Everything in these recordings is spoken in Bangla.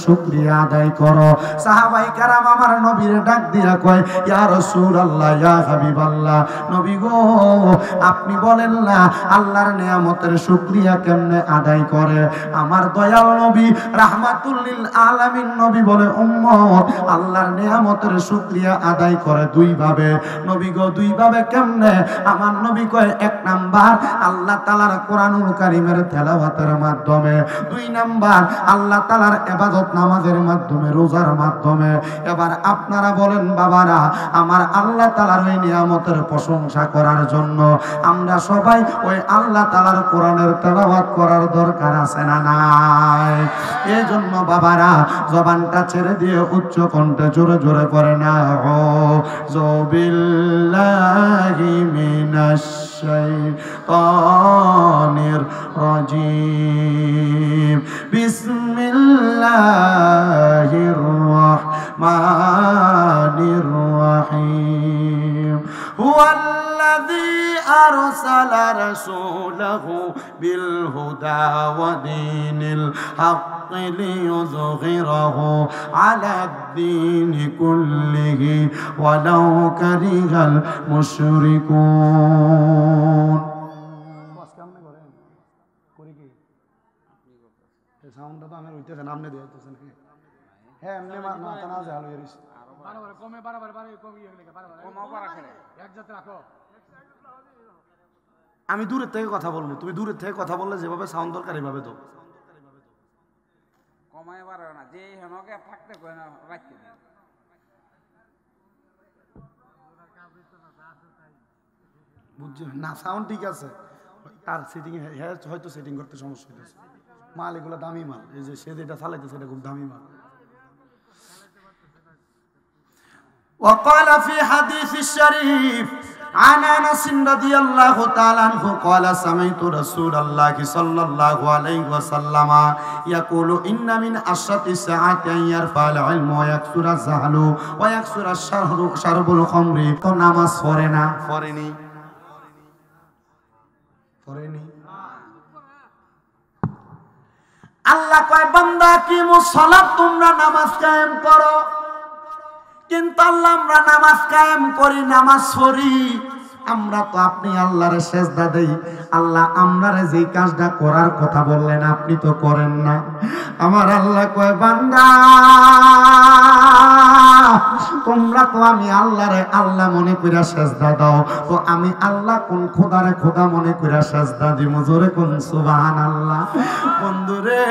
শুকরিয়া আদায় করো। সাহাবায়ে কেরাম আমার নবীর ডাক দিয়া কয়, ইয়া রাসূলুল্লাহ, ইয়া হাবিবাল্লাহ, নবী গো আপনি বলেন না আল্লাহর নিয়ামতের শুকরিয়া কেমনে আদায় করে? আমার দয়াল নবী রাহমাতুল লিল আলামিন নবী বলে, উম্মত আল্লাহর নিয়ামতের শুকরিয়া আদায় করে দুই ভাবে। নবী গো দুই ভাবে কেমনে? আমার নবী কয়, এক নাম্বার আল্লাহ তাআলার কোরআনুল কারীমের তেলাওয়াতের মাধ্যমে, দুই নাম্বার আল্লাহ তাআলার ইবাদত নামাজের মাধ্যমে, রোজার মাধ্যমে। এবার আপনারা বলেন বাবারা, আমার আল্লাহ তাআলার ওই নিয়ামতের প্রশংসা করার জন্য আমরা সবাই ওই আল্লাহ তাআলার কোরআনের তেলাওয়াত করার দরকার আছে না নাই? এই জন্য বাবারা জবানটা ছেড়ে দিয়ে উচ্চ কণ্ঠে জোরে জোরে করে না, আউযু বিল্লাহি মিনাশ শাইতানির রাজিম, বিসমিল্লাহির রাহমানির রাহিম। হুয়াল্লাযী আরসালা রাসূলাহু বিল হুদা ওয়া দীনিল হক লিইয়ুযহিরাহু আলাদ-দীনি কুল্লিহি ওয়ালাউ কারিহাল মুশরিকুন। সাউন্ডটা তো আমি হইতেছে না, আপনি দিতেছেন। হ্যাঁ এমনি মাথা না যায় হলো এরিস বারবার কমে বারবার কমে গেলে বারবার কমাও পারা করে এক জাত রাখো। আমি দূরের থেকে কথা বলবো, তুমি দূরের থেকে কথা বললে যেভাবে সাউন্ড দরকার এইভাবে তো কমায় পারো না, যে হেনকে থাকতে কই না রাখতে দিন। বুঝছো না? সাউন্ড ঠিক আছে, তার সেটিং হয়তো সেটিং করতে সমস্যা হইতেছে। মাল এগুলো দামি মাল, এই যে সে যেটা চালাইতেছে এটা খুব দামি মাল। وقال في حديث الشريف عن انس رضي الله تعالى عنه قال سمعت رسول الله صلى الله عليه وسلم يقول ان من اشرط الساعات ان يرفع العلم ويكثر الجهل ويكثر شرب الخمر। তো নামাজ পড়ে না, পড়েনি আল্লাহ কয় বান্দা কি মুসাল্লাত তোমরা নামাজ কায়েম করো, কিন্তু আল্লাহ আমরা নামাজ কায়েম করি, নামাজ পড়ি, আমরা তো আপনি আল্লাহরে সেজদা দেই। আল্লাহ আমরারে যেই কাজটা করার কথা বললেন আপনি তো করেন না। আমার আল্লাহ কয় বান্দা তোমরা তো আমি আল্লাহরে আল্লাহ মনে কইরা সেজদা দাও, তো আমি আল্লাহ কোন খোদারে খোদা মনে কইরা সেজদা দিব? জোরে কোন সুবহানাল্লাহ। বন্ধুরে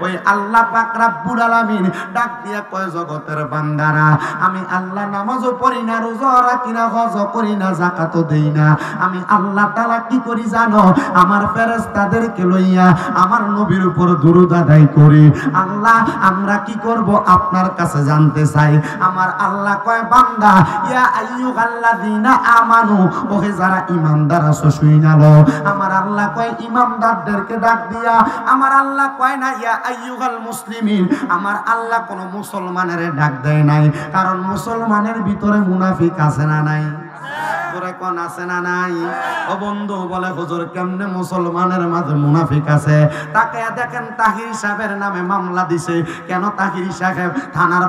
ওই আল্লাহ পাক রব্বুল আলামিন ডাক দিয়া কয় জগতের বান্দারা, আমি আল্লাহ নামাজও পড়ি না, রোজা রাখি না, হজ করি না, যাকাতও দেই না, আমি আল্লাহ তাআলা কি করি জানো? আমার ফেরেশতাদেরকে লইয়া আমার নবীর উপর দুরূদ আদায় করি। আল্লাহ আমরা কি করব আপনার কাছে জানতে চাই। আমার আল্লাহ কয় বান্দা ইয়া আইয়ুহাল্লাযীনা আমানু, ওহে যারা ঈমানদার আছো শুইনা লও। আমার আল্লাহ কয় ঈমানদারদেরকে ডাক দিয়া, আমার আল্লাহ কয় না ইয়া আইয়ুহাল মুসলিমিন। আমার আল্লাহ কোন মুসলমানের ডাক দেয় নাই, কারণ মুসলমানের ভিতরে মুনাফিক আছে না নাই? কোন আছে না নাই? ও বন্ধু বলে হুজুর কেমনে মুসলমানের মাঝে মুনাফিক আছে? তাকে দেখেন তাহির সাহেবের নামে মামলা দিছে, কেন তাহির সাহেব থানার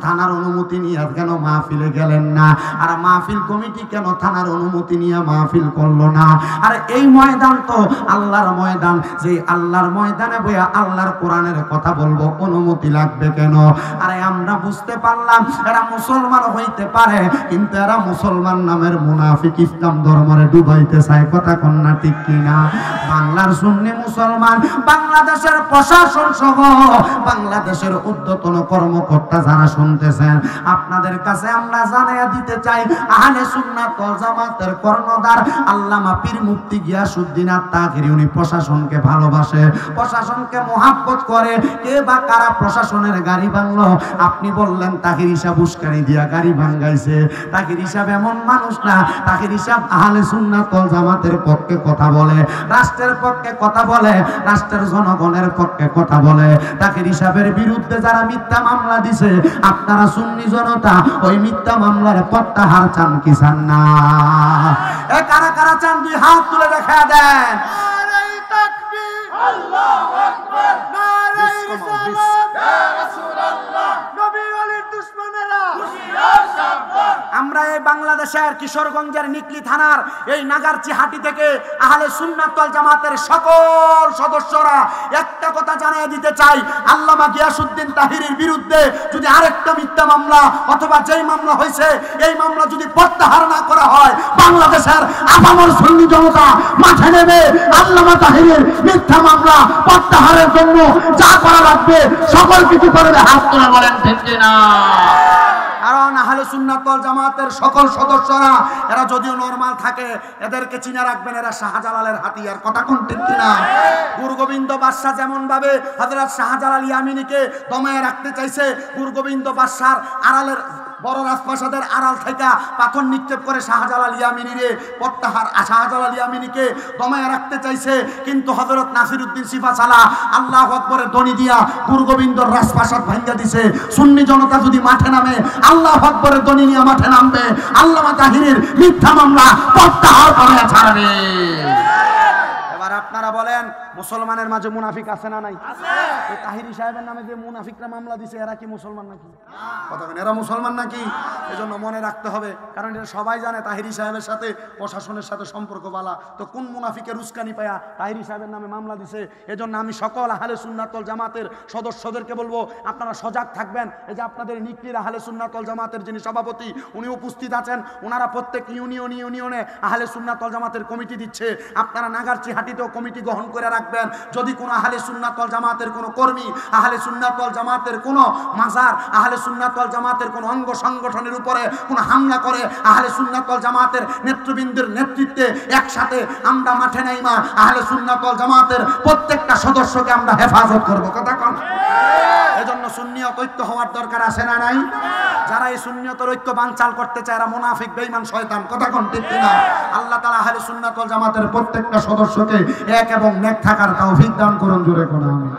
থানার অনুমতি নিয়ে কেন মাহফিলে গেলেন না? আর মাহফিল কমিটি কেন থানার অনুমতি নিয়ে মাহফিল করলো না? আর এই ময়দান তো আল্লাহর ময়দান, যে আল্লাহর ময়দানে বইয়া আল্লাহর কোরআনের কথা বলবো, অনুমতি লাগবে কেন? আরে আমরা বুঝতে পারলাম এরা মুসলমান হইতে পারে, কিন্তু এরা মুসলমান নামের মুনাফিক, ইসলাম ধর্মরে ডুবাইতে চায়। কথা কন্যা ঠিক কিনা? বাংলার সুন্নি মুসলমান, বাংলাদেশের প্রশাসন সহ বাংলাদেশের ঊর্ধ্বতন কর্মকর্তা যারা শুনতেছেন, আপনাদের কাছে আমরা জানাইয়া দিতে চাই, আহলে সুন্নাত ওয়াল জামাতের কর্ণধার আল্লামা পীর মুফতি গিয়াসউদ্দিন আত-তাহিরি উনি প্রশাসনকে ভালোবাসে, প্রশাসনকে মহব্বত করে। কে বা কারা প্রশাসনের গাড়ি ভাঙলো? আপনি বললেন তাহিরি সাহেব উস্কানি দিয়া গাড়ি ভাঙাইছে। তাহিরি সাহেব এমন মানুষ না, তাহিরি সাহেব আহলে সুন্নাত ওয়াল জামাতের পক্ষে কথা বলে, রাষ্ট্রের পক্ষে কথা বলে, রাষ্ট্রের জনগণের পক্ষে কথা বলে। তাহিরি সাহেবের বিরুদ্ধে যারা মিথ্যা মামলা দিছে, আপনারা সুন্নি জনতা ওই মিথ্যা মামলার প্রত্যাহার চান কি চান না? এ কারা কারা চান দুই হাত তুলে দেখা দেন। নারে তাকবীর, আল্লাহু আকবার, নারে ইসলাম। আমরা এই বাংলাদেশের কিশোরগঞ্জের নিকলি থানার এই নাগারচিহাটি থেকে আহলে সুন্নাত ওয়াল জামাতের সকল সদস্যরা একটা কথা জানিয়ে দিতে চাই, আল্লামা গিয়াসউদ্দিন তাহিরির বিরুদ্ধে যদি আরেকটা মিথ্যা মামলা অথবা যেই মামলা হয়েছে এই মামলা যদি প্রত্যাহার না করা হয়, বাংলাদেশের আপামর সুন্নি জনতা মাঠে নেমে আল্লামা তাহিরের মিথ্যা মামলা প্রত্যাহারের জন্য যা করা লাগবে সকল কিছু করবে। হাত তুলে বলেন ঠিক কিনা? কারণ আহলে সুন্নাত ওয়াল জামাতের সকল সদস্যরা এরা যদিও নরমাল থাকে, এদেরকে চিনে রাখবেন এরা শাহজালালের হাতিয়ার। কথা কোন ঠিক কিনা? গুরুগোবিন্দ বাদশাহ যেমন ভাবে হযরত শাহজালাল ইয়ামিনীকে দমায়ে রাখতে চাইছে, গুরুগোবিন্দ বাদশার আড়ালের বড় রাজপ্রাসাদের আড়াল থেকে পাথর নিক্ষেপ করে শাহজালাল ইয়ামিনীরে প্রত্যাহার শাহজালাল ইয়ামিনীকে দমায়ে রাখতে চাইছে, কিন্তু হযরত নাসিরউদ্দিন সিফাসালা আল্লাহু আকবরের ধ্বনি দিয়া গুরুগোবিন্দর রাজপ্রাসাদ ভাঙা দিছে। সুন্নি জনতা যদি মাঠে নামে আল্লাহু আকবরের ধ্বনি নিয়ে মাঠে নামবে, আল্লামা তাহিরের মিথ্যা মামলা প্রত্যাহার করে ছাড়বে। এবার আপনারা বলেন, মুসলমানের মাঝে মুনাফিক আছে না নাই? আছে। এই তাহিরি সাহেবের নামে যে মুনাফিকরা মামলা দিছে এরা কি মুসলমান নাকি? কথা বলেন, এরা মুসলমান নাকি? এজন্য মনে রাখতে হবে, কারণ এটা সবাই জানে তাহিরি সাহেবের সাথে প্রশাসনের সাথে সম্পর্ক বালা। তো কোন মুনাফিকের উস্কানি পায়া তাহিরি সাহেবের নামে মামলা দিছে? এজন্য আমি সকল আহলে সুন্নাত ওয়াল জামাতের সদস্যদেরকে বলবো, আপনারা সজাগ থাকবেন। এই যে আপনাদের নিকলির আহলে সুন্নাত ওয়াল জামাতের যিনি সভাপতি উনি উপস্থিত আছেন, ওনারা প্রত্যেক ইউনিয়নে আহলে সুন্নাত ওয়াল জামাতের কমিটি দিচ্ছে। আপনারা নাগারচিহাটিতেও কমিটি গ্রহণ করে রাখবেন। যদি কোনো আহলে সুন্নাত ওয়াল জামাতের কোনো কর্মী, আহলে সুন্নাত ওয়াল জামাতের কোনো মাজার, আহলে সুন্নাত ওয়াল জামাতের কোনো অঙ্গ সংগঠনের উপরে কোনো হামলা করে, আহলে সুন্নাত ওয়াল জামাতের নেতৃবৃন্দের নেতৃত্বে একসাথে আমরা মাঠে নাইমা আহলে সুন্নাত ওয়াল জামাতের প্রত্যেকটা সদস্যকে আমরা হেফাজত করব। কথা কোন? এজন্য সুন্নিয়ত ঐক্য হওয়ার দরকার আছে না নাই? যারা এই সুন্নিয়তের ঐক্য বানচাল করতে চায় এরা মুনাফিক, বেঈমান, শয়তান। কথা কোন ঠিক কিনা? আল্লাহ তাআলা আহলে সুন্নাত ওয়াল জামাতের প্রত্যেকটা সদস্যকে এক এবং নেক থাকার তৌফিক দান করুন। জোরে কোন আমিন।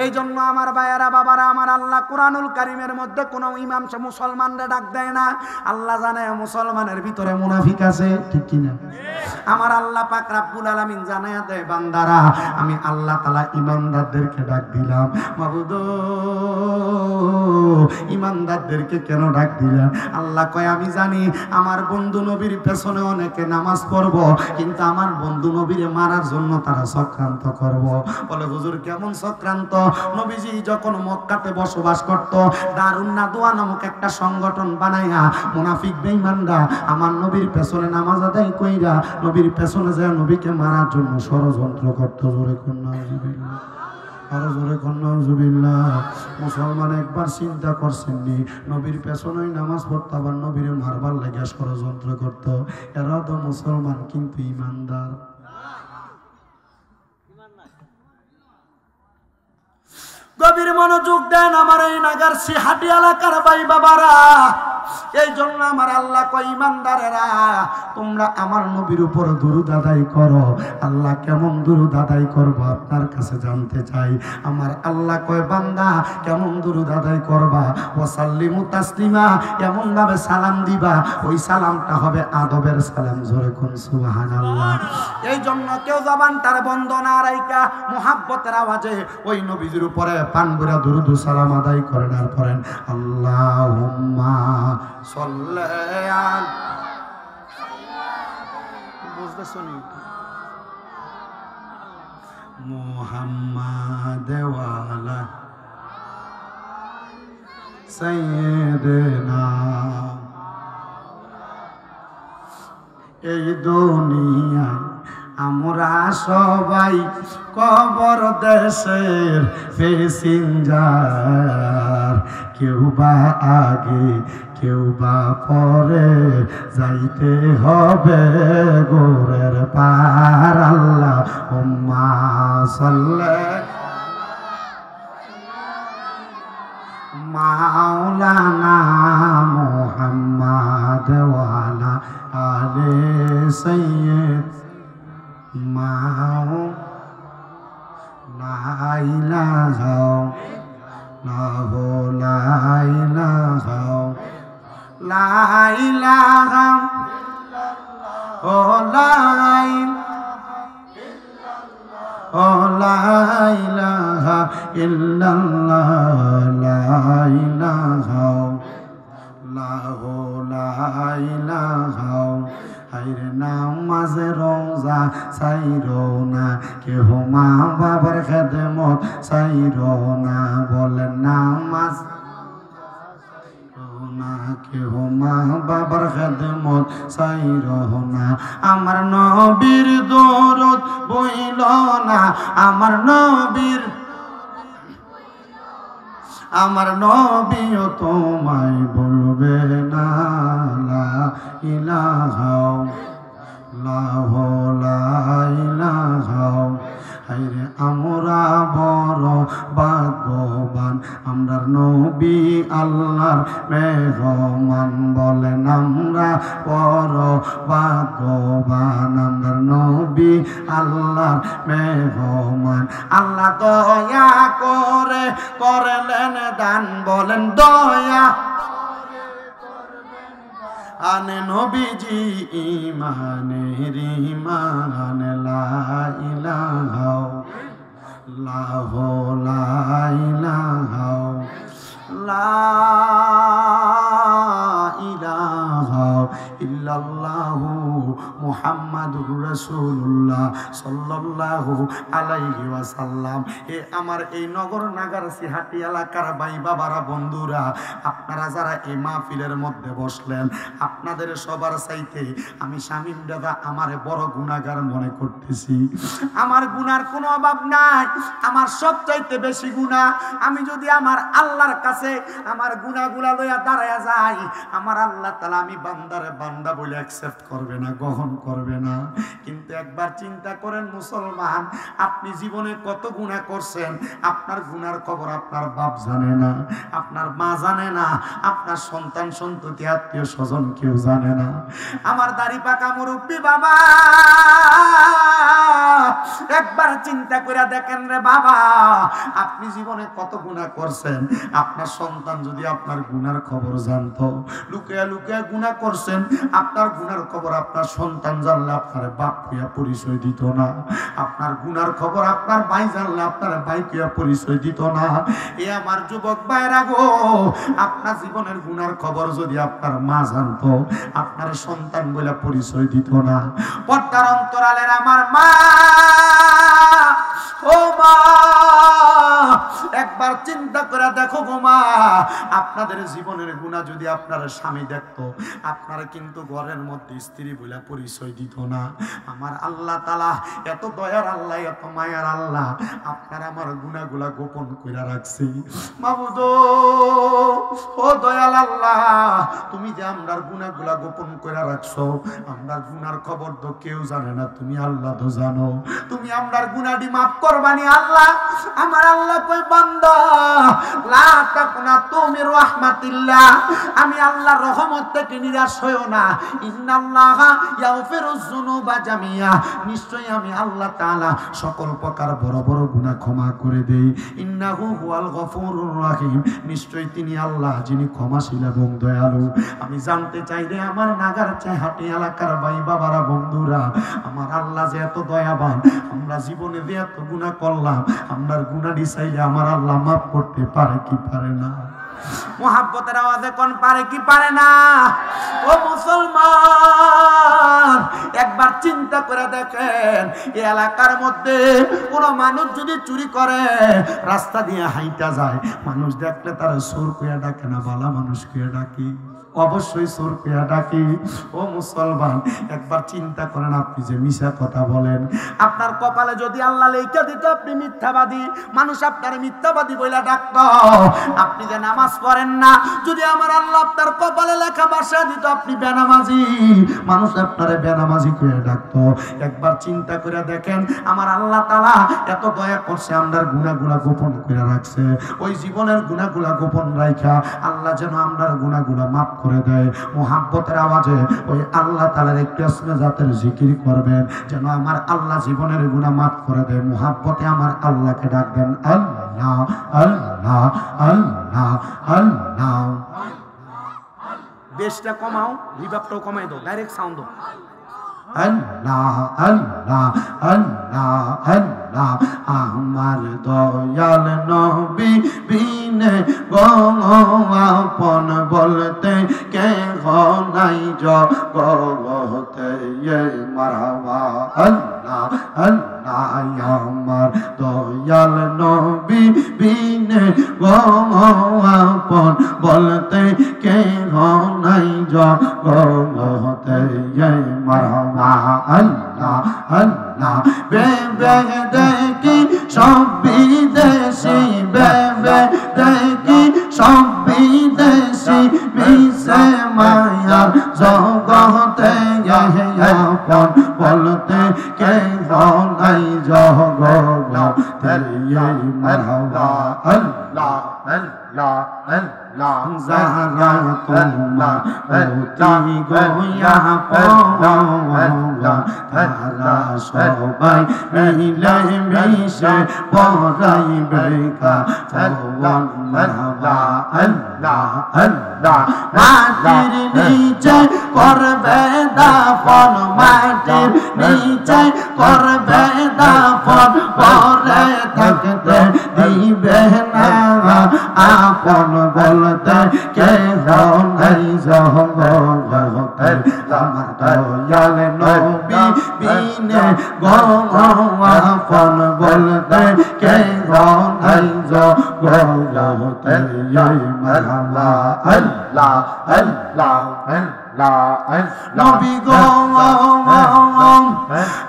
এই জন্য আমার ভাইয়েরা, বাবারা আমার, আল্লাহ কুরআনুল কারীমের মধ্যে কোনো ইমাম সে মুসলমানরা ডাক দেয় না। আল্লাহ জানে মুসলমানের ভিতরে মুনাফিক আছে, ঠিক কি না? আমার আল্লাহ পাক রব্বুল আলামিন জানায়া দেয়, বান্দারা আমি আল্লাহ তাআলা ইমানদারদেরকে ডাক দিলাম। মাবুদ ইমানদারদেরকে কেন ডাক দিলেন? আল্লাহ কয় আমি জানি আমার বন্ধু নবীর পেছনে অনেকে নামাজ পড়ব, কিন্তু আমার বন্ধু নবীরে মারার জন্য তারা চক্রান্ত করব। বলে হুজুর কেমন চক্রান্ত? নবীজি যখন মক্কাতে বসবাস করত, দারুন নাদওয়া নামক একটা সংগঠন বানাইয়া মুনাফিক বেঈমানরা আমার নবীর পেছনে নামাজ আদায় কইরা নবীর পেছনে যায় নবীকে মারার জন্য ষড়যন্ত্র করত। জোরে কোন নাউজুবিল্লাহ, আরো জোরে কোন নাউজুবিল্লাহ। মুসলমান একবার চিন্তা করছেননি নবীর পেছনেই নামাজ পড়তো, আবার নবীরে মারবার লাগে ষড়যন্ত্র করত। এরা তো মুসলমান কিন্তু ইমানদার। গভীর মনোযোগ দেন আমার এই নাগারচিহাটি এলাকার ভাই বাবারা। এই জন্য আমার আল্লাহ কয় ইমানদারেরা তোমরা আমার নবীর উপর দুরূদ আদায় করো। আল্লাহ কেমন দুরূদ আদায় করবো আপনার কাছে জানতে চাই। আমার আল্লাহ কয় বান্দা কেমন দুরূদ আদায় করবা? ওয়াসাল্লিমু তাসলিমা, এমন ভাবে সালাম দিবা ওই সালামটা হবে আদবের সালাম। জোরে কোন সুবহানাল্লাহ। এই জন্য কেউ জবানটার বন্ধ না রাইখা মুহাব্বতের আওয়াজে ওই নবীর উপরে পান ভরা দুরূদ সালাম আদায় করেন। আর পড়েন আল্লাহুম্মা সাল্লি আলা, বুঝতেছো নি? মুহাম্মাদ ওয়া আলা সাইয়্যিদিনা। এই দুনিয়ায় আমরা সবাই কবর দেশের প্যাসেঞ্জার, কেউ বা আগে কেউ বা পরে যাইতে হবে গোরের পার। আল্লাহুম্মা সাল্লি মাওলানা মুহাম্মাদ ওয়া আলা আলি সাইয়্যিদ মাও লা ইলাহা ইল্লাল্লাহু লা ইলাহা লা ইলাহা ও লা ইলাহা ইল্লাল্লাহ লা ইলাহা ইল্লাল্লাহু লা ইলাহা হায়রে নামাজে রোজা চাইরো না কেহ মা বাবার খেদমত চাইরো না বলেন নামাজ না কেহ মা বাবার খেদমত চাইরো না আমার নবীর দরদ বইল না আমার নবীও তোমায় বলবে না লা ইলাহা লা ইলাহা হায়রে আমরা বড় ভাগ্যবান আমরার নবী আল্লাহর মেহমান বলেন আমরা বড় ভাগ্যবান আমরার নবী আল্লাহর মেহমান আল্লাহ দয়া করে করলেন দান বলেন দয়া আনে নবীজি ইমানের ইমান লা ইলাহা লা ইলাহা লা ইলাহা ইল্লাল্লাহু মুহাম্মাদুর রাসূলুল্লাহ সাল্লাল্লাহু আলাইহি ওয়াসাল্লাম। এ আমার এই নগর নাগারসি হাটি এলাকার ভাই বাবারা বন্ধুরা, আপনারা যারা এই মাহফিলের মধ্যে বসলেন, আপনাদের সবার চাইতে আমি শামীম দাদা আমার বড় গুনাহগার মনে করতেছি। আমার গুনার কোনো অভাব নাই, আমার সবচাইতে বেশি গুনাহ। আমি যদি আমার আল্লাহর কাছে আমার গুনাহগুলা লইয়া দাঁড়ায়া যাই, আমার আল্লাহ তাআলা আমি বান্দারে বান্দা বলে অ্যাকসেপ্ট করবে না, গ্রহণ করবে না। কিন্তু একবার চিন্তা করেন মুসলমান, আপনি জীবনে কত গুনাহ করছেন, আপনার গুনার খবর আপনার বাপ জানে না, আপনার মা জানে না, আপনার সন্তান সন্ততি আত্মীয় স্বজন কেউ জানে না। আমার দাড়ি পাকা মুরব্বী বাবা, একবার চিন্তা করে দেখেন রে বাবা, আপনি জীবনে কত গুনাহ করছেন। আপনার সন্তান যদি আপনার গুনার খবর জানতো, লুকিয়ে লুকিয়ে গুনাহ করছেন, আপনার গুনার খবর আপনার সন্তান জানলে আপনার বাপ হইয়া পরিচয় দিত না। আপনার গুনার খবর আপনার ভাই জানলে আপনার ভাই হইয়া পরিচয় দিত না। এ আমার যুবক ভাইরা গো, আপনার জীবনের গুনার খবর যদি আপনার মা জানতো, আপনার সন্তান বলে পরিচয় দিত না। পর্দার অন্তরালের আমার মা, ও মা, একবার চিন্তা করে দেখো গো মা, আপনাদের জীবনের গুনাহ যদি আপনার স্বামী দেখতো, আপনারা কিন্তু ঘরের মধ্যে স্ত্রী বলে পরিচয় দিত না। আমার আল্লাহ তাআলা এত দয়ার আল্লাহ, এত মায়ার আল্লাহ, আপনার আমার গুনাহগুলা গোপন কইরা রাখছে। মাবুদ ও দয়াল আল্লাহ, তুমি যে আমরার গুনাহগুলা গোপন কইরা রাখছো, আমরার গুনার খবর তো কেউ জানে না, তুমি আল্লাহ তো জানো। তুমি আমরার গুনাহটি মাফ করবানি আল্লাহ। আমার আল্লাহ কই বান্দা, লা তাকনাতু মির রাহমাতিল্লাহ, আমি আল্লাহর রহমত থেকে নিরাশ হইও না। ইন্নাল্লাহা ইয়াগফিরুয যুনুবা জামিয়া, নিশ্চয়ই আমি আল্লাহ তাআলা সকল প্রকার বড় বড় গুনাহ ক্ষমা করে দেই। ইন্নাহু হুয়াল গফুরুর রহিম, নিশ্চয়ই তিনি আল্লাহ যিনি ক্ষমাশীল এবং দয়ালু। আমি জানতে চাই রে আমার নাগারচা হাটি এলাকার ভাই বাবারা বন্ধুরা, আমার আল্লাহ যে এত দয়াবান, আমরা জীবনে যে এত গুনাহ করলাম, আমরার গুনাহটি চাইলে আমার আল্লাহ মাফ করতে পারে কি পারে না? মোহাব্বতের আওয়াজে কোন পারে কি পারে না? ও মুসলমান, একবার চিন্তা করে দেখেন, এই এলাকার মধ্যে কোন মানুষ যদি চুরি করে, রাস্তা দিয়ে হাইটা যায়, মানুষ দেখলে তারা চোর কইয়া ডাকে না, ভালো মানুষ কইয়া ডাকি? অবশ্যই চোর কইয়া ডাকি। ও মুসলমান, একবার চিন্তা করেন, আপনি যে মিছা কথা বলেন, আপনার কপালে যদি আল্লাহ লেখা দিত আপনি মিথ্যাবাদী, মানুষ আপনার মিথ্যাবাদী বইলা ডাকতো। আপনি যে নামাজ পড়েন না, যদি আমার আল্লাহ আপনার কপালে লেখা বাসা দিত আপনি বেনামাজি, মানুষ আপনারে বেনামাজি কইয়া ডাকতো। একবার চিন্তা করে দেখেন, আমার আল্লাহ তাআলা এত দয়া করছে, আমরার গুনাহগুলা গোপন করে রাখছে। ওই জীবনের গুনাহগুলা গোপন রাখা আল্লাহ যেন আমরার গুনাহগুলা মাফ করে দেয়। মুহাব্বতের আওয়াজে ওই আল্লাহ তাআলার একটু আসমে জাতের জিকির করবেন, যেন আমার আল্লাহ জীবনের গুনাহ মাফ করে দেয়। মুহাব্বতে আমার আল্লাহকে ডাকবেন, আল্লাহ আল্লাহ আল্লাহ আল্লাহ। বেশটা কমাও, রিভাবটাও কমাই দাও, ডাইরেক্ট সাউন্ড দাও। আল্লাহ আল্লাহ আল্লাহ আল্লাহ। আল্লাহ আমার দয়াল নবী বিনে গো আপন বলতে কে নাই জগতে মারহাবা আল্লাহ আল্লাহ আমার দয়াল নবী বিনে গো আপন বলতে কে নাই জগতে মারহাবা আল্লাহ আল্লাহ বেবে দেখি সব বিদেশি বেবে দেখি সব বিদেশি মিশে মায়ার জগতে আপন বলতে কে নাই জগতে মারহাবা আল্লাহ আল্লাহ আল্লাহ যারা তোমার অতি গোয়া পাওয়া তারা সবাই মিলে মিশে পড়াইবে কাফন মারহাবা আল্লাহ আল্লাহ মাটির নিচে করবে দাফন মাটির নিচে করবে দাফন পরে থাকতে দিবে না আপন বলতে কে নাই জগতে আমার দয়াল নবী বিনে গো আপন বলতে কে নাই জগতে মারহাবা আল্লাহ আল্লাহ নবী গো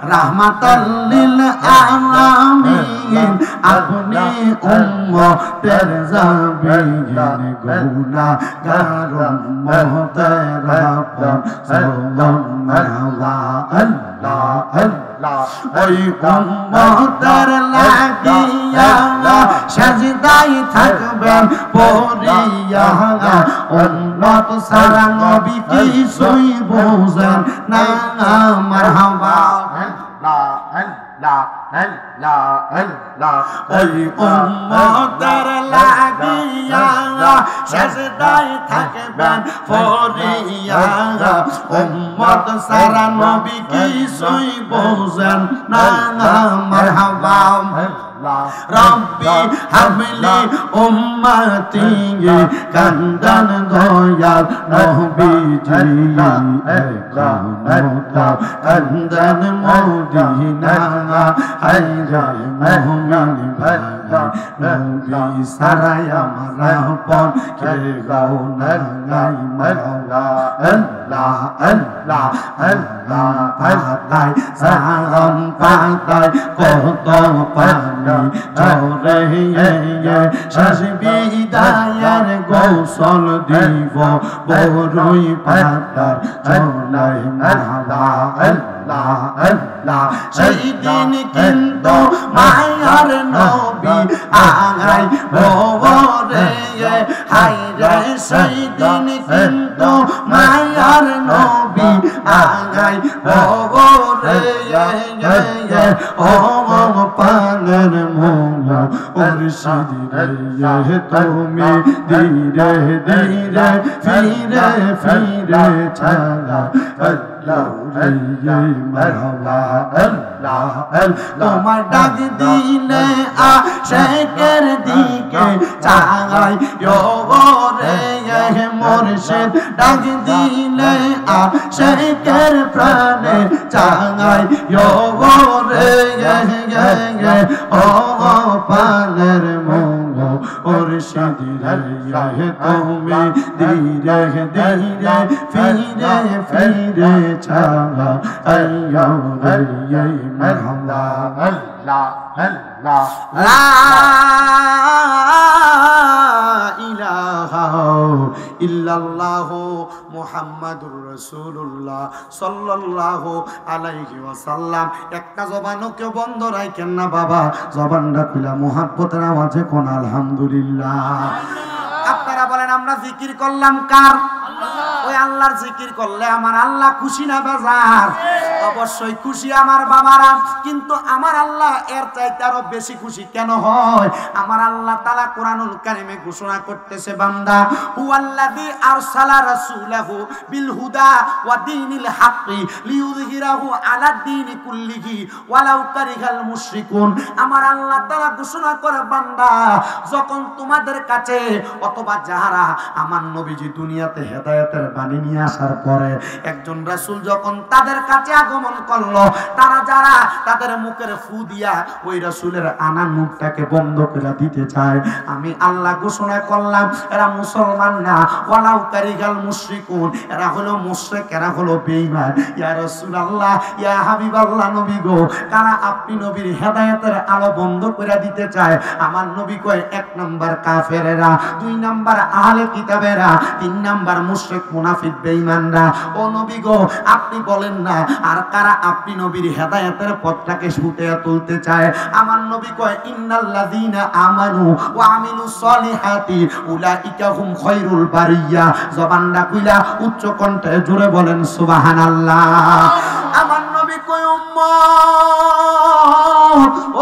রাহমাতাল লিল আলামিন আপনি উম্মতের জাবিন গুনাহগার উম্মতের আপন সাল্লাল্লাহু আল্লাহ আল্লাহ ওই উম্মতের লাগিয়া সাজদায় থাকবেন পড়িয়া উম্মত সারা নবী কিছুই বোঝেন না মারহাবা ওই উম্মতের লাগিয়া সাজদায় থাকবেন পড়িয়া উম্মত সারা নবী কিছুই বোঝেন না মারহাবা রব্বি হাবলি উম্মতি কান্দান দয়াল নবীজি কান্দান মদিনা হায়রে মুমিন ভাই নবী সারাই আমার পন কে গাও নাই মাওলা আল্লাহ আল্লাহ আল্লাহ পাতাই সালাম পাতাই কত পানি চরে শেষ বিদায়ের গোসল দিব বড়ই পাতার চলাই মাওলা আল্লাহ আল্লাহ সেই দিন কিন্তু মায়ার নবী আগাই বরে হায়রে সেই দিন কিন্তু মায়ার নবী আগাই বরে ও পানের মোলা মুর্শিদ তুমি ধীরে ধীরে ফিরে ফিরে ছাড়া তোমার ডাক দিলে আশেকের দিকে চাই রে মুর্শিদ ডাক দিলে আশেকের প্রাণে চাই রে ও পানের মোলা মুর্শিদ তুমি ধীরে ধীরে ফিরে ফিরে ছাড়া আল্লাহ মারহাবা আল্লাহ আল্লাহ লা ইলাহা ইল্লাল্লাহু মুহাম্মাদুর রাসূলুল্লাহ সাল্লাল্লাহু আলাইহি ওয়াসাল্লাম একটা জবানও কেউ বন্ধ রাখেন না বাবা জবানটা খুলে মুহাব্বতের আওয়াজে কোন আলহামদুলিল্লাহ আপনারা বলেন আমরা জিকির করলাম কার আল্লাহ ওই আল্লাহর জিকির করলে আমার আল্লাহ খুশি না বাজার? অবশ্যই খুশি আমার বাবারা। কিন্তু আমার আল্লাহ এর চাইতে আরো বেশি খুশি কেন হয়? আমার আল্লাহ তাআলা কোরআনুল কারীমে ঘোষণা করতেছে, বান্দা হুয়াল্লাযী আরসালা রাসূলাহু বিল হুদা ওয়া দীনিল হাক্কি লিইয়ুযহিরাহু আলা দ্বীনি কুল্লিহি ওয়ালাউ কারিহাল মুশরিকুন। আমার আল্লাহ তাআলা ঘোষণা করে, বান্দা যখন তোমাদের কাছে অথবা যারা আমার নবীজি দুনিয়াতে হেদায়েতের বাণী নিয়ে আসার পরে একজন রাসূল যখন তাদের কাছে আগমন করলো, তারা যারা তাদের মুখের ফু দিয়া ওই রাসূলের আনার মুখটাকে বন্ধ করে দিতে চায়, আমি আল্লাহ ঘোষণা করলাম এরা মুসলমান না, ওয়ালাউ কারিহাল মুশরিকুন, এরা হলো মুশরিক, এরা হলো বেঈমান। ইয়া রাসূলুল্লাহ, ইয়া হাবিবাল্লাহ, নবী গো, কারা আপনি নবীর হেদায়েতের আলো বন্ধ করে দিতে চায়? আমার নবী কয়, এক নাম্বার কাফেরেরা, দুই নাম্বার আহলে কিতাবেরা, তিন নাম্বার মুশরিক মুনাফিক বেঈমানরা। ও নবী গো, আপনি বলেন না আর কারা আপনি নবীর হেদায়েতের পথটাকে ফুটিয়ে তুলতে চায়? আমার নবী কয়, ইন্নাল্লাযীনা আমানু ওয়া আমিলুস সলিহাতি উলাইকা হুম খায়রুল বারিয়া। জবানটা কইলা উচ্চ কণ্ঠে জোরে বলেন সুবহানাল্লাহ। আমার নবী কয়, উম্মত,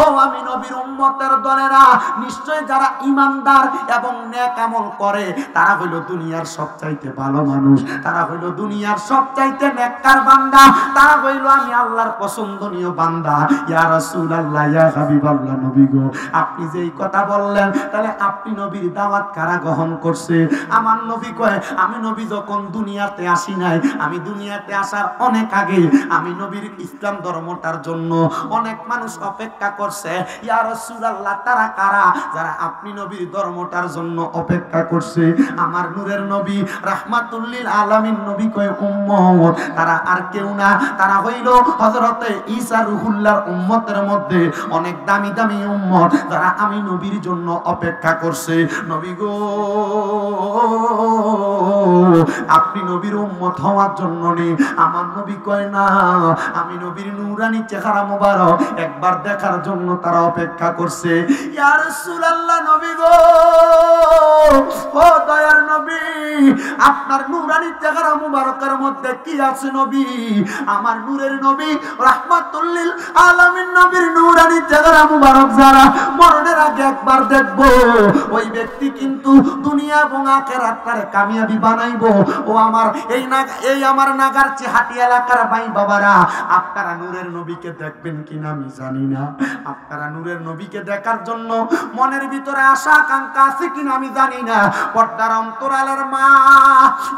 ও আমি নবীর উম্মতের দলেরা, নিশ্চয় যারা ঈমানদার এবং নেক আমল করে তারা হইল দুনিয়ার সবচাইতে ভালো মানুষ, তারা হইল দুনিয়ার সবচাইতে নেককার বান্দা, তারা হইল আমি আল্লাহর পছন্দনীয় বান্দা। ইয়া রাসূলুল্লাহ, ইয়া হাবিবাল্লাহ, নবী গো, আপনি যে এই কথা বললেন, তাহলে আপনি নবীর দাওয়াত কারা গ্রহণ করছে? আমার নবী কয়, আমি নবী যখন দুনিয়াতে আসি নাই, আমি দুনিয়াতে আসার অনেক আগে আমি নবীর ইসলাম ধর্মটার জন্য অনেক মানুষ অপেক্ষা করছে। ইয়া রাসূলুল্লাহ, তারা কারা যারা আপনি নবীর ধর্মটার জন্য অপেক্ষা করছে? আমার নূরের নবী রাহমাতুল লিল আলামিন নবী কয়, উম্মত, তারা আর কেউ না, তারা হইল হযরতে ঈসা রূহুল্লাহর উম্মতের মধ্যে অনেক দামি দামি উম্মত যারা আমি নবীর জন্য অপেক্ষা করছে। নবী গো, আপনি নবীর উম্মত হওয়ার জন্য নেই। আমার নবী কয়, না, আমি নবীর নূরানি চেহারা মোবারক একবার দেখার জন্য তারা অপেক্ষা করছে। ইয়া রাসূলুল্লাহ, নবী গো, ও দয়ার নবী, আপনার নূরানি চেহারা মোবারকের মধ্যে কি আছে নবী? আমার নূরের নবী রাহমাতুল লিল আলামিন নবীর নূরানি চেহারা মোবারক যারা মরণের আগে একবার দেখবো, ওই ব্যক্তি কিন্তু দুনিয়া এবং আখিরাতের কামিয়াবি বানাইবো। ও আমার এই আমার নাগার চেহাটি এলাকার ভাই বাবারা, আপনারা নূরের নবীকে দেখবেন কিনা আমি জানি না। আপনারা নূরের নবীকে দেখার জন্য মনের ভিতরে আশা আকাঙ্ক্ষা আছে কিনা আমি জানি না। পর্দার অন্তরালের মা,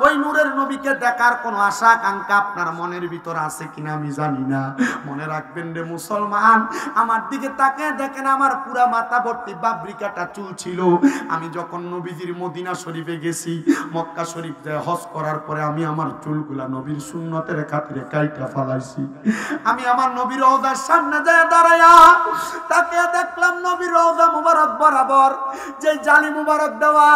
ওই নূরের নবীকে দেখার কোনো আশা আকাঙ্ক্ষা আপনার মনের ভিতরে আছে কিনা আমি জানি না। মনে রাখবেন রে মুসলমান, আমার দিকে তাকিয়ে দেখেন, আমার পুরা মাথা ভর্তি বাবরি কাটা চুল ছিল। আমি যখন নবীজির মদিনা শরীফে গেছি, মক্কা শরীফ যায় হজ করার পরে আমি আমার চুলগুলা নবীর সুন্নতের খাতিরে কাইটা ফালাইছি। আমি আমার নবীর রওজার সামনে যায় দাঁড়ায়া তাকে দেখলাম নবীর রওজা মুবারক বরাবর যে জালি মুবারক দেওয়া,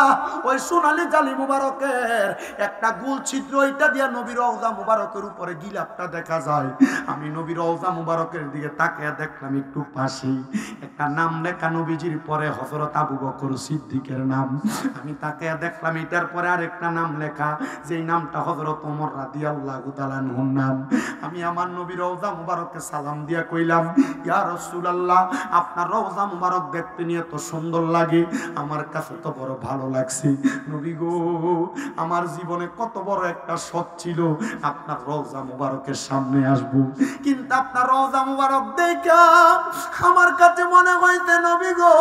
ওই সোনালী জালি মুবারকের একটা গোল ছিদ্র, এটা দিয়ে নবীর রওজা মুবারকের উপরে গিলাপটা দেখা যায়। আমি নবীর রওজা মুবারকের দিকে তাকিয়ে দেখলাম একটু পাশেই একটা নাম লেখা, নবীজির পরে হযরত আবু বকর সিদ্দিকের নাম। আমি তাকিয়ে দেখলাম এটার পরে আরেকটা নাম লেখা, যেই নামটা হযরত ওমর রাদিয়াল্লাহু তাআলা আনহুর নাম। আমি আমার নবীর রওজা মুবারককে সালাম দিয়া কইলাম, ইয়া রাসূলুল্লাহ, আপনার রওজা মুবারক দেখতে নিয়ে তো সুন্দর লাগে, আমার কাছে তো বড় ভালো লাগছে। নবী গো, আমার জীবনে কত বড় একটা শখ ছিল আপনার রওজা মুবারকের সামনে আসব, কিন্তু আপনার রওজা মুবারক দেখা আমার কাছে মনে হইছে নবী গো,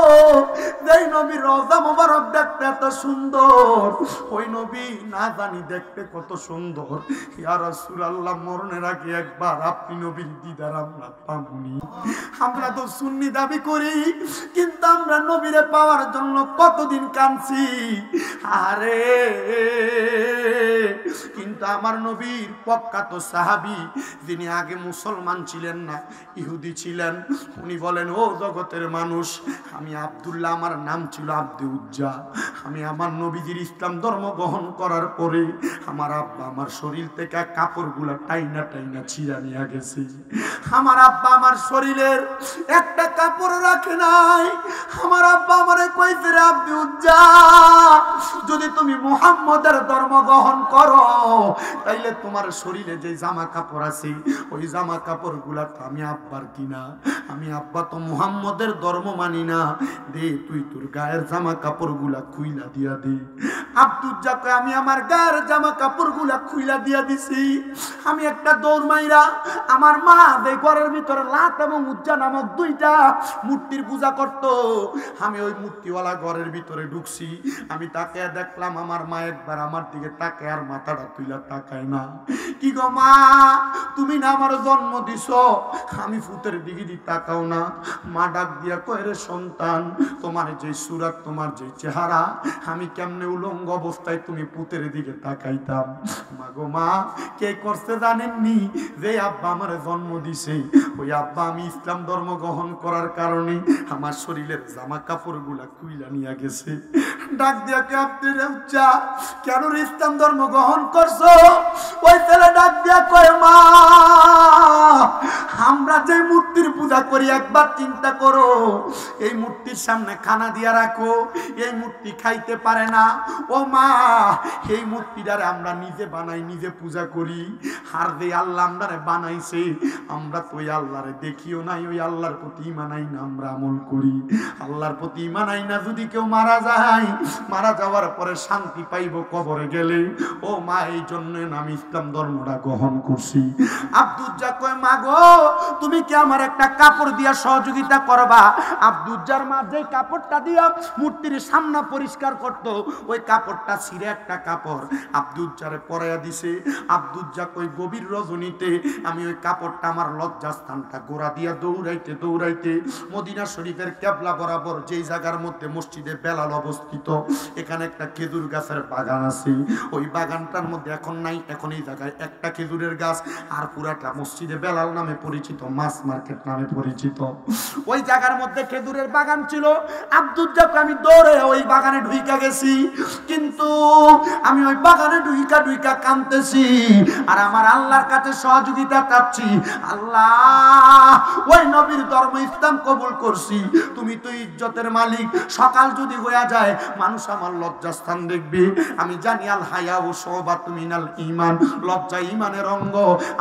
যেই নবীর রওজা মুবারক দেখতে এত সুন্দর, ওই নবী না জানি দেখতে কত সুন্দর। ইয়া রাসূলুল্লাহ, মরণের আগে একবার আপনি নবীর দিদার আমরা পাবনি। আমরা তো সুন্নি দাবি করি, কিন্তু আমরা নবীরে পাওয়ার জন্য কতদিন কাঁদছি। আরে কিন্তু আমার নবীর প্রখ্যাত সাহাবী, যিনি আগে মুসলমান ছিলেন না, ইহুদি ছিলেন, উনি বলেন, ও জগতের মানুষ, আমি আব্দুল্লাহ, আমার নাম ছিল আব্দে উজ্জা। আমি আমার নবীজির ইসলাম ধর্ম গ্রহণ করার পরে আমার আব্বা আমার শরীর থেকে কাপড়গুলা টাইনা টাইনা ছিঁড়া নিয়ে গেছে। আমার আব্বা আমার শরীরের একটা কাপড় রাখে নাই। আমার আব্বা আমারে কইছে, রে আব্দে উজ্জা, যদি তুমি মুহাম্মদের ধর্ম গ্রহণ করো তাইলে তোমার শরীরে যে জামা কাপড় আছে ওই জামা কাপড়গুলা তো আমি আব্বার কিনা, আমি আব্বা তো মুহাম্মদের ধর্ম মানি না, দে তুই তোর গায়ের জামা কাপড়গুলা খুইলা দিয়া দে। আব্দুজ্জা কয় আমি আমার গায়ের জামা কাপড়গুলা খুইলা দিয়া দিছি। আমি একটা দৌড় মাইরা আমার মা যে ঘরের ভিতরে লাত এবং উজ্জা নামক দুইটা মূর্তির পূজা করত, আমি ওই মূর্তিওয়ালা ঘরের ভিতরে ঢুকছি। আমি তাকে দেখলাম আমার মা একবার আমার দিকে তাকে আর মাথাটা তুইলা তাকায় না। কি গো মা, তুমি না আমার জন্ম দিছো, আমি ফুতের দিকে দি তাকাও না। মা ডাক দিয়া কয় রে সন্তান, তোমার যে সুরাত, তোমার যে চেহারা, আমি কেমনে উলঙ্গ অবস্থায় তুমি পুতের দিকে তাকাইতাম। মা গো মা, কে করছে জানেননি? যে আব্বা আমার জন্ম দিছে ওই আব্বা আমি ইসলাম ধর্ম গ্রহণ করার কারণে আমার শরীরের জামা কাপড় গুলা খুইলা নিয়ে গেছে। ডাক দিয়া কে আপনি উচ্চা কেন ইসলাম ধর্ম গ্রহণ করছো? ওই ছেলে ডাক দিয়া কয় মা, আমরা যে মূর্তির পূজা করি একবার চিন্তা করো, এই মূর্তির সামনে খানা দিয়া রাখো, এই মূর্তি খাইতে পারে না। ও মা, এই মূর্তিটারে আমরা নিজে বানাই, নিজে পূজা করি। আর যে আল্লাহ আমরারে বানাইছে আমরা তো ওই আল্লাহরে দেখিও নাই, ওই আল্লাহর প্রতি মানাই না, আমরা আমল করি। আল্লাহর প্রতি মানাই না, যদি কেউ মারা যায়, মারা যাওয়ার পরে শান্তি পাইব কবরে গেলে। ও মা, এই জন্য আমি ইসলাম ধর্মটা গ্রহণ করছি। আব্দুজ্জা কয় মা গো, তুমি কি আমার একটা কাপড় দিয়া সহযোগিতা করবা? আব্দুজ্জার মা যে কাপড়টা দিয়া মূর্তির সামনে পরিষ্কার করত, ওই কাপড়টা ছিঁড়ে একটা কাপড় আব্দুজ্জারে পরাইয়া দিছে। আব্দুজ্জা কই গভীর রজনীতে আমি ওই কাপড়টা আমার লজ্জাস্থানটা গোড়া দিয়া দৌড়াইতে দৌড়াইতে মদিনা শরীফের কেবলা বরাবর যেই জায়গার মধ্যে মসজিদে বেলাল অবস্থিত, এখানে একটা খেজুর গাছের বাগান আছে। ওই বাগানটার মধ্যে এখন নাই, এখন এই জায়গায় একটা খেজুরের গাছ, আর পুরাটা মসজিদে বেলাল নামে পরিচিত, মাছ মার্কেট নামে পরিচিত। ওই জায়গার মধ্যে খেজুরের বাগান ছিল। আব্দুজ্জাকে আমি দৌড়ে ওই বাগানে ঢুইকা গেছি, কিন্তু আমি ওই বাগানে ঢুইকা ঢুইকা কাঁদতেছি আর আমার আল্লাহর কাছে সহযোগিতা চাচ্ছি। আল্লাহ, ওই নবীর ধর্ম ইসলাম কবুল করছি, তুমি তো ইজ্জতের মালিক। সকাল যদি হয়ে যায় মানুষ আমার লজ্জাস্থান দেখবে। আমি জানি আল হায়া ও শুবাতু মিনাল ঈমান, লজ্জা ঈমানের অঙ্গ।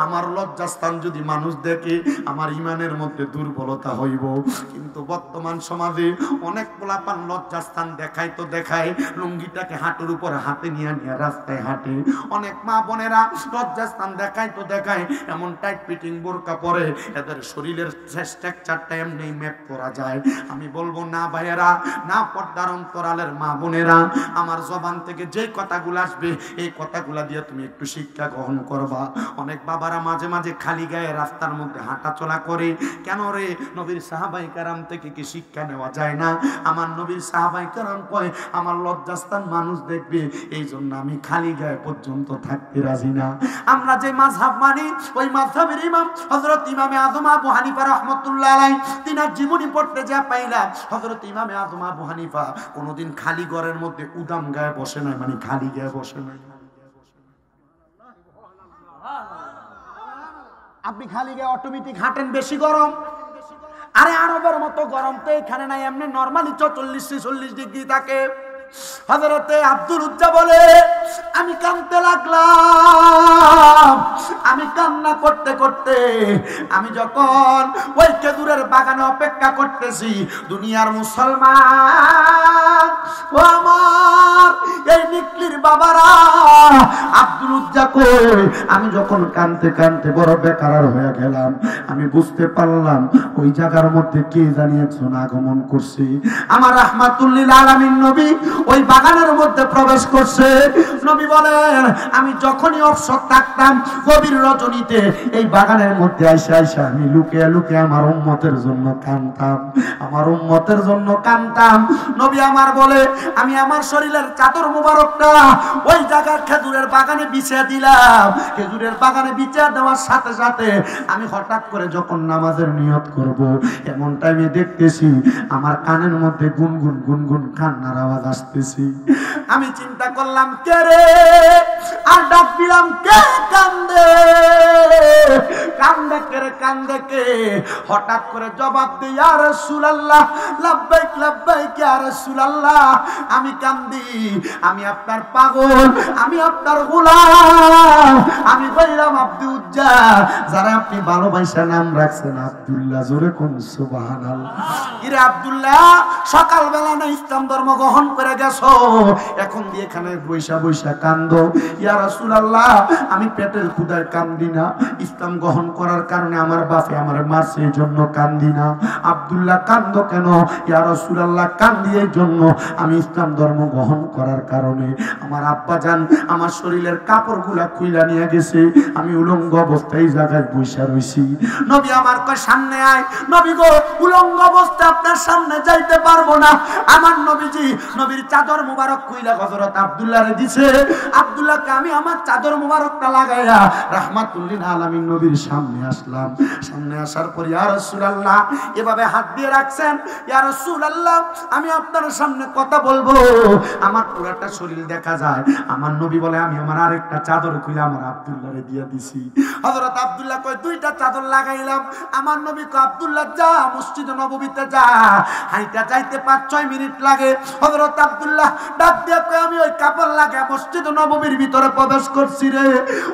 আমার লজ্জাস্থান যদি মানুষ দেখে আমার ঈমানের মধ্যে দুর্বলতা হইব। কিন্তু বর্তমান সমাজে অনেক পোলাপান লজ্জাস্থান দেখায় তো দেখায়, লুঙ্গিটাকে হাঁটুর উপর হাতে নিয়ে নিয়ে রাস্তায় হাঁটে। অনেক মা বোনেরা লজ্জাস্থান দেখায় তো দেখায়, এমন টাইট ফিটিং বোরকা পরে এদের শরীরের স্ট্রাকচারটা এমনি ম্যাপ করা যায়। আমি বলবো না ভাইয়েরা, না পর্দার অন্তরালের মা বোনেরা, আমার জবান থেকে যে কথাগুলো আসবে এই কথাগুলা দিয়ে তুমি একটু শিক্ষা গ্রহণ করবা। অনেক বাবারা মাঝে মাঝে খালি গায়ে রাস্তার মধ্যে হাঁটা চলা করে, কেন রে? নবীর সাহাবাই কেরাম থেকে কি শিক্ষা নেওয়া যায় না? আমার নবীর সাহাবাই কেরাম কয় আমার লজ্জাস্থান মানুষ দেখবে, এই জন্য আমি খালি গায়ে পর্যন্ত থাকতে রাজি না। আমরা যে মাযহাব মানি ওই মাযহাবের ইমাম হযরত ইমামে আযম আবু হানিফা রাহমাতুল্লাহ আলাইহি, তিনার জীবনী পড়তে যা পাইলাম হযরত ইমামে আযম আবু হানিফা কোনোদিন খালি ঘরের মধ্যে উদাম গায়ে বসে নাই, মানে খালি গায়ে বসে নাই। আপনি খালি গায়ে অটোমেটিক হাঁটেন, বেশি গরম। আরে আরবের মতো গরম তো এখানে নাই, এমনি নরমালি 44-46 ডিগ্রি থাকে। হযরতে আব্দুল উজ্জা বলে আমি কাঁদতে লাগলাম। আমি কান্না করতে করতে আমি যখন ওই খেজুরের বাগানে অপেক্ষা করতেছি, দুনিয়ার মুসলমান ও আমার এই নিকলির বাবারা, আব্দুল উজ্জা কই, আমি যখন কাঁদতে কাঁদতে বড় বেকার হয়ে গেলাম, আমি বুঝতে পারলাম ওই জায়গার মধ্যে কে জানি একজন আগমন করছে। আমার রাহমাতুল লিল আলামিন নবী ওই বাগানের মধ্যে প্রবেশ করছে। নবী বলেন আমি যখনই অবসর থাকতাম গভীর রজনীতে এই বাগানের মধ্যে আইসা আইসা আমি লুকিয়ে লুকিয়ে আমার উম্মতের জন্য কাঁদতাম, আমার উম্মতের জন্য কাঁদতাম। নবী আমার বলে আমি আমার শরীরের চাদর মুবারকটা ওই জায়গার খেজুরের বাগানে বিছিয়ে দিলাম। খেজুরের বাগানে বিছিয়ে দেওয়ার সাথে সাথে আমি হঠাৎ করে যখন নামাজের নিয়ত করব, এমন টাইমে দেখতেছি আমার কানের মধ্যে গুনগুন গুনগুন কান্নার আওয়াজ আসতেছি। আমি চিন্তা করলাম কে রে, আর ডাক দিলাম কে কান্দে, কান্দে কে রে, কান্দে কে? হঠাৎ করে জবাব দিই, ইয়া রাসূলুল্লাহ, লাব্বাইক লাব্বাইক ইয়া রাসূলুল্লাহ, আমি কান্দি, আমি আপনার পাগল, আমি আপনার গোলাম, আমি বললাম আব্দুল উজ্জা, যারা আপনি ভালোবাসা নাম রাখছেন আব্দুল্লাহ। জোরে কোন সুবহানাল্লাহ। ইরে আব্দুল্লাহ, সকালবেলা না ইসলাম ধর্ম গ্রহণ করে গেছো, এখন দিয়ে এখানে বৈশা বৈশা কান্দো? ইয়া রাসূলুল্লাহ, আমি পেটের ক্ষুধায় কান্দি না, ইসলাম গ্রহণ করার কারণে আমার বাপে আমার মারছে, এই জন্য কান্দি না। আব্দুল্লাহ কান্দো কেন? ইয়া রাসূলুল্লাহ, কান্দি এই জন্য, আমি ইসলাম ধর্ম গ্রহণ করার কারণে আমার আব্বা জান আমার শরীরের কাপড়গুলা খুইলা নিয়ে গেছে, আমি উলঙ্গ অবস্থায় জায়গায় বৈশা রইছি। নবী আমার কয় সামনে আয়। নবী গো, উলঙ্গ অবস্থায় আপনার সামনে যাইতে পারবো না। আমার নবীজি নবীর চাদর মুবারক খুইলা হযরত আব্দুল্লাহরে দিছে। আব্দুল্লাহকে আমি আমার চাদর মুবারকটা লাগাইয়া রাহমাতুল লিল আলামিন নবীর সামনে আসলাম। সামনে আসার পর ইয়া রাসূলুল্লাহ এভাবে হাত দিয়ে রাখছেন। ইয়া রাসূলুল্লাহ, আমি আপনার সামনে কথা বলবো, আমার পুরাটা শরীর দেখা যায়। আমার নবী বলে, আমি আমার আরেকটা চাদর খুলে আমার আব্দুল্লাহরে দিয়ে দিছি। হযরত আব্দুল্লাহ কয়, দুইটা চাদর লাগাইলাম। আমার নবী কয়, আব্দুল্লাহ যা মসজিদে নববীতে যা, হাইটা যাইতে 5-6 মিনিট লাগে। হযরত আব্দুল্লাহ ডাক দিয়ে কয়, আমি ওই কাপড় লাগা মসজিদে নববীর ভিতরে প্রবেশ করছি রে।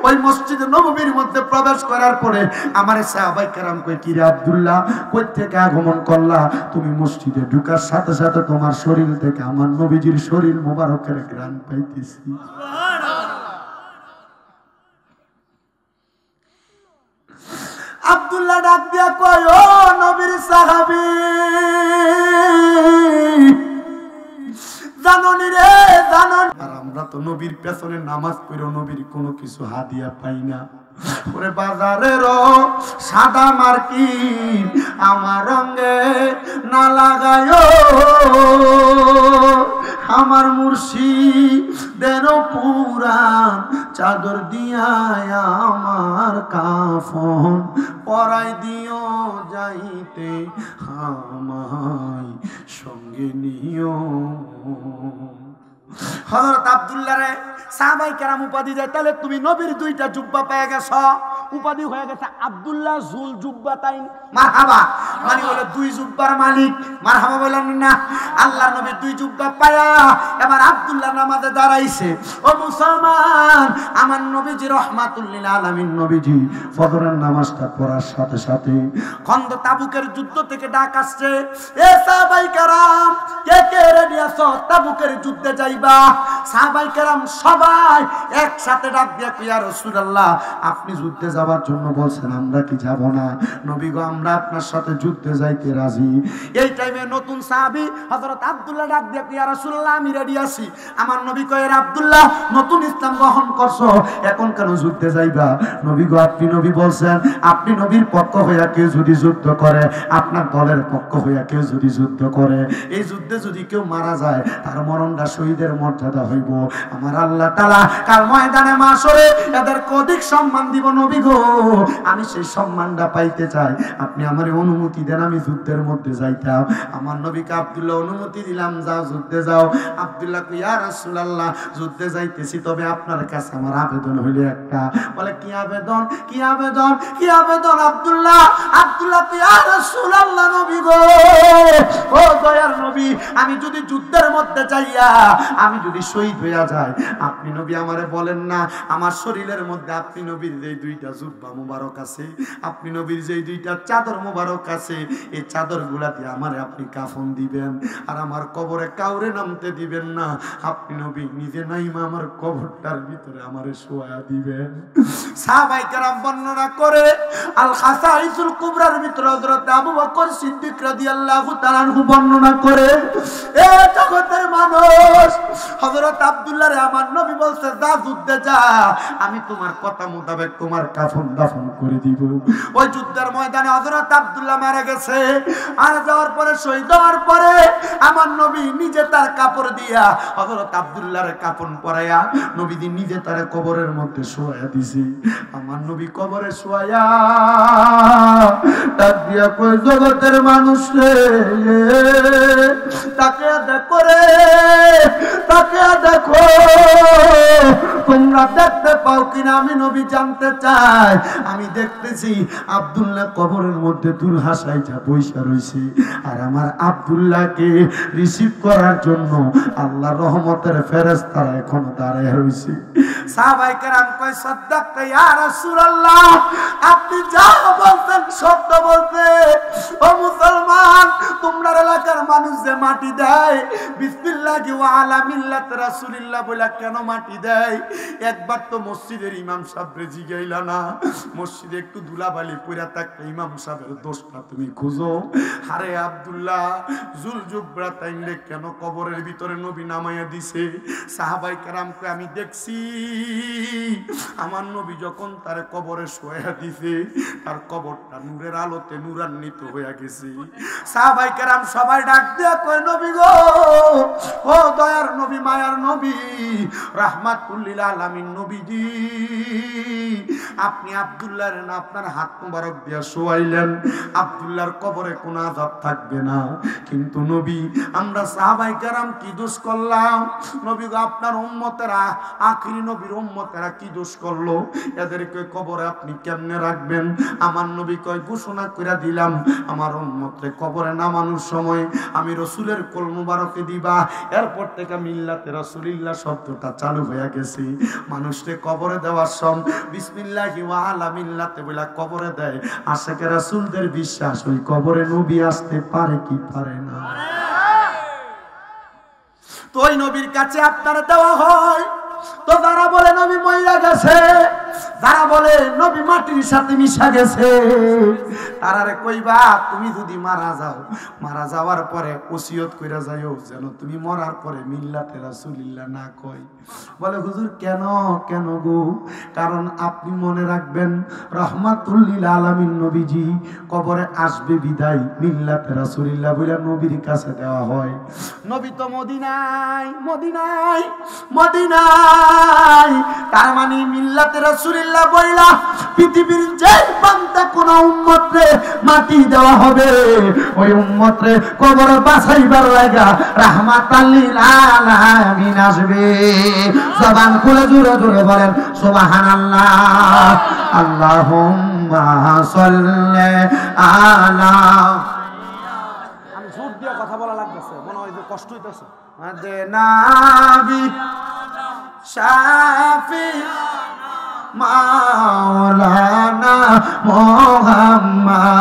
ওই মসজিদে নববীর মধ্যে প্রবেশ করার পরে আমার সাহাবায়ে কেরাম কয়, কি রে আব্দুল্লাহ, কই থেকে আগমন করলা? তুমি মসজিদে ঢোকার সাথে সাথে তোমার শরীর থেকে আমার নবীজির শরীর মোবারকের ঘ্রাণ পাইতেছি। আব্দুল্লাহ ডাক দিয়া কয়, ও নবীর সাহাবী, জাননি রে, জাননি। আর আমরা তো নবীর পেছনে নামাজ পড়েও নবীর কোনো কিছু হাদিয়া পাই না। ওরে বাজারের সাদা মার্কিন আমার রঙে না লাগায়, আমার মুর্শিদের পুরান চাদর দিয়া আমার কাফন পরাই দিও, যাইতে আমায় সঙ্গে নিও। হযরত আব্দুল্লাহ রে সাহাবায়ে কেরাম উপাধি দেয়, তাহলে তুমি নবীর দুইটা জুব্বা পেয়ে গেছ, উপাধি হয়ে গেছে আব্দুল্লাহ জুল জুব্বাতাইন। মারহাবা, মানে হলো দুই জুব্বার মালিক। মারহাবা বলেন না? আল্লাহর নবী দুই জুব্বা পায়া এবার আব্দুল্লাহ নামাজে দাঁড়াইছে। ও মুসলমান, আমার নবীজি রাহমাতুল লিল আলামিন নবীজি ফজরের নামাজটা পড়ার সাথে সাথে খন্দ তাবুকের যুদ্ধ থেকে ডাক আসছে, এ সাহাবায়ে কেরাম, কে কে রেডি আছো তাবুকের যুদ্ধে যাইবা? সাহাবায়ে কেরাম সবাই একসাথে ডাক দিয়া কয়, ইয়া রাসূলুল্লাহ, আপনি যুদ্ধে যাওয়ার জন্য বলছেন, আমরা কি যাব না? নবী গো, আমরা আপনার সাথে যুদ্ধে যাইতে রাজি। এই টাইমে নতুন সাহাবী হযরত আব্দুল্লাহ ডাক দিয়া কয়, ইয়া রাসূলুল্লাহ, আমি রেডি আছি। আমার নবী কয়, আব্দুল্লাহ, নতুন ইসলাম গ্রহণ করছো, এখন কেন যুদ্ধে যাইবা? নবী গো, আপনি নবী বলছেন, আপনি নবীর পক্ষ হইয়া কেউ যদি যুদ্ধ করে, আপনার দলের পক্ষ হইয়া কেউ যদি যুদ্ধ করে, এই যুদ্ধে যদি কেউ মারা যায়, তার মরণটা শহীদের মর্যাদা হইব। আমার আল্লাহ তাআলা কাল ময়দানে মাশরে এদের অধিক সম্মান দিব। নবী গো, আমি সেই সম্মানটা পাইতে চাই, আপনি আমারে অনুমতি দেন, আমি যুদ্ধের মধ্যে যাইতাম। আমার নবীকে আব্দুল্লাহ অনুমতি দিলাম, যাও যুদ্ধে যাও। আব্দুল্লাহ কই, ইয়া রাসূলুল্লাহ, যুদ্ধে যাইতেছি, তবে আপনার কাছে আমার আবেদন হইল একটা। বলে, কি আবেদন? কি আবেদন? কি আবেদন? আব্দুল্লাহ কই, ইয়া রাসূলুল্লাহ, নবী গো, ও দয়ার নবী, আমি যদি যুদ্ধের মধ্যে যাইয়া আমি যদি শহীদ হইয়া যাই, আপনি নবী আমারে বলেন না আমার শরীরের মধ্যে আপনি নবীর যে দুইটা জুব্বা মুবারক আছে, আপনি নবীর যে দুইটা চাদর মুবারক আছে, এই চাদর গুলা দিয়ে আমারে আপনি কাফন দিবেন, আর আমার কবরে কাউরে নামতে দিবেন না। আপনি নবী নিজে নাইমা আমার কবরটার ভিতরে আমারে শোয়া দিবেন। সাহাবায়ে কেরাম বর্ণনা করে আল খাসাইসুল কুবরার ভিতরে হযরত আবু বকর সিদ্দিক রাদিয়াল্লাহু তাআলা আনহু বর্ণনা করে এ জগতের মানুষ হযরত আব্দুল্লাহ রে আমার নবী বলছে যা যুদ্ধে যা আমি তোমার কথা মোতাবেক তোমার কাফন দাফন করে দিব। ওই যুদ্ধের ময়দানে হযরত আব্দুল্লাহ মারা গেছে। আর যাওয়ার পরে শহীদ হওয়ার পরে আমার নবী নিজে তার কাপড় দিয়া হযরত আব্দুল্লাহর কাফন পরায়া নবীজি নিজে তার কবরের মধ্যে শোয়া দিছে। আমার নবী কবরে শোয়া ডাক দিয়া কই জগতের মানুষ রে তাকে দেখো রে তাকে দেখো তোমরা দেখতে পাও কিনা আমি নবী জানতে চাই। আমি দেখতেছি আব্দুল্লাহ কবরের মধ্যে দুল হাসাইটা বইসা রইছে আর আমার আব্দুল্লাহকে রিসিভ করার জন্য আল্লাহর রহমতের ফেরেশতারা এখনো দাঁড়ায় রইছে। সাহাবায়ে কেরাম কয় সাদাক্তা ইয়া রাসূলুল্লাহ আপনি যা বলছেন সত্য বলতে। ও মুসলমান তোমরা এলাকার মানুষ যে মাটি দেয় বিসমিল্লাহি ওয়া আলা মিল্লাত রাসূলিল্লাহ বলে কেন মাটি দেয়? একবার তো মসজিদের ইমাম সাহেবরে জিগাইলা না মসজিদে একটু ধুলাবালি পড়া থাকলে ইমাম সাহেবের দোষটা তুমি খুঁজো। আরে আব্দুল্লাহ জুলজুবরা তাইলে কেন কবরের ভিতরে নবী নামাইয়া দিছে? সাহাবায়ে কেরাম কয় আমি দেখছি আমার নবী যখন তার কবরে শোয়া দিছে তার কবরটা নূরের আলোতে নূরান্বিত হয়ে গেছে। সাহাবায়ে কেরাম সবাই ডাক দিয়া কয় নবী গো ও দয়ার নবী মায়ার নবী রাহমাতুল লিল আলামিন নবীজি আপনি আব্দুল্লাহর না আপনার হাত মোবারক দিয়া শোয়াইলেন আব্দুল্লাহর কবরে কোনো আযাব থাকবে না। কিন্তু নবী আমরা সাহাবায়ে কেরাম কি দোষ করলাম? নবী গো আপনার উম্মতেরা আখিরি নবীর উম্মতেরা কি দোষ করলো? এদেরকে কবরে আপনি কেমনে রাখবেন? আমার নবী কয় ঘোষণা কইরা দিলাম আমার উম্মতরে কবরে নামানোর সময় আমি রাসূলের কোল মোবারকে দিবা। এরপর থেকে মিল্লাতে রাসূলিল্লাহ শব্দটা চালু হয়ে গেছে। মানুষকে কবরে দেওয়ার সময় বিসমিল্লাহি ওয়া আলা মিল্লাতে বলে কবরে দেয়। আশিকে রাসূলদের বিশ্বাস ওই কবরে নবী আসতে পারে কি পারে না? তো ওই নবীর কাছে আপনারা দেওয়া হয় তো যারা বলে নবী মইরা গেছে যারা বলে নবী মাটির সাথে মিশা গেছে তারারে কইবা তুমি যদি মারা যাও মারা যাওয়ার পরে ওসিয়ত কইরা যাইও যেন তুমি মরার পরে মিল্লাতে রাসূলিল্লাহ না কই। বলে হুজুর কেন কেন গো? কারণ আপনি মনে রাখবেন রাহমাতুল লিল আলামিন নবীজি কবরে আসবে বিদায় মিল্লাতে রাসূলিল্লাহ বলে নবীর কাছে দেওয়া হয়। নবী তো মদিনায় মদিনায় মদিনায় তার মানে মিল্লাতে রাসূলিল্লাহ বইলা পৃথিবীর যে বান্দা কোন উম্মতরে মাটি দেওয়া হবে ওই উম্মতরে কবর বাছাইবার লাগা রাহমাতাল লিল আলামিন আসবে। জবান খুলে জোরে জোরে বলেন সুবহানাল্লাহ আল্লাহুম্মা সাল্লি আলা। আমি জোর দিয়ে কথা বলা লাগতেছে মনে হয় যে কষ্ট হইতাছে। নবী শাফি মাওলানা মুহাম্মদ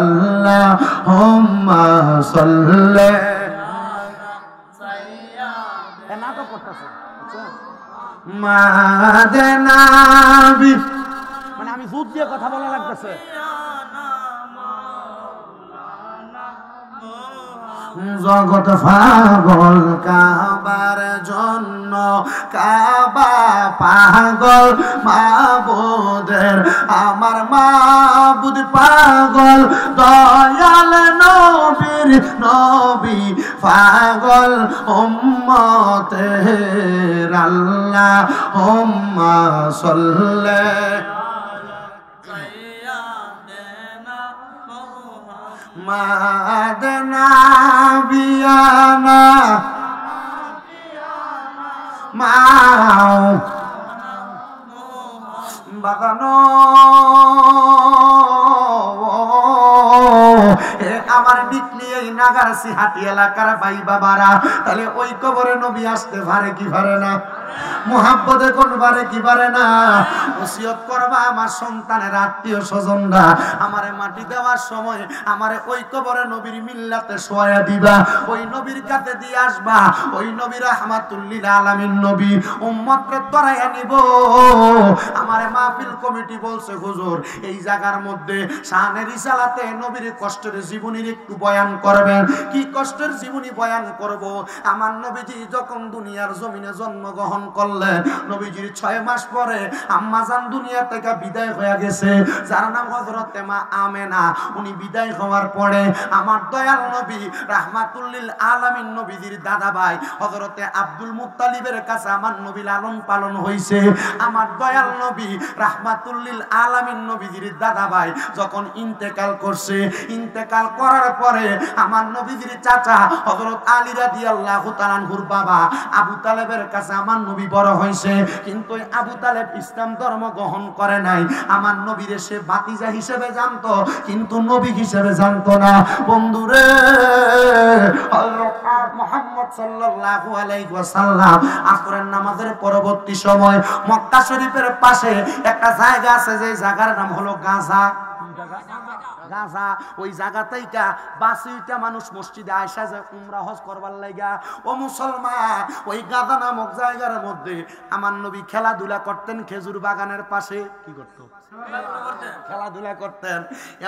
আল্লাহুম্মা সাল্লি নাটক করতেছে মাদনাবি মানে আমি জোর দিয়ে কথা বলা লাগতেছে। জগৎ পাগল কাবার জন্য কাবা পাগল মাবুদের আমার মাবুদ পাগল দয়াল নবীর নবী পাগল উম্মতের আল্লাহুম্মা সাল্লি মাদনা বিয়ানা মাও বাগানো আমার ডিকলি এই নাগারসি হাটি এলাকার ভাই বাবারা তাহলে ওই কবরে নবী আসতে পারে কি পারে না? মুহাব্বতে কোন পারে কি পারে না ওসিয়ত করবা আমার সন্তানের আত্মীয় স্বজনরা আমারে মাটি দেওয়ার সময় আমারে ওই কবরে নবীর মিল্লাতে শোয়া দিবা ওই নবীর কাছে দিয়ে আসবা ওই নবী রাহমাতুল লিল আলামিন নবী উম্মতকে তরাইয়া নিব আমারে মাহফিল কমিটি বলছে হুজুর এই জায়গার মধ্যে শানের রিসালাতে নবীর কষ্টের জীবনীর একটু বয়ান করবেন কি কষ্টের জীবনী বয়ান করব আমার নবীজি যখন দুনিয়ার জমিনে জন্মগ্রহণ করলেন নবীজির 6 মাস পরে আম্মা জান দুনিয়া থেকে বিদায় হয়ে গেছে যার নাম হযরতে মা আমেনা উনি বিদায় হওয়ার পরে আমার দয়াল নবী রাহমাতুল লিল আলামিন নবীজির দাদা ভাই হযরতে আব্দুল মুত্তালিবের কাছে আমার নবী লালন পালন হইছে আমার দয়াল নবী রাহমাতুল লিল আলামিন নবীজির দাদা ভাই যখন ইন্তেকাল করছে ইন্তেকাল করার পরে আমার নবীজির চাচা হযরত আলী রাদিয়াল্লাহু তাআলা আনহুর বাবা আবু তালেবের কাছে আমার নবী বড় হইছে কিন্তু আবু তালেব ইসলাম ধর্ম গ্রহণ করে নাই আমার নবীরে সে ভাতিজা হিসেবে জানতো কিন্তু নবী হিসেবে জানতো না বন্ধুরে হযরত মুহাম্মদ সাল্লাল্লাহু আলাইহি ওয়াসাল্লাম আসরের নামাজের পরবর্তী সময় মক্কা শরীফের পাশে একটা জায়গা আছে যে জায়গার নাম হলো গাজা গাজা ওই জায়গা থেকে বাসিটা মানুষ মসজিদে আয়েশা যে উমরা হজ করবার লাগা ও মুসলমান ওই গাজা নামক জায়গার মধ্যে আমার নবী খেলাধুলা করতেন খেজুর বাগানের পাশে কি করতো খেলাধুলা করতেন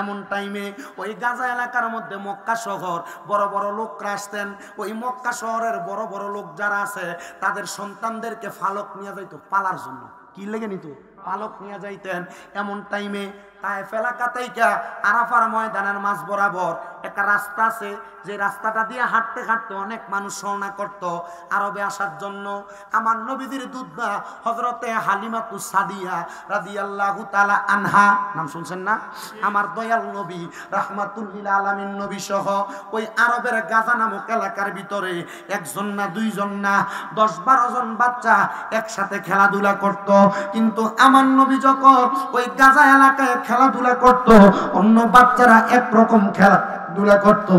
এমন টাইমে ওই গাজা এলাকার মধ্যে মক্কা শহর বড় বড় লোকরা আসতেন ওই মক্কা শহরের বড় বড় লোক যারা আছে তাদের সন্তানদেরকে ফালক নিয়ে যাইতো পালার জন্য কি লেগে নিত পালক নিয়ে যাইতেন এমন টাইমে তায়েফ এলাকা থেকে আরাফার ময়দানের মাঝ বরাবর একটা রাস্তা আছে যে রাস্তাটা দিয়ে হাঁটতে হাঁটতে অনেক মানুষ রওনা করত আরবে আসার জন্য আমার নবীদের দুধনা হযরতে হালিমাতুস সাদিয়া রাদিয়াল্লাহু তাআলা আনহা নাম শুনছেন না আমার দয়াল নবী রাহমাতুল লিল আলামিন নবী সহ ওই আরবের গাজা নামক এলাকার ভিতরে একজন না দুইজন না 10-12 জন বাচ্চা একসাথে খেলাধুলা করত কিন্তু আমার নবী যখন ওই গাজা এলাকায় খেলাধুলা করত অন্য বাচ্চারা একরকম খেলাধুলা করত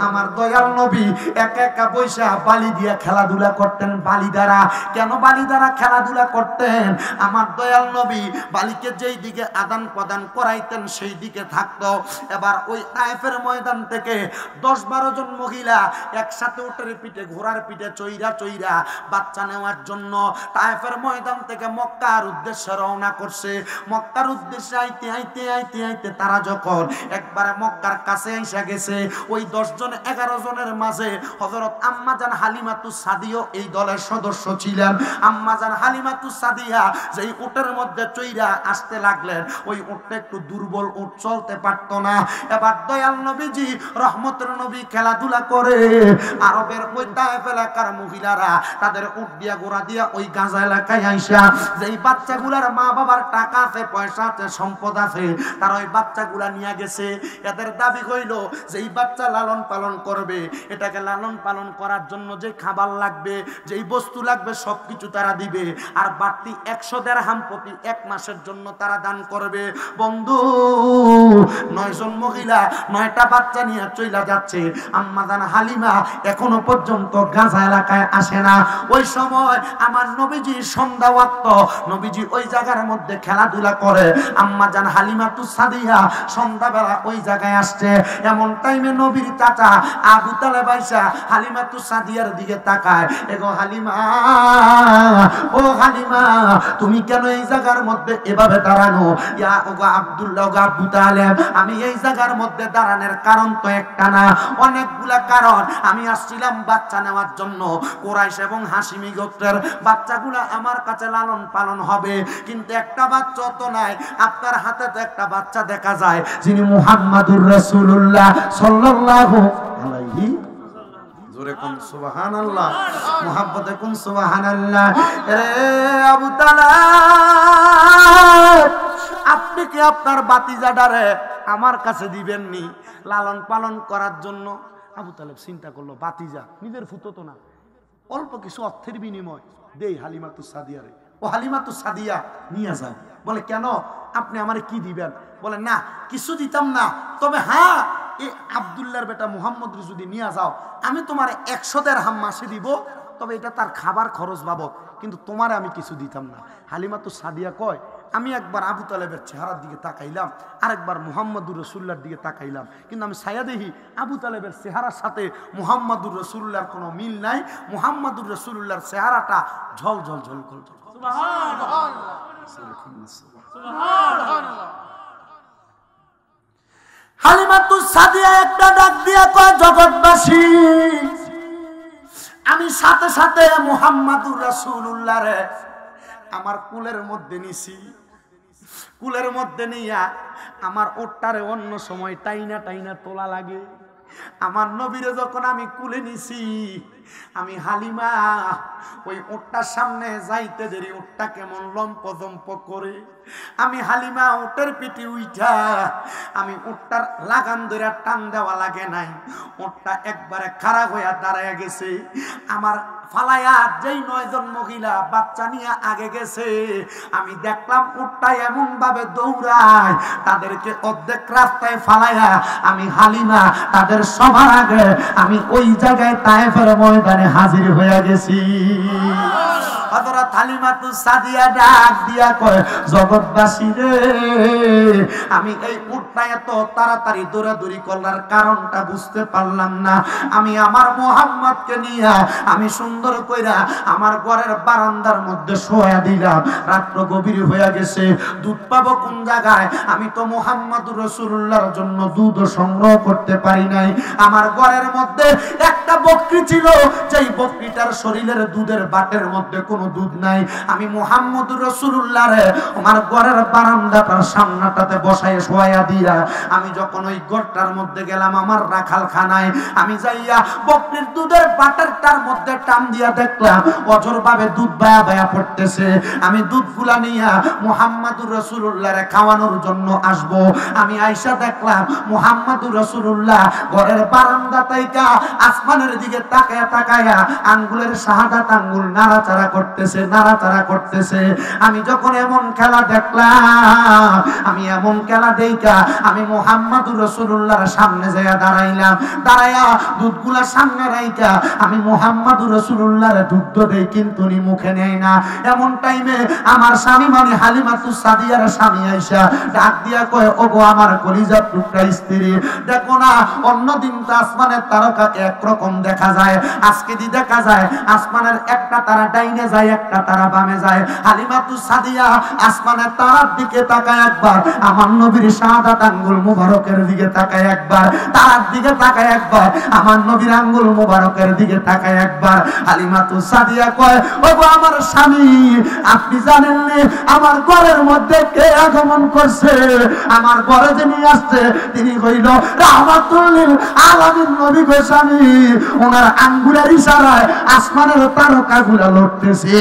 আমার দয়াল নবী একা একা বৈশা বালি দিয়ে খেলাধুলা করতেন বালি দ্বারা কেন বালি দ্বারা খেলাধুলা করতেন আমার দয়াল নবী বালিকে যেই দিকে আদান প্রদান করাইতেন সেই দিকে থাকতো এবার ওই তায়েফের ময়দান থেকে 10-12 জন মহিলা একসাথে উটের পিঠে ঘোড়ার পিঠে চইরা চইরা বাচ্চা নেওয়ার জন্য তায়েফের ময়দান থেকে মক্কার উদ্দেশ্যে রওনা করছে মক্কার উদ্দেশ্যে আইতে আইতে আইতে আইতে তারা যখন একবারে মক্কার কাছে এসে গেছে ওই 10 জন 11 জনের মাঝে হযরত আম্মা জান হালিমাতুস সাদিয়া এই দলের সদস্য ছিলেন আম্মা জান হালিমাতুস সাদিয়া যেই উটের মধ্যে চইরা আসতে লাগলেন ওই উটটা একটু দুর্বল উট চলতে পারতো না এবার দয়াল নবীজি রহমতের নবী খেলাধুলা করে আরবের ওই তায়েফ এলাকার মহিলারা তাদের উট দিয়া ঘোড়া দিয়া ওই গাজা এলাকায় আইসা যেই বাচ্চাগুলার মা বাবার টাকা আছে পয়সা আছে সম্পদ আছে তারা ওই বাচ্চাগুলা নিয়ে গেছে এদের দাবি হইল যে এই বাচ্চা লালন পালন করবে এটাকে লালন পালন করার জন্য যে খাবার লাগবে যেই বস্তু লাগবে সবকিছু তারা দিবে আর বাড়তি 100 দিরহাম প্রতি 1 মাসের জন্য তারা দান করবে বন্ধু 9 জন মহিলা 9টা বাচ্চা নিয়ে চইলা যাচ্ছে আম্মা জান হালিমা এখনো পর্যন্ত গাজা এলাকায় আসে না ওই সময় আমার নবীজি সন্ধ্যা ওয়াক্ত নবীজি ওই জায়গার মধ্যে খেলাধুলা করে আম্মা জান হালিমাতুস সাদিয়া সন্ধ্যাবেলা ওই জায়গায় আসছে এমন টাইমে নবীর চাচা আবু তালেব আইসা হালিমাতুস সাদিয়ার দিকে তাকায় এগো হালিমা ও হালিমা তুমি কেন এই জায়গার মধ্যে এভাবে দাঁড়ানো ইয়া ওগো আব্দুল্লাহ ওগো আবু তালেব আমি এই জায়গার মধ্যে দাঁড়ানোর কারণ তো একটা না অনেকগুলা কারণ আমি আসছিলাম বাচ্চা নেওয়ার জন্য কুরাইশ এবং হাশিমি গোত্রের বাচ্চাগুলা আমার কাছে লালন পালন হবে কিন্তু একটা বাচ্চা তো নাই আপনার হাতে তো একটা বাচ্চা দেখা যায় যিনি মুহাম্মাদুর রাসূলুল্লাহ সাল্লাল্লাহু আলাইহি জোরে কোন সুবহানাল্লাহ মুহাব্বতে কোন সুবহানাল্লাহ রে আবু তালেব আপনি কি আপনার বাতিজাডারে আমার কাছে দিবেন নি লালন পালন করার জন্য আবু তালেব চিন্তা করলো বাতিজা নিজের ফুতো তো না অল্প কিছু অর্থের বিনিময় দেই হালিমাতুস সাদিয়ারে ও হালিমাতুস সাদিয়া নিয়ে যাও বলে কেন আপনি আমারে কি দিবেন বলে না কিছু দিতাম না তবে হ্যাঁ এই আব্দুল্লাহর বেটা মুহাম্মদ যদি নিয়ে যাও আমি তোমার 100 দিরহাম মাসে দিব তবে এটা তার খাবার খরচ বাবদ, কিন্তু তোমারে আমি কিছু দিতাম না। হালিমাতুস সাদিয়া কয়, আমি একবার আবু তালেবের চেহারার দিকে তাকাইলাম, আরেকবার মুহাম্মদুর রাসূলুল্লাহর দিকে তাকাইলাম, কিন্তু আমি ছায়া দেখি আবু তালেবের চেহারার সাথে মুহাম্মদুর রাসূলুল্লাহর কোনো মিল নাই। মুহাম্মদুর রাসূলুল্লাহর চেহারাটা ঝল ঝল ঝল ঝল ঝল। সুবহানাল্লাহ সুবহানাল্লাহ। হালিমাতুস সাদিয়া একটা ডাক দিয়া কয়, জগৎবাসী, আমি সাথে সাথে মুহাম্মদুর রাসূলুল্লাহরে আমার কুলের মধ্যে নিছি। কুলের মধ্যে নিয়া আমার ওটটারে অন্য সময় টাইনা টাইনা তোলা লাগে। আমার নবীরে যখন আমি কুলে নিছি, আমি হালিমা ওই ওটটার সামনে যাইতে দেরি ওটটা কেমন লম্প জম্প করে, আমি হালিমা ওটের পিঠে উঠা আমি ওটটার লাগাম ধরে টান দেওয়া লাগে নাই, ওটটা একবারে খাড়া হইয়া দাঁড়ায় গেছে। আমার ফালাইয়া যেই 9 জন মহিলা বাচ্চা নিয়ে আগে গেছে, আমি দেখলাম উটটা এমন ভাবে দৌড়ায়, তাদেরকে অর্ধেক রাস্তায় ফালাইয়া আমি হালিমা তাদের সবার আগে আমি ওই জায়গায় তায়েফের ময়দানে হাজির হয়ে গেছি। হযরত হালিমাতুস সাদিয়া ডাক দিয়া কয়, জগৎবাসী রে, আমি এই উটটা এত তাড়াতাড়ি দৌড়াদৌড়ি করার কারণটা বুঝতে পারলাম না। আমি আমার মুহাম্মদকে নিয়ে আমি সুন্দর কইরা আমার ঘরের বারান্দার মধ্যে শোয়া দিলাম। রাত্র গভীর হয়ে গেছে, দুধ পাবো কোন জায়গায়? আমি তো মুহাম্মদুর রাসূলুল্লাহর জন্য দুধ সংগ্রহ করতে পারি নাই। আমার ঘরের মধ্যে একটা বকরি ছিল, যেই বকরিটার শরীরের দুধের বাটের মধ্যে কোনো দুধ নাই। আমি মুহাম্মদুর রাসূলুল্লাহরে আমার ঘরের বারান্দাটার সামনাটাতে বসায় শোয়া দিয়া আমি যখন ওই ঘরটার মধ্যে গেলাম, আমার রাখাল খানায় আমি যাইয়া বকরির দুধের বাটেরটার মধ্যে টান দিয়া দেখলাম অজর ভাবে দুধ বায়া বায়া পড়তেছে। আমি দুধগুলা নিয়া মুহাম্মদুর রাসূলুল্লাহরে খাওয়ানোর জন্য আসব। আমি আয়েশা দেখলাম মুহাম্মদুর রাসূলুল্লাহ ঘরের বারান্দা থেকে আসমানের দিকে তাকায়া তাকায়া আঙ্গুলের শাহাদাত আঙ্গুল নাড়াচাড়া করতেছে, নাড়াচাড়া করতেছে। আমি যখন এমন খেলা দেখলাম, আমি এমন খেলা দেখা আমি মুহাম্মদুর রাসূলুল্লাহর সামনে যাইয়া দাঁড়াইলাম। দাঁড়াইয়া দুধগুলা সামনে রাইখা আমি মুহাম্মদুর রাসূলুল্লাহর দুধ দেই, কিন্তু উনি মুখে নেয় না। এমন টাইমে আমার স্বামী মানে হালিমাতুস সাদিয়ার স্বামী আয়েশা ডাক দিয়া কয়, ওগো আমার কলিজার টুকরা স্ত্রী, দেখো না অন্যদিন তো আসমানের তারকাকে একরকম দেখা যায়, আজকে দি দেখা যায় আসমানের একটা তারা ডাইনে যায়, একটা তারা বামে যায়। হালিমাতুস সাদিয়া আসমানের তারার দিকে তাকায় একবার, আমার নবীর শাহাদাত আঙ্গুল মুবারকের দিকে তাকায় একবার, তারার দিকে তাকায় একবার, আমার নবীর আঙ্গুল মুবারকের দিকে তাকায় একবার। হালিমাতুস সাদিয়া কয়, ওগো আমার স্বামী, আপনি জানেন না আমার ঘরের মধ্যে কে আগমন করছে? আমার ঘরে যিনি আসছে তিনি হইল রাহমাতুল লিল আলামিন নবী গো স্বামী। ওনার আঙ্গুলের ইশারায় আসমানের তারকাগুলো লড়তেছে।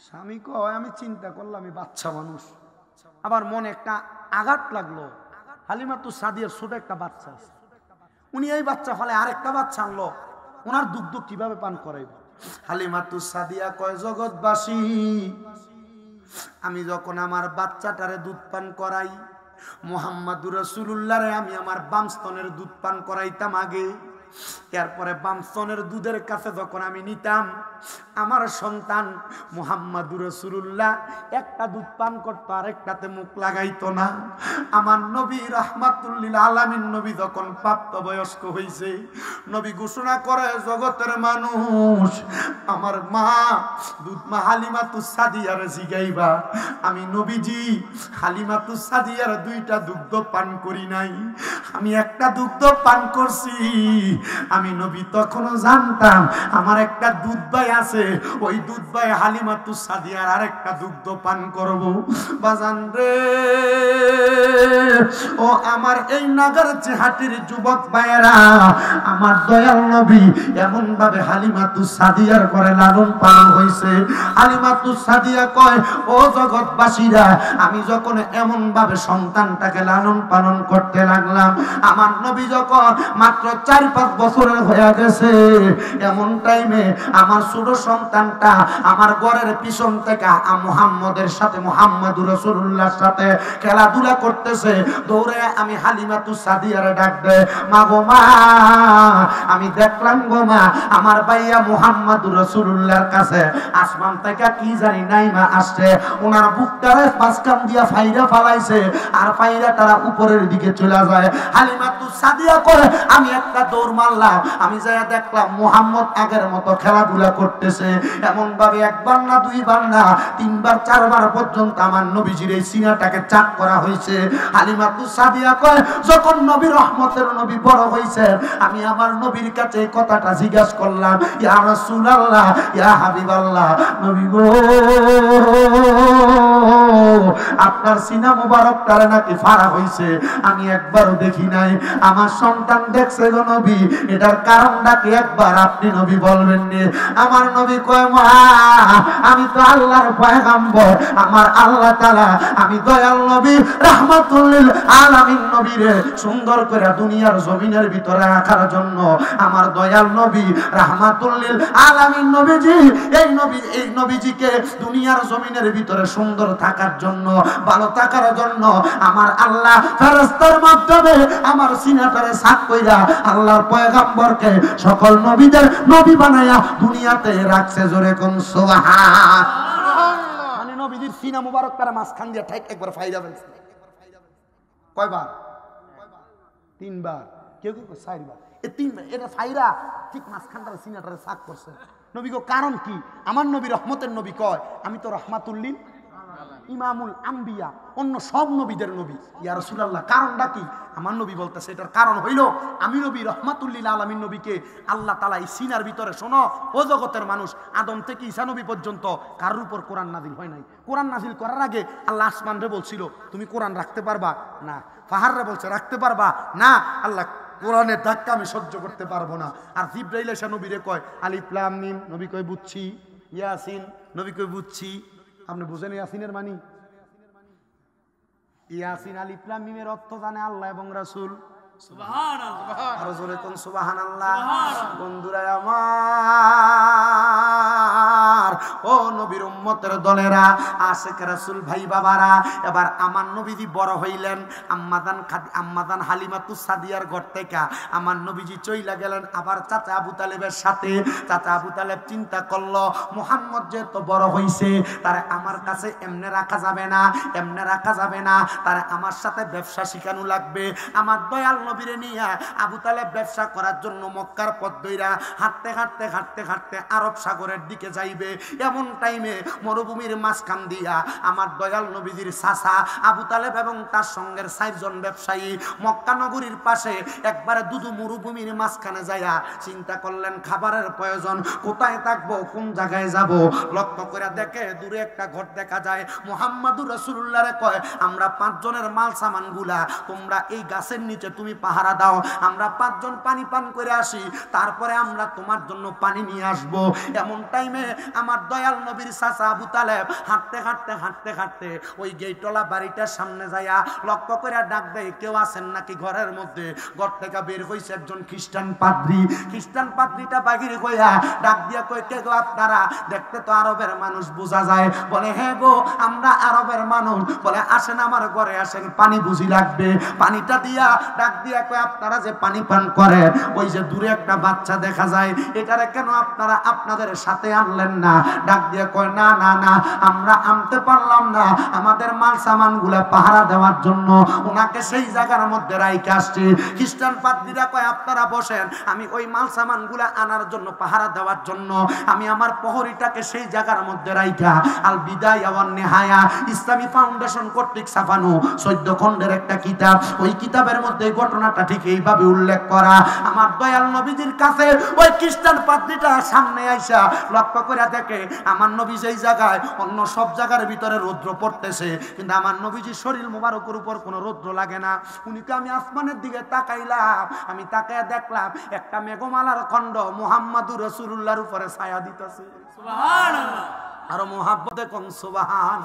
স্বামী কয়, আমি চিন্তা করলাম আমি বাচ্চা মানুষ, আবার মনে একটা আঘাত লাগলো। হালিমাতুস সাদিয়ার ছোট একটা বাচ্চা আছে, উনি এই বাচ্চা ফলে আরেকটা বাচ্চা আনলো, ওনার দুধ কিভাবে পান করাইব? হালিমাতুস সাদিয়া কয়, জগৎবাসী, আমি যখন আমার বাচ্চাটারে দুধ পান করাই, মুহাম্মদুর রাসূলুল্লাহরে আমি আমার বাম স্তনের দুধ পান করাইতাম আগে। এরপরে বাম স্তনের দুধের কাছে যখন আমি নিতাম, আমার সন্তান মুহাম্মদুর রাসূলুল্লাহ একটা দুধ পান করতো, আরেকটাতে মুখ লাগাইতো না। আমার নবী রাহমাতুল লিল আলামিন নবী যখন প্রাপ্তবয়স্ক হইছে, নবী ঘোষণা করে, জগতের মানুষ, আমার মা দুধ মা হালিমাতুস সাদিয়ার জিগাইবা, আমি নবীজি হালিমাতুস সাদিয়ার 2টা দুগ্ধ পান করি নাই, আমি একটা দুগ্ধ পান করছি। আমি নবী তখনও জানতাম আমার একটা দুধ ভাই আছে, ওই দুধ ভাই হালিমাতুস সাদিয়ার আরেকটা দুগ্ধ পান করব। বাজান রে, ও আমার এই নগর চেহাটির যুবক ভাইয়েরা, আমার দয়াল নবী এমন ভাবে হালিমাতুস সাদিয়ার করে লালন পালন হইছে। হালিমাতুস সাদিয়া কয়, ও জগৎবাসীরা, আমি যখন এমন ভাবে সন্তানটাকে লালন পালন করতে লাগলাম, আমার নবী যখন মাত্র 4-5 বছরের হয়ে গেছে। এমন টাইমে আমার ছোট সন্তানটা আমার ঘরের পিছন থেকে মুহাম্মদের সাথে, মুহাম্মদুর রাসূলুল্লাহর সাথে খেলাধুলা করতেছে। দৌড়ে আমি হালিমাতুস সাদিয়ারে ডাক দে, মা গো মা। আমি দেখলাম গো মা, আমার ভাইয়া মুহাম্মদুর রাসূলুল্লাহর কাছে আসমান থেকে কি জানি নাইমা আসছে, ওনার বুকটারে পাঁচকান দিয়া ফাইরা ফালাইছে, আর ফাইরা তারা উপরের দিকে চলে যায়। হালিমাতুস সাদিয়া করে আমি একটা দৌড় মারলাম, আমি যাইয়া দেখলাম মুহাম্মদ আগের মতো খেলাধুলা করতেছে। এমন ভাবে একবার না, দুইবার না, তিনবার চারবার পর্যন্ত আমার নবীজির এই সিনাটাকে চাক করা হয়েছে। হালিমাতুস সাদিয়া কয়, যখন নবী রহমতের নবী বড় হয়েছে, আমি আমার নবীর কাছে এই কথাটা জিজ্ঞাসা করলাম, ইয়া রাসূলুল্লাহ, ইয়া হাবিবাল্লাহ, নবী গো, আপনার সিনা মুবারকটারে নাকি ফাড়া হয়েছে? আমি একবারও দেখি নাই। আমার সন্তান দেখছে গো নবী, এটার কারণটা কি একবার আপনি নবী বলবেন নি? আমার নবী কয়, মা আমি তো আল্লাহর পয়গম্বর, আমার আল্লাহ তাআলা আমি দয়াল নবী রাহমাতুল লিল আলামিন নবীরে সুন্দর করে দুনিয়ার জমিনের ভিতরে রাখার জন্য আমার দয়াল নবী রাহমাতুল লিল আলামিন নবীজি, এই নবীজিকে দুনিয়ার জমিনের ভিতরে সুন্দর থাকার জন্য, ভালো থাকার জন্য আমার আল্লাহ ফেরেশতার মাধ্যমে আমার সিনাটারে সাফ কইরা আল্লাহর পয়গম্বরকে সকল নবীদের নবী বানায়া দুনিয়াতে রাখছে। জোরে কোন সুবহান। মানে নবীদের সিনা মুবারক তারা মাঝখান দিয়ে ঠিক একবার ফাইরা ফেলছে। কয়বার? তিনবার, কেউ কেউ চারবার। এই তিনবার এটা ফাইরা ঠিক মাঝখানটার সিনাটারে সাফ করছে। নবী গো, কারণ কি? আমার নবী রহমতের নবী কয়, আমি তো রাহমাতুল লিল ইমামুল আম্বিয়া, অন্য সব নবীদের নবী। ইয়া রাসূলুল্লাহ, কারণটা কি? আমার নবী বলতেছে, এটার কারণ হইল আমি নবী রহমাতুল লিল আলামিন নবীকে আল্লাহ তাআলা এই সিনার ভিতরে, শোনো ও জগতের মানুষ, আদম থেকে ঈসা নবী পর্যন্ত কারোর উপর কোরআন নাযিল হয় নাই। কোরআন নাযিল করার আগে আল্লাহ আসমানরে বলছিল, তুমি কোরআন রাখতে পারবা না। পাহাড়রে বলছে, রাখতে পারবা না। আল্লাহ কোরআনের ধাক্কা আমি সহ্য করতে পারবো না। আর জিবরাইল এসে নবীরে কয় আলিফ লাম মিম, নবী কয় বুঝছি। ইয়াসিন, নবী কয় বুঝছি। আপনি বুঝেন ইয়াসিনের মানি? ইয়াসিন আলিফ লাম মিমের অর্থ জানে আল্লাহ এবং রাসূল। সুবহানাল্লাহ, আরো জোরে কোন সুবহানাল্লাহ। বন্ধুরা আমার, ও নবীর উম্মতের দলেরা, আশিক রাসূল ভাই বাবারা, এবার আমার নবীজি বড় হইলেন। আম্মাদান হালিমাতুস সাদিয়ার ঘর থেকে আমার নবীজি চইলা গেলেন আবার চাচা আবু তালেবের সাথে। চাচা আবু তালেব চিন্তা করলো, মুহাম্মদ যে তো বড় হইছে, তারে আমার কাছে এমনে রাখা যাবে না, এমনে রাখা যাবে না, তারে আমার সাথে ব্যবসা শিখানো লাগবে। আমার দয়াল নবীরে নিয়া আবু তালেব ব্যবসা করার জন্য মক্কার পথ ধইরা হাঁটতে হাঁটতে হাঁটতে হাঁটতে আরব সাগরের দিকে যাইবে। এমন টাইমে মরুভূমির মাঝখান দিয়া আমার দয়াল নবীজির চাচা আবু তালেব এবং তার সঙ্গের 4 জন ব্যবসায়ী মক্কা নগরীর পাশে একবারে দুধু মরুভূমির মাঝখানে যাইয়া চিন্তা করলেন, খাবারের প্রয়োজন, কোথায় থাকবো, কোন জায়গায় যাব। লক্ষ্য করে দেখে দূরে একটা ঘর দেখা যায়। মুহাম্মদুর রাসূলুল্লাহরে কয়, আমরা 5 জনের মাল সামান গুলা তোমরা এই গাছের নিচে তুমি পাহারা দাও, আমরা 5 জন পানি পান করে আসি, তারপরে আমরা তোমার জন্য পানি নিয়ে আসব। এমন টাইমে আমার দয়াল নবীর চাচা আবু তালেব হাঁটতে হাঁটতে হাঁটতে হাঁটতে ওই গেটওয়ালা বাড়িটার সামনে যাইয়া লক্ষ্য করে ডাক দেয়, কেউ আছেন নাকি ঘরের মধ্যে? ঘর থেকে বের হইছে একজন খ্রিস্টান পাদ্রী। খ্রিস্টান পাদ্রীটা বাহির হইয়া ডাক দিয়া কয়, কে গো আপনারা? দেখতে তো আরবের মানুষ বোঝা যায়। বলে, হ্যাঁ গো, আমরা আরবের মানুষ। বলে, আসেন আমার ঘরে আসেন, পানি বুঝি লাগবে। পানিটা দিয়া ডাক দিয়া কয়, আপনারা যে পানি পান করে, ওই যে দূরে একটা বাচ্চা দেখা যায়, এটারে কেন আপনারা আপনাদের সাথে আনলেন না? ডাক দিয়া কয়, না না না, আমরা আনতে পারলাম না, আমাদের মাল সামান গুলা পাহারা দেওয়ার জন্য ওনাকে সেই জায়গার মধ্যে রাইখে আসছি। খ্রিস্টান পাদ্রীরা কয়, আপনারা বসেন, আমি ওই মাল সামান গুলা আনার জন্য, পাহারা দেওয়ার জন্য আমি আমার প্রহরীটাকে সেই জায়গার মধ্যে রাইখা আল বিদায়া ওয়ান নিহায়া ইসলামী ফাউন্ডেশন কর্তৃক ছাপানো 14 খণ্ডের একটা কিতাব, ওই কিতাবের মধ্যে ঘটনাটা ঠিক এইভাবে উল্লেখ করা। আমার দয়াল নবীজির কাছে ওই খ্রিস্টান পাদ্রীটা সামনে আইসা লক্ষ্য করে দেখে আমার নবী যেই জায়গায়, অন্য সব জায়গার ভিতরে রৌদ্র পড়তেছে, কিন্তু আমার নবীজির শরীর মোবারকের উপর কোনো রৌদ্র লাগে না। উনিকে আমি আসমানের দিকে তাকাইলাম, আমি তাকায় দেখলাম একটা মেঘমালার খণ্ড মুহাম্মদুর রাসূলুল্লাহর উপরে ছায়া দিতেছে। সুবহানাল্লাহ। আর মুহাব্বতে কোন সুবহান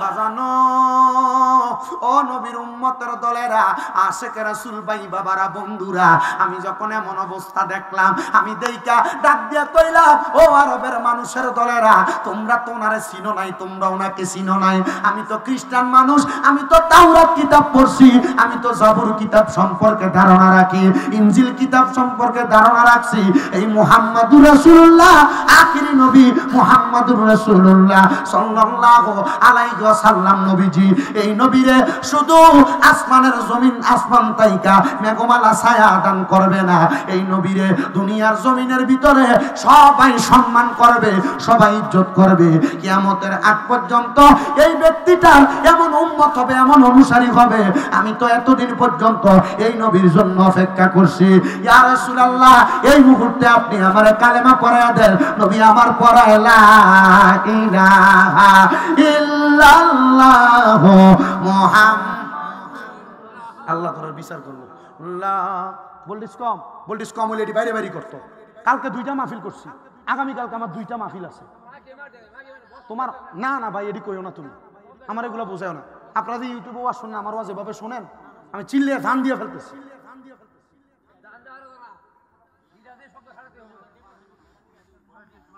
বাজানো। ও নবীর উম্মতের দলেরা, আশিকে রাসূল ভাই বাবারা, বন্ধুরা, আমি যখন এমন অবস্থা দেখলাম, আমি দেইকা ডাক দিয়া কইলাম, ও আরবের মানুষের দলেরা, তোমরা তো ওনারে চিনো নাই, তোমরা ওনাকে চিনো নাই। আমি তো খ্রিস্টান মানুষ, আমি তো তাওরাত কিতাব পড়ছি, আমি তো জবুর কিতাব সম্পর্কে ধারণা রাখি, ইনজিল কিতাব সম্পর্কে ধারণা রাখছি। এই মুহাম্মাদুর রাসূলুল্লাহ আখিরি নবী মুহাম্মাদুর রাসূলুল্লাহ সাল্লাল্লাহু আলাইহি ওয়াসাল্লাম নবীজি, এই নবীরে শুধু আসমানের জমিন আসমান তাইকা মেঘমালা ছায়া দান করবে না, এই নবীরে দুনিয়ার জমিনের ভিতরে সবাই সম্মান করবে, সবাই ইজ্জত করবে। কিয়ামতের আগ পর্যন্ত এই ব্যক্তিটার এমন উম্মত হবে, এমন অনুসারী হবে, আমি তো এতদিন পর্যন্ত এই নবীর জন্য অপেক্ষা করছি। ইয়া রাসূলুল্লাহ, এই মুহূর্তে আপনি আমারে কালেমা পড়ায়া দেন। নবী আমার পড়ায় লা ইলাহা ইল্লাল্লাহ মুহাম্মাদ। আল্লাহ তাআলার বিচার করব। লা ভোল্টেজ কম হলে এটি বাইরে বাইরে করতো। কালকে 2টা মাহফিল করছি, আগামী কালকে আমার 2টা মাহফিল আছে। তোমার না না ভাই, এটি কইও না, তুমি আমার এগুলো বোঝাও না। আপনারা যে ইউটিউবে ওয়াজ শুনেন, আমার ওয়াজ এভাবে শোনেন, আমি চিল্লিয়ে ধান দিয়ে ফেলতেছি।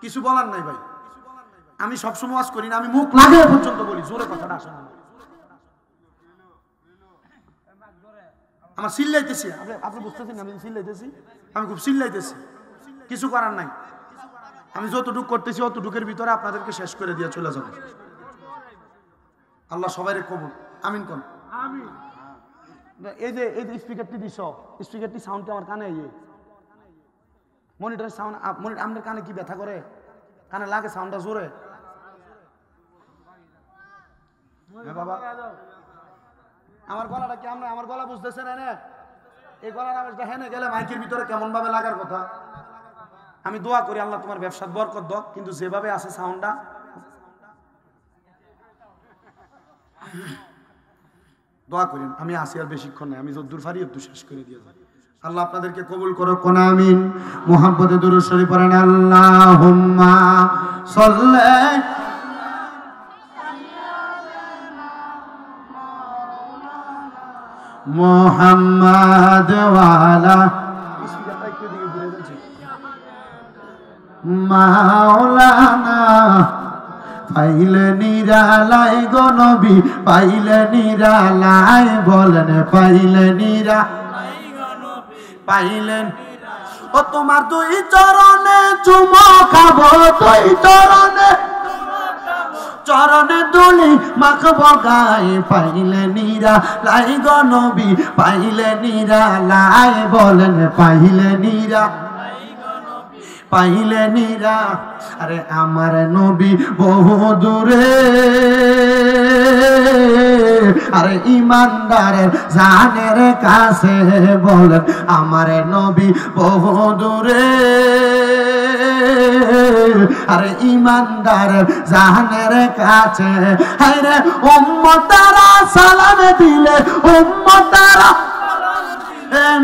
কিছু বলার নাই ভাই, আমি সবসময় ওয়াজ করি না, আমি মুখ লাগিয়ে পর্যন্ত বলি, জোরে কথাটা আসে না। আমার চিল্লাইতেছি, আপনি বুঝতেছেন আমি চিল্লাইতেছি, আমি খুব চিল্লাইতেছি, কিছু করার নাই। আমি যতটুকু করতেছি অতটুকের ভিতরে আপনাদেরকে শেষ করে দিয়ে চলে যাব। আল্লাহ সবাই কবুল আমিন কোন। এই যে স্পিকারটি দিছ, স্পিকারটি সাউন্ডটা আমার কানে, মনিটরের সাউন্ড, আপনার কানে কি ব্যথা করে? কানে লাগে সাউন্ডটা জোরে? বাবা আমার গলাটা কি, আমার গলা বুঝতেছেন? এই গলার আওয়াজটা হেনে গেলে মাইকের ভিতরে কেমন ভাবে লাগার কথা। আমি দোয়া করি আল্লাহ তোমার ব্যবসার বরকত দাও, কিন্তু যেভাবে আছে সাউন্ডটা, দোয়া করেন। আমি আসি আর বেশিক্ষণ নাই, আমি যদ্দুর ফারি একটু শেষ করে দিয়ে যাই। আল্লাহ আপনাদেরকে কবুল করো, কোন আমিন। মুহাব্বতে দুরূদ শরীফ পড়েন, আল্লাহুম্মা সাল্লি মুহাম্মাদ ওয়া আলা মাওলানা। পাইলে নিরালাই গো নবী, পাইলে নিরালাই, বলেন পাইলে নিরালাই গো নবী, পাইলে। ও তোমার 2 চরণে চুমো খাবো, 2 চরণে চরণে দুলি মাখবো গায়ে, পাইলে নিরালাই গো নবী, পাইলে নিরালাই, বলেন পাইলে নিরা, পাইলে নিরা। আরে আমার নবী বহু দূরে, আরে ইমানদারের জানের কাছে, বলেন আমার নবী বহু দূরে, আরে ইমানদারের জানের কাছে। হায়রে উম্মতারা সালাম দিলে, উম্মতারা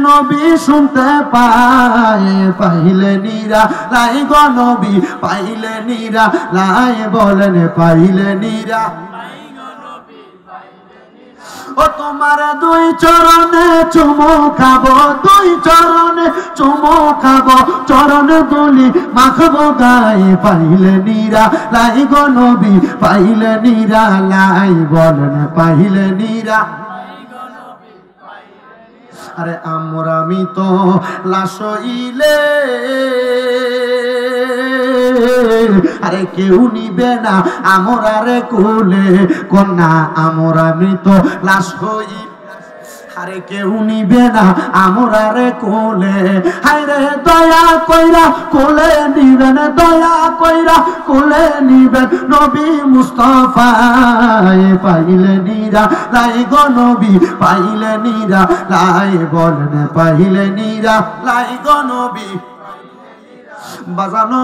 নবী শুনতে পায়, পাইলে নিরা লাই গো নবী, পাইলে নিরা লাই, বলেন পাইলে নিরা। ও তোমার 2 চরণে চুমো খাবো, 2 চরণে চুমো খাবো, চরণে দুলি মাখবো গায়ে, পাইলে নিরা লাই গো নবী, পাইলে নিরা লাই, বলেন পাইলে নিরা। আরে আমি তো লাশইলে, আরে কেউ নিবে না আমরারে কোলে, কন্যা আমি তো লাশ হই, আরে কেউ নিবে না আমরারে কোলে। হায়রে দয়া কইরা কোলে নিবেন, দয়া কইরা কোলে নিবেন নবী মুস্তাফা, পাইলে নিরা লাই গো নবী, পাইলে নিরা লাই, বলেন পাইলে নিরা লাই গো নবী। বাজানো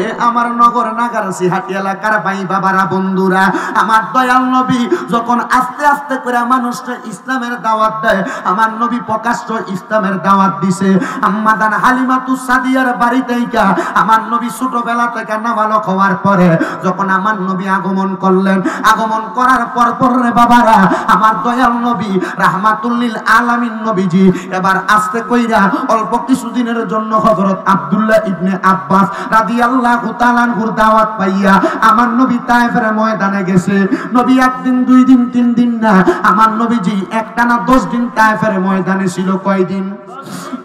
এ আমার নগর নাগারসি হাটি এলাকার ভাই বাবারা বন্ধুরা, আমার দয়াল নবী যখন আস্তে আস্তে করে মানুষকে ইসলামের দাওয়াত দেয়, আমার নবী প্রকাশ্য ইসলামের দাওয়াত দিছে। আম্মা জান হালিমাতুস সাদিয়ার বাড়ি থেকে আমার নবী ছোটবেলা থেকে নাবালক হওয়ার পরে যখন আমার নবী আগমন করলেন, আগমন করার পর রে বাবারা, আমার দয়াল নবী রাহমাতুল লিল আলামিন নবীজি এবার আস্তে কইরা অল্প কিছুদিনের জন্য হযরত আব্দুল্লাহ ইবনে আব্বাস রাদিয়াল্লাহু তাআলা আনহুর দাওয়াত পাইয়া আমার নবী তায়েফের ময়দানে গেছে। নবী একদিন, দুই দিন, তিন দিন না, আমার নবীজি একটানা 10 দিন তায়েফের ময়দানে ছিল। কয়দিন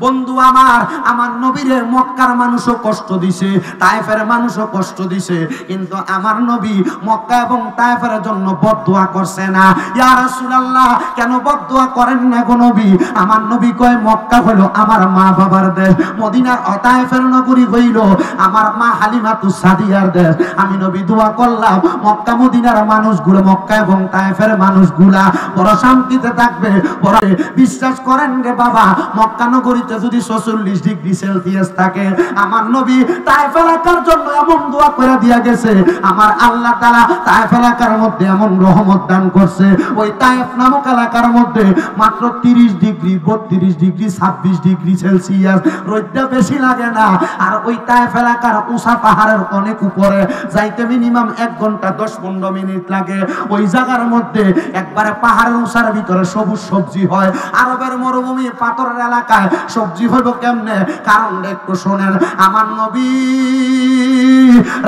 বন্ধু আমার, আমার নবীরে মক্কার মানুষও কষ্ট দিছে, তায়েফের মানুষও কষ্ট দিছে, কিন্তু আমার নবী মক্কা এবং তায়েফের জন্য বদদুয়া করছে না। ইয়া রাসূলুল্লাহ, কেন বদদুয়া করেন না গো নবী? আমার নবী কয় মক্কা হলো আমার মা বাবার দেশ, মদিনার তায়েফের নগরী হইল আমার মা হালিমাতুস সাদিয়ার দেশ। আমি নবী দোয়া করলাম মক্কা মদিনার মানুষগুলো, মক্কা এবং তায়েফের মানুষগুলা বড় শান্তিতে থাকবে। বড় বিশ্বাস করেন রে বাবা, মক্কা নগরীতে যদি 46 ডিগ্রি সেলসিয়াস থাকে, আমার নবী তায়েফ এলাকার জন্য এমন দোয়া করে দিয়া গেছে, আমার আল্লাহ তাআলা তায়েফ এলাকার মধ্যে এমন রহমত দান করছে, ওই তায়েফ নামক এলাকার মধ্যে মাত্র 30 ডিগ্রি, 32 ডিগ্রি, 26 ডিগ্রি সেলসিয়াস, রোদটা বেশি লাগে না। আর ওই তায়েফ এলাকার উঁচা পাহাড়ের অনেক উপরে যাইতে মিনিমাম 1 ঘন্টা 10-15 মিনিট লাগে। ওই জায়গার মধ্যে একবারে পাহাড়ের উঁচার ভিতরে সবুজ সবজি হয়। আরবের মরুভূমি পাথরের এলাকায় সবজি হইব কেমনে? কারণ একটু শোনেন, আমার নবী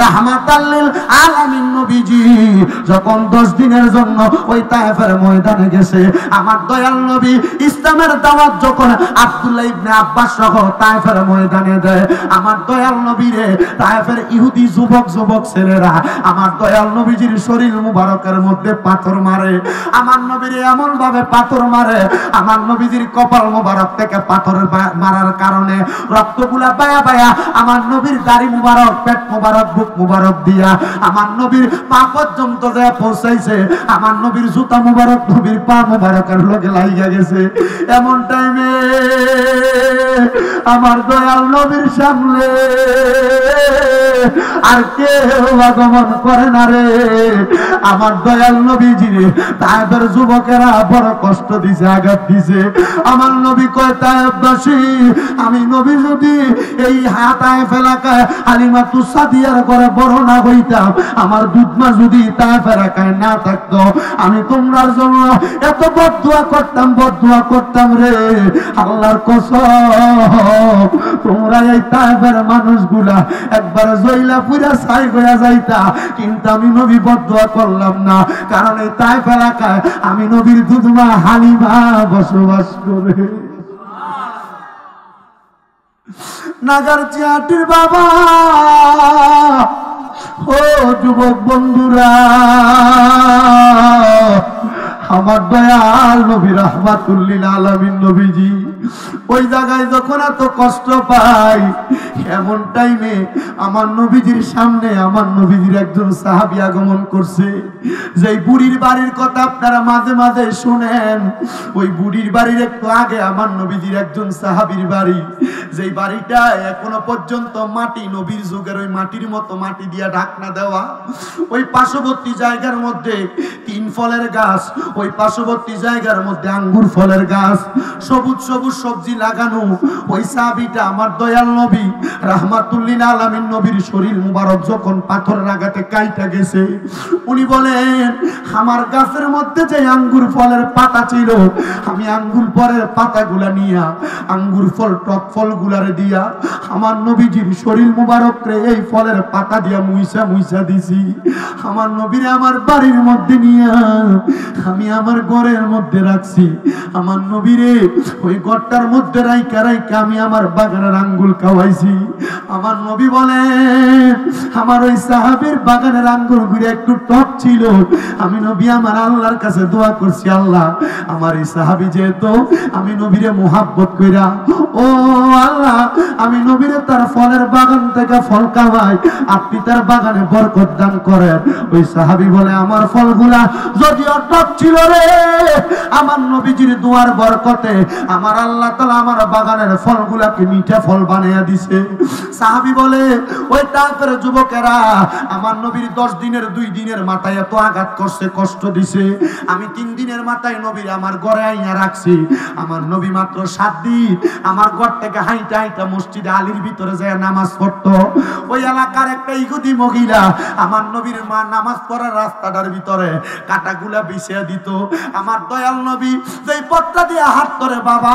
রাহমাতাল লিল আলামিন নবীজি যখন 10 দিনের জন্য ওই তায়েফের ময়দানে গেছে, আমার দয়াল নবী ইসলামের দাওয়াত যখন আব্দুল্লাহ ইবনে আব্বাস সহ তায়েফের ময়দানে দেয়, আমার দয়াল নবীরে তায়েফের ইহুদি যুবক ছেলেরা আমার দয়াল নবীজির শরীর মুবারকের মধ্যে পাথর মারে। আমার নবীরে এমন ভাবে পাথর মারে, আমার নবীজির কপাল মুবারক থেকে পাথর মারার কারণে রক্তগুলা বায়া বায়া আমার নবীর দাড়ি মুবারক, পেট মুবারক, বুক মুবারক দিয়া আমার নবীর পা পর্যন্ত যায় পৌঁছাইছে। আমার নবীর জুতা মুবারক নবীর পা মুবারকের লগে লাগিয়া গেছে। এমন টাইমে আমার দয়াল নবীর সামনে আর কেউ আগমন করে না রে। আমার দয়াল নবীজিরে তায়েফের যুবকেরা বড় কষ্ট দিছে, আঘাত দিছে। আমার নবী কয় তায়েফবাসী, আমি নবী যদি এই তায়েফ এলাকায় হালিমাতুস সাদিয়ার ঘরে বড় না হইতাম, আমার দুধমা যদি তায়েফ এলাকায় না থাকতো, আমি তোমরার জন্য এত বদদুয়া করতাম রে। আল্লাহর কসম, তোমরা এই তায়েফের মানুষগুলা একবার জইলা পুরা ছাই হইয়া যাইতা, কিন্তু আমি নবী বদদুয়া করলাম না, কারণ এই তায়েফ এলাকায় আমি নবীর দুধমা হালিমা বসবাস করে। নাগারচিয়াটির বাবা, ও যুবক বন্ধুরা, আমার দয়াল নবী রাহমাতুল লিল আলামিন নবীজি ওই জায়গায় যখন এত কষ্ট পাই, এমন টাইমে আমার নবীজির সামনে আমার নবীজির একজন সাহাবী আগমন করছে। যেই বুড়ির বাড়ির কথা আপনারা মাঝে মাঝে শুনেন, ওই বুড়ির বাড়ির একটু আগে আমার নবীজির একজন সাহাবীর বাড়ি, যেই বাড়িটা এখনো পর্যন্ত মাটি, নবীর যুগের ওই মাটির মতো মাটি দিয়া ঢাকনা দেওয়া। ওই পার্শ্ববর্তী জায়গার মধ্যে 3 ফলের গাছ, ওই পার্শ্ববর্তী জায়গার মধ্যে আঙ্গুর ফলের গাছ, সবুজ সবুজ সবজি লাগানো। ওই সাহাবীটা আমার দয়াল নবী রাহমাতুল লিল আলামিন নবীর শরীর মুবারক যখন পাথরের আঘাতে কাইটা গেছে, উনি বলেন আমার গাছের মধ্যে যে আঙ্গুর ফলের পাতা ছিল, আমি আঙ্গুর ফলের পাতাগুলা নিয়া, আঙ্গুর ফল টক ফলগুলারে দিয়া আমার নবীজির শরীর মুবারক রে এই ফলের পাতা দিয়া মুইসা দিছি। আমার নবীরে আমার বাড়ির মধ্যে নিয়া আমি আমার ঘরের মধ্যে রাখছি। আমার নবীরে ওই ঘরটার মধ্যে রাইকা আমি আমার বাগানের আঙ্গুর খাওয়াইছি। আমার নবী বলেন আমার ওই সাহাবীর বাগানের আঙ্গুর গুলো একটু টক ছিল। আমি নবী আমার আল্লাহর কাছে দোয়া করছি, আল্লাহ আমার এই সাহাবী যেহেতু আমি নবীরে মুহাব্বত কইরা, ও আল্লাহ আমি নবীরে তার ফলের বাগান থেকে ফল খাওয়াই, আপনি তার বাগানে বরকত দান করেন। ওই সাহাবী বলে আমার ফলগুলা যদিও টক ছিল রে, আমার নবীজির দোয়ার বরকতে আমার আল্লাহ তাআলা আমার বাগানের ফলগুলাকে মিঠা ফল বানাইয়া দিছে। সাহাবী বলে ওই তায়েফের যুবকেরা আমার নবীর 10 দিনের 2 দিনের মাথায় এত আঘাত করছে, কষ্ট দিছে। আমি 3 দিনের মাথায় নবীর আমার ঘরে আইনা রাখছি। আমার নবী মাত্র 7 দিন আমার ঘর থেকে হাইটা হাইটা মসজিদে আলীর ভিতরে যায় নামাজ পড়তো। ওই এলাকার একটা ইহুদি মহিলা আমার নবীর মা নামাজ পড়ার রাস্তাটার ভিতরে কাটাগুলা বিছিয়ে দিত। আমার দয়াল নবী যেই পথটা দিয়ে হাত ধরে বাবা,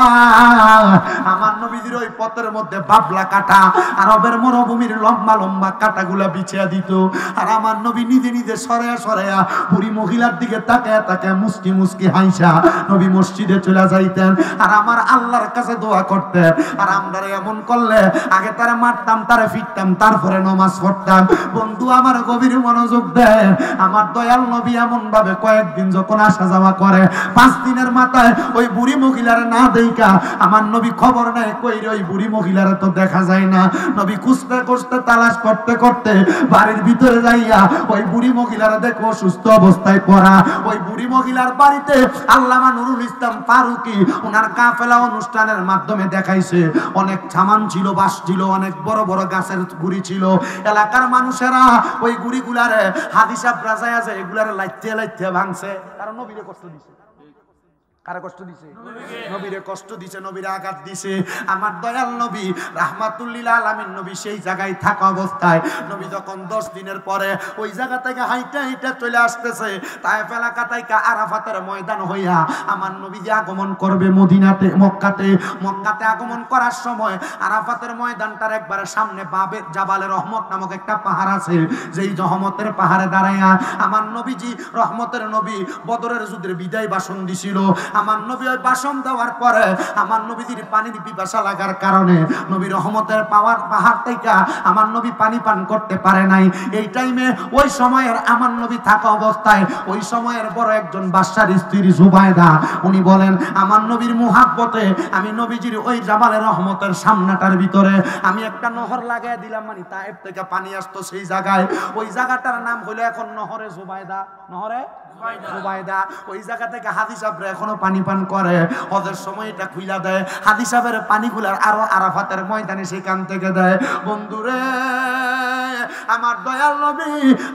আমার নবীর ওই পথের মধ্যে বাবলা কাটা, আরবের মরুভূমির লম্বা লম্বা কাটাগুলা বিছিয়ে দিত। আর আমার নবী নিজে নিজে সরেয়া সরেয়া বুড়ি মহিলার দিকে তাকায় তাকায় মুস্কি মুস্কি হাইসা নবী মসজিদে চলে যাইতেন। আর আমার আল্লাহর কাছে দোয়া করতেন। আর আমরা এমন করলে আগে তারা মারতাম, তারা ফিরতাম, তারপরে নামাজ পড়তাম। বন্ধু আমার গভীর মনোযোগ দেন। আমার দয়াল নবী এমন ভাবে কয়েকদিন যখন আসা যাওয়া করে, 5 দিনের মাথায় ওই বুড়ি মহিলার না দেখা আমার নবী খবর নেয় কই রে, ওই বুড়ি মহিলার তো দেখা যায় না। নবী খুঁজতে খুঁজতে তালাশ করতে করতে বাড়ির ভিতরে যাইয়া ওই বুড়ি মহিলার দেখো সুস্থ অবস্থায় পড়া। ওই বুড়ি মহিলার বাড়িতে আল্লামা নুরুল ইসলাম ফারুকী ওনার কাফেলা অনুষ্ঠানের মাধ্যমে দেখাইছে। অনেক সামান ছিল, বাঁশ ছিল, অনেক বড় বড় গাছের গুড়ি ছিল। এলাকার মানুষেরা ওই গুড়িগুলারে হাদিসা ব্রাজায় আছে এগুলারে লাইতে লাইতে ভাঙছে। কারণ নবীরে কষ্ট দিছে। কারে কষ্ট দিছে? নবীরে কষ্ট দিছে, নবীরে আঘাত দিছে। আমার দয়াল নবী রাহমাতুল লিল আলামিন নবী সেই জায়গায় থাকা অবস্থায় নবী যখন 10 দিনের পরে ওই জায়গা থেকে হাইটা হাইটা চলে আসতেছে তায়েফ এলাকা থেকে আরাফাতের ময়দান হইয়া আমার নবী যে আগমন করবে মদিনাতে, মক্কাতে আগমন করার সময় আরাফাতের ময়দানটার একবারে সামনে বাবে জাবালে রহমত নামক একটা পাহাড় আছে। যেই রহমতের পাহাড়ে দাঁড়াইয়া আমার নবীজি রহমতের নবী বদরের যুদ্ধের বিদায় ভাষণ দিছিল। আমার নবী ওই ভাষণ দেওয়ার পরে আমার নবীজির পানির পিপাসা লাগার কারণে নবী রহমতের পাহাড় থেকে আমার নবী পানি পান করতে পারে নাই। এই টাইমে ওই সময়ের আমার নবী থাকা অবস্থায় ওই সময়ের বড় একজন বাদশার স্ত্রী জুবাইদা উনি বলেন আমার নবীর মুহাব্বতে আমি নবীজির ওই জাবালের রহমতের সামনাটার ভিতরে আমি একটা নহর লাগাই দিলাম। মানে তায়েফ থেকে পানি আসতো সেই জায়গায়, ওই জায়গাটার নাম হলো এখন নহরে জুবাইদা। নহরে জুবাইদা। ওই জায়গা থেকে হাদি সাহেবরা এখনো পানি পান করে। হজের সময় এটা খুইলা দেয়, হাদি সাহেবের পানিগুলার আরো আরাফাতের ময়দানে সেখান থেকে দেয়। বন্ধুরে আমার দয়াল নবী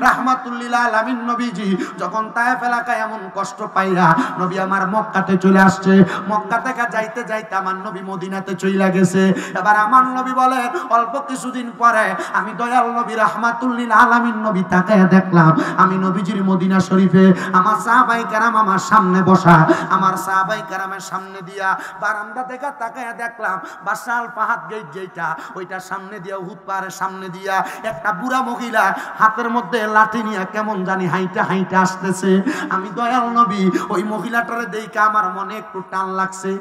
রাহমাতুল লিল আলামিন নবীজি যখন তায়েফ এলাকায় এমন কষ্ট পাইয়া নবী আমার মক্কাতে চলে আসছে। মক্কা থেকে যাইতে যাইতে আমার নবী মদিনাতে চলে গেছে। এবার আমার নবী বলে অল্প কিছুদিন পরে আমি দয়াল নবী রাহমাতুল লিল আলামিন নবী তাকায়া দেখলাম আমি নবীজির মদিনা শরীফে আমার সাহাবায়ে কেরাম আমার সামনে বসা। আমার সাহাবায়ে কেরামের সামনে দিয়া বারান্দা থেকে তাকায়া দেখলাম বাসাল পাহাড় গেট যেটা ওইটা সামনে দিয়া উহুদ পাহাড়ের সামনে দিয়া একটা বুড়া মহিলা হাতের মধ্যে লাঠি নিয়ে কেমন জানি হাইটা হাইটা আসতেছে। আমি দয়াল নবী ওই মহিলাটারে দেখে আমার মনে একটু টান লাগছে।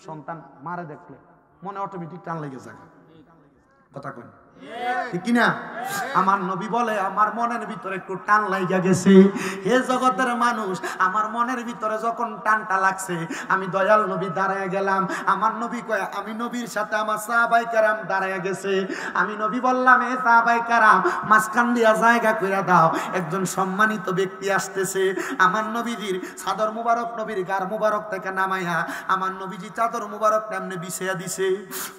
সন্তান মারে দেখলে মনে অটোমেটিক টান লেগে যায়। কথা কই ঠিক কিনা? আমার নবী বলে আমার মনের ভিতরে একটু টান লাগা গেছে। হে জগতের মানুষ, আমার মনের ভিতরে যখন টানটা লাগছে আমি দয়াল নবী দাঁড়ায় গেলাম। আমার নবী কয় আমি নবীর সাথে আমার সাহাবায়ে কেরাম দাঁড়ায় গেছে। আমি নবী বললাম এ সাহাবায়ে কেরাম মাঝখান দিয়া জায়গা কইরা দাও, একজন সম্মানিত ব্যক্তি আসতেছে। আমার নবীজির চাদর মুবারক নবীর গার মুবারক থেকে নামাইয়া আমার নবীজি চাদর মুবারক এমনি বিছাইয়া দিছে।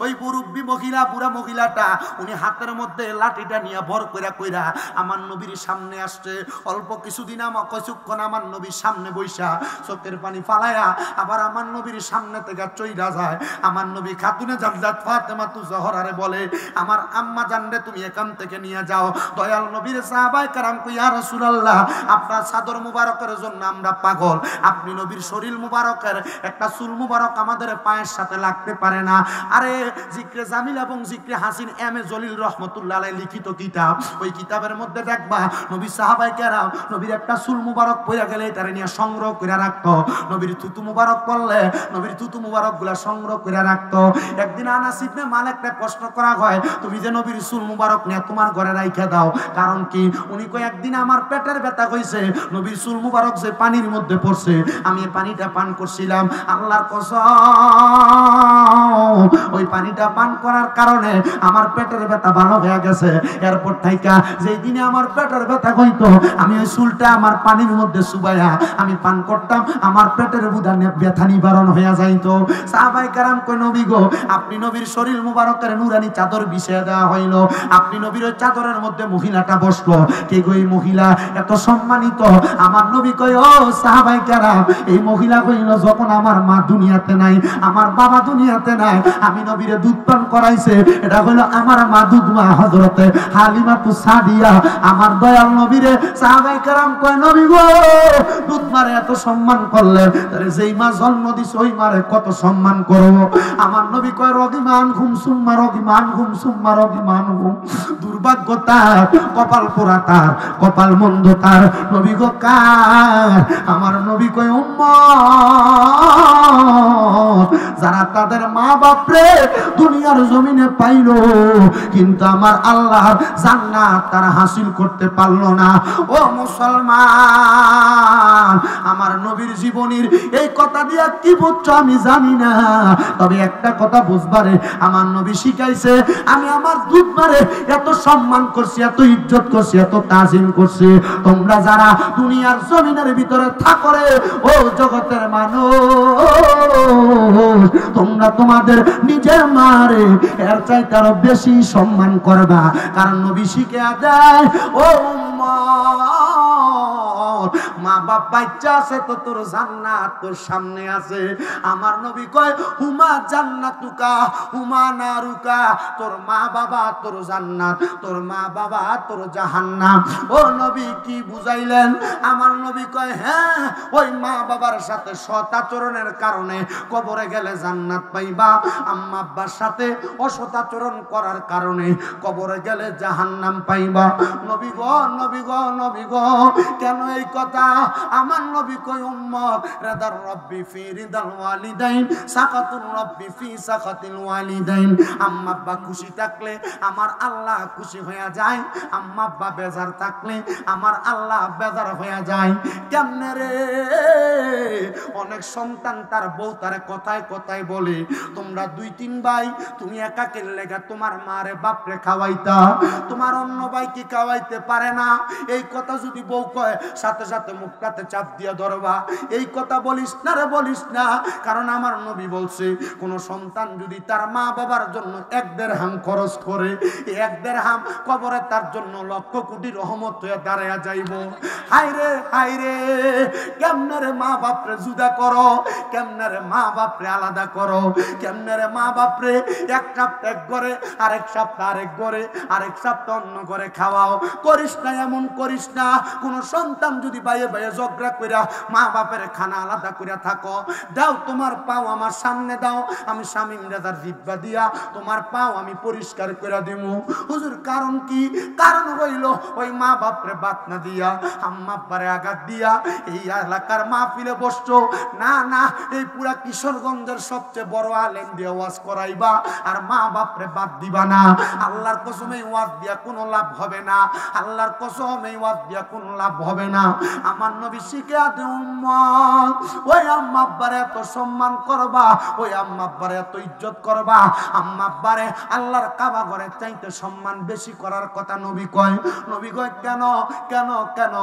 ওই মুরব্বি মহিলা বুড়া মহিলাটা উনি হাতের মধ্যে লাঠিটা নিয়ে ভর কইরা কইরা আমার নবীর সামনে আসছে। অল্প কিছুদিন কিছুক্ষণ আমার নবীর সামনে বইসা চোখের পানি ফালায়া আবার আমার নবীর সামনে থেকে চইরা যায়। আমার নবী খাতুনে জান্নাত ফাতেমাতু জহরারে বলে আমার আম্মা জানরে তুমি এখান থেকে নিয়ে যাও। দয়াল নবীর সাহাবায়ে কেরাম কই ইয়া রাসূলুল্লাহ আপনার চাদর মুবারকের জন্য আমরা পাগল, আপনি নবীর শরীর মুবারকের একটা চুল মুবারক আমাদের পায়ের সাথে লাগতে পারে না। আরে জিকরে জামিল এবং জিকরে হাসিন এম এ জলিল রহমতুল্লাহ আলাইহি লিখিত কিতাব, ওই কিতাবের মধ্যে দেখবা নবী সাহাবায়ে কেরাম নবীর একটা চুল মুবারক পইরা গেলে এটারে নিয়ে সংগ্রহ করে রাখতো। নবীর থুতু মুবারক পড়লে নবীর থুতু মুবারক গুলা সংগ্রহ করে রাখতো। একদিন আনাস ইবনে মালিককে প্রশ্ন করা হয় তুমি যে নবীর চুল মুবারক নিয়ে তোমার ঘরে রাইখা দাও কারণ কি? উনি কয় একদিন আমার পেটের ব্যথা হইছে, নবীর চুল মুবারক যে পানির মধ্যে পড়ছে আমি এই পানিটা পান করছিলাম। আল্লাহর কসম ওই পানিটা পান করার কারণে আমার পেটের ব্যথা ভালো হয়ে গেছে। এরপর থাইকা যেই দিনে আমার পেটের ব্যথা হইতো আমি ওই চুলটা আমার পানির মধ্যে চুবাইয়া আমি পান করতাম, আমার পেটের ব্যথা নিবারণ হইয়া যাইতো। সাহাবায়ে কেরাম কই নবী গো আপনি নবীর শরীর মুবারকের নুরানি চাদর বিছিয়ে দেওয়া হইল, আপনি নবীর ওই চাদরের মধ্যে মহিলাটা বসলো, কে গো এই মহিলা এত সম্মানিত? আমার নবী কই ও সাহাবায়ে কেরাম এই মহিলা কইল যখন আমার মা দুনিয়াতে নাই, আমার বাবা দুনিয়াতে নাই, আমি নবীরে দুধ পান করাইছে, এটা হইল আমার মা দুধ মা হযরতে হালিমাতু সাদিয়া আমার দয়াল নবীরে। সাহাবায়ে কেরাম কয় নবী গো দুধ মারে এত সম্মান করলেন, তাহলে যেই মা জন্ম দিছে ওই মারে কত সম্মান করব? আমার নবী কয় রগিমান ঘুম সুম্মা রগিমান ঘুম সুম্মা রগিমান ঘুম। দুর্ভাগ্য তার, কপাল পোড়া তার, কপাল মন্দ তার। নবী গো কার? আমার নবী কয় উম্মত যারা তাদের মা বাপরে দুনিয়ার জমিনে পাইল কিন্তু আমার আল্লাহর জান্নাত তারা হাসিল করতে পারলো না। ও মুসলমান আমার নবীর জীবনীর এই কথা দিয়া কি বুঝছো আমি জানি না, তবে একটা কথা বুঝবারে আমার নবী শিখাইছে আমি আমার দুধ মারে এত সম্মান করছি, এত ইজ্জত করছি, এত তাজিম করছি। তোমরা যারা দুনিয়ার জমিনের ভিতরে থাকো রে ও জগতের মানুষ, তোমরা তোমাদের নিজের মারে এর চাইতে আরো বেশি সম্মান করবা, কারণ নবী শিখে দেয় ও উম্মত মা বাপ বাচ্চা আছে তো তোর জান্নাত তোর সামনে আছে। আমার নবী কয় হুমা জান্নাতুকা হুমা নারুকা, তোর মা বাবা তোর জান্নাত, তোর মা বাবা তোর জাহান্নাম। ও নবী কি বুঝাইলেন? আমার নবী কয় হ্যাঁ ওই মা বাবার সাথে সৎ আচরণের কারণে কবরে গেলে জান্নাত পাইবা, আম্মা আব্বার সাথে অসৎ আচরণ করার কারণে কবরে গেলে জাহান্নাম পাইবা। নবী গো নবী গো নবী গো কেন এই কথা? আমার নবী কই উম্মত রিদার রব্বি ফি রিদাল ওয়ালিদাইন সাকাতুর রব্বি ফি সাকাতিল ওয়ালিদাইন। আম্মা আব্বা খুশি থাকলে আমার আল্লাহ খুশি হয়ে যায়, আম্মা আব্বা বেজার থাকলে আমার আল্লাহ বেজার হয়ে যায়। কেমনে রে? অনেক সন্তান তার বউ তারে কথায় কথায় বলে তোমরা দুই তিন ভাই তুমি একাকের লেগা তোমার মারে বাপরে খাওয়াইতা, তোমার অন্য ভাই কি খাওয়াইতে পারে না? এই কথা যদি বউ কয় সাথে সাথে মুখটাতে চাপ দিয়ে ধরবা, এই কথা বলিস না রে বলিস না, কারণ আমার নবী বলছে কোন সন্তান যদি তার মা বাবার জন্য 1 দিরহাম খরচ করে, 1 দিরহাম কবরে তার জন্য লক্ষ কোটি রহমত হয়ে দাঁড়ায়া যাইব। হায়রে হায়রে কেমনে রে মা বাপরে জুদা করো, কেমনে রে মা বাপরে আলাদা করো, কেমনে রে মা বাপরে এক সপ্তাহ এক ঘরে আরেক সপ্তাহ আরেক ঘরে আরেক সপ্তাহ অন্য ঘরে খাওয়াও। করিস না এমন করিস না। কোন সন্তান যদি বাইয়ে বাইয়ে ঝগড়া কইরা মা বাপের খানা আলাদা কইরা থাকো, দাও তোমার পাও আমার সামনে দাও, আমি শামীম রেজার জিব্বা দিয়া তোমার পাও আমি পরিষ্কার কইরা দিমু। হুজুর কারণ কি? কারণ হইল ওই মা বাপরে বাত না দিয়া আম্মা আব্বারে আঘাত দিয়া এই এলাকার মাহফিলে বসছো না না, এই পুরা কিশোরগঞ্জের সবচেয়ে বড় আলেম দিয়ে ওয়াজ করাইবা আর মা বাপরে বাদ দিবা না। আল্লাহর কসম এই ওয়াজ দিয়া কোনো লাভ হবে না, আল্লাহর কসম এই ওয়াজ দিয়া কোনো লাভ হবে না। আমার নবী শিখিয়ে দে উম্মত ওই আম্মা আব্বারে এত সম্মান করবা, ওই আম্মা আব্বারে এত ইজ্জত করবা, আম্মা আব্বারে আল্লাহর কাবা ঘরে চাইতে সম্মান বেশি করার কথা নবী কয়। নবী কয় কেন কেন কেন?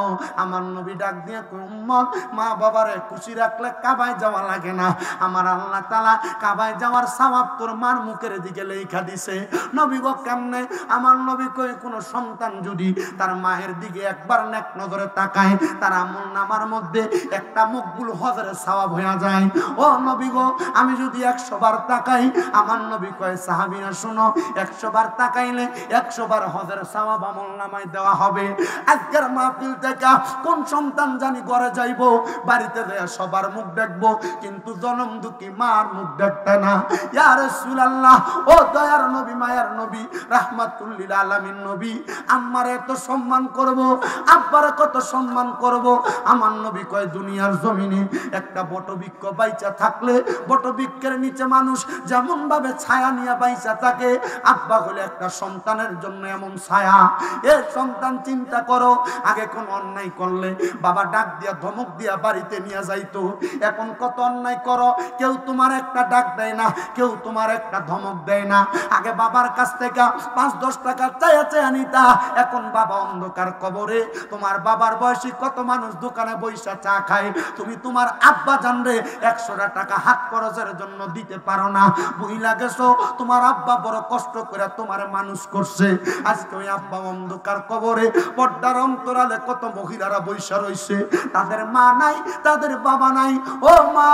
আমার নবী ডাক দিয়ে উম্মত মা বাবারে খুশি রাখলে কাবায় যাওয়া লাগে না, আমার আল্লাহ তাআলা কাবায় যাওয়ার সওয়াব তোর মার মুখের দিকে লেখা দিছে। নবী গো কেমনে? আমার নবী কই কোন সন্তান যদি তার মায়ের দিকে একবার নেক নজরে তাকায় তার আমলনামার মধ্যে একটা মকবুল হজের সওয়াব হয়ে যায়। ও নবী গো আমি যদি 100 বার তাকাই, আমার নবী কয় সাহাবীরা শুনো 100 বার তাকাইলে 100 বার হজের সওয়াব আমলনামায় দেওয়া হবে। আজকের মাহফিল থেকে কোন সন্তান জানি ঘরে যাইবো, বাড়িতে যায় সবার মুখ দেখবো কিন্তু জনম দুঃখী মার মুখ দেখতে না। ইয়া রাসূলুল্লাহ ও দয়ার নবী মায়ার নবী রাহমাতুল লিল আলামিন নবী, আম্মারে এত সম্মান করব, আব্বারে কত সম্মান করব। আমার নবী কয় দুনিয়ার জমিনে একটা বটবৃক্ষ বাইচা থাকলে বটবৃক্ষের নিচে মানুষ যেমন ভাবে ছায়া নিয়ে বাইচা থাকে, আব্বা হলে একটা সন্তানের জন্য এমন ছায়া। এ সন্তান চিন্তা করো, আগে কোন অন্যায় করলে বাবা ডাক দিয়া ধমক দিয়া বাড়িতে নিয়ে যাইতো, এখন কত অন্যায় করো কেউ তোমার একটা ডাক দেয় না, কেউ তোমার একটা ধমক দেয় না। আগে বাবার কাছ থেকে 5-10 টাকা চায়া চায়া নিতা, এখন বাবা অন্ধকার কবরে। তোমার বাবার বয়সী কত মানুষ দোকানে বৈশা চা খায়, তুমি তোমার আব্বা জানরে 100 টাকা হাত খরচের জন্য দিতে পারো না। বুঝলা গেছো তোমার আব্বা বড় কষ্ট করে তোমার মানুষ করছে, আজকে ওই আব্বা অন্ধকার কবরে। পর্দার অন্তরালে কত মহিলারা বৈশা রইছে, তাদের মা নাই, তাদের বাবা নাই। ও মা,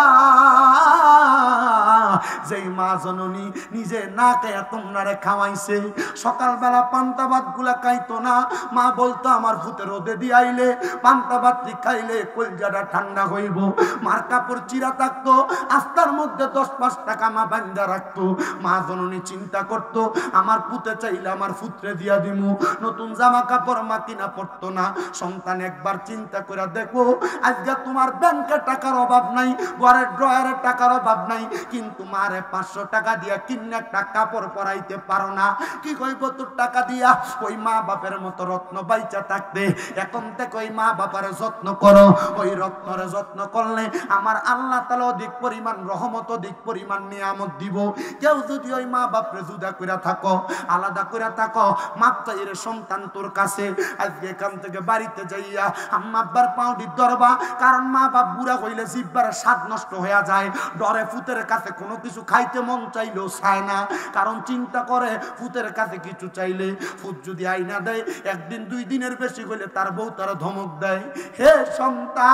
যেই মা জননী নিজে না খাইয়া তোমরারে খাওয়াইছে, সকালবেলা পান্তা ভাত গুলা খাইতো না, মা বলতো আমার ভূতে রোদে দিয়ে আইলে পান্তা ভাত খাইলে কলজাটা ঠান্ডা হইব। মার কাপড় চিরা থাকতো, আস্তার মধ্যে 10-5 টাকা মা বান্ধা রাখতো। মা জননী চিন্তা করতো আমার পুতে চাইলে আমার পুত্রে দিয়া দিমু, নতুন জামা কাপড় মা কিনা পড়তো না। সন্তান একবার চিন্তা করে দেখো, আজকে তোমার ব্যাংকে টাকার অভাব নাই, ঘরের ড্রয়ারে টাকার অভাব নাই, কিন্তু মারে 500 টাকা দিয়া কিনে একটা কাপড় পরাইতে পারো না। কি কইব তোর টাকা দিয়া? ওই মা বাপের মতো রত্ন বাইচা থাকতে এখন থেকে ওই মা বাবার যত্ন করো। ওই রত্নরে যত্ন করলে আমার আল্লাহ তাআলা অধিক পরিমাণ রহমত, অধিক পরিমাণ নিয়ামত দিব। কেউ যদি ওই মা বাপরে জুদা কইরা থাকো, আলাদা কইরা থাকো, মাপ চাই রে সন্তান তোর কাছে। আজকে এখান থেকে বাড়িতে যাইয়া আম্মা আব্বার পাউডি ধরবা, কারণ মা বাপ বুড়া হইলে জিব্বার স্বাদ নষ্ট হয়ে যায়। ডরে ফুতের কাছে কোনো কিছু খাইতে মন চাইলেও চায় না, কারণ চিন্তা করে ফুতের কাছে কিছু চাইলে ফুত যদি আইনা দেয়, 1 দিন 2 দিনের বেশি হইলে তার বউ তারা ধমক দেয়। হে সন্তান,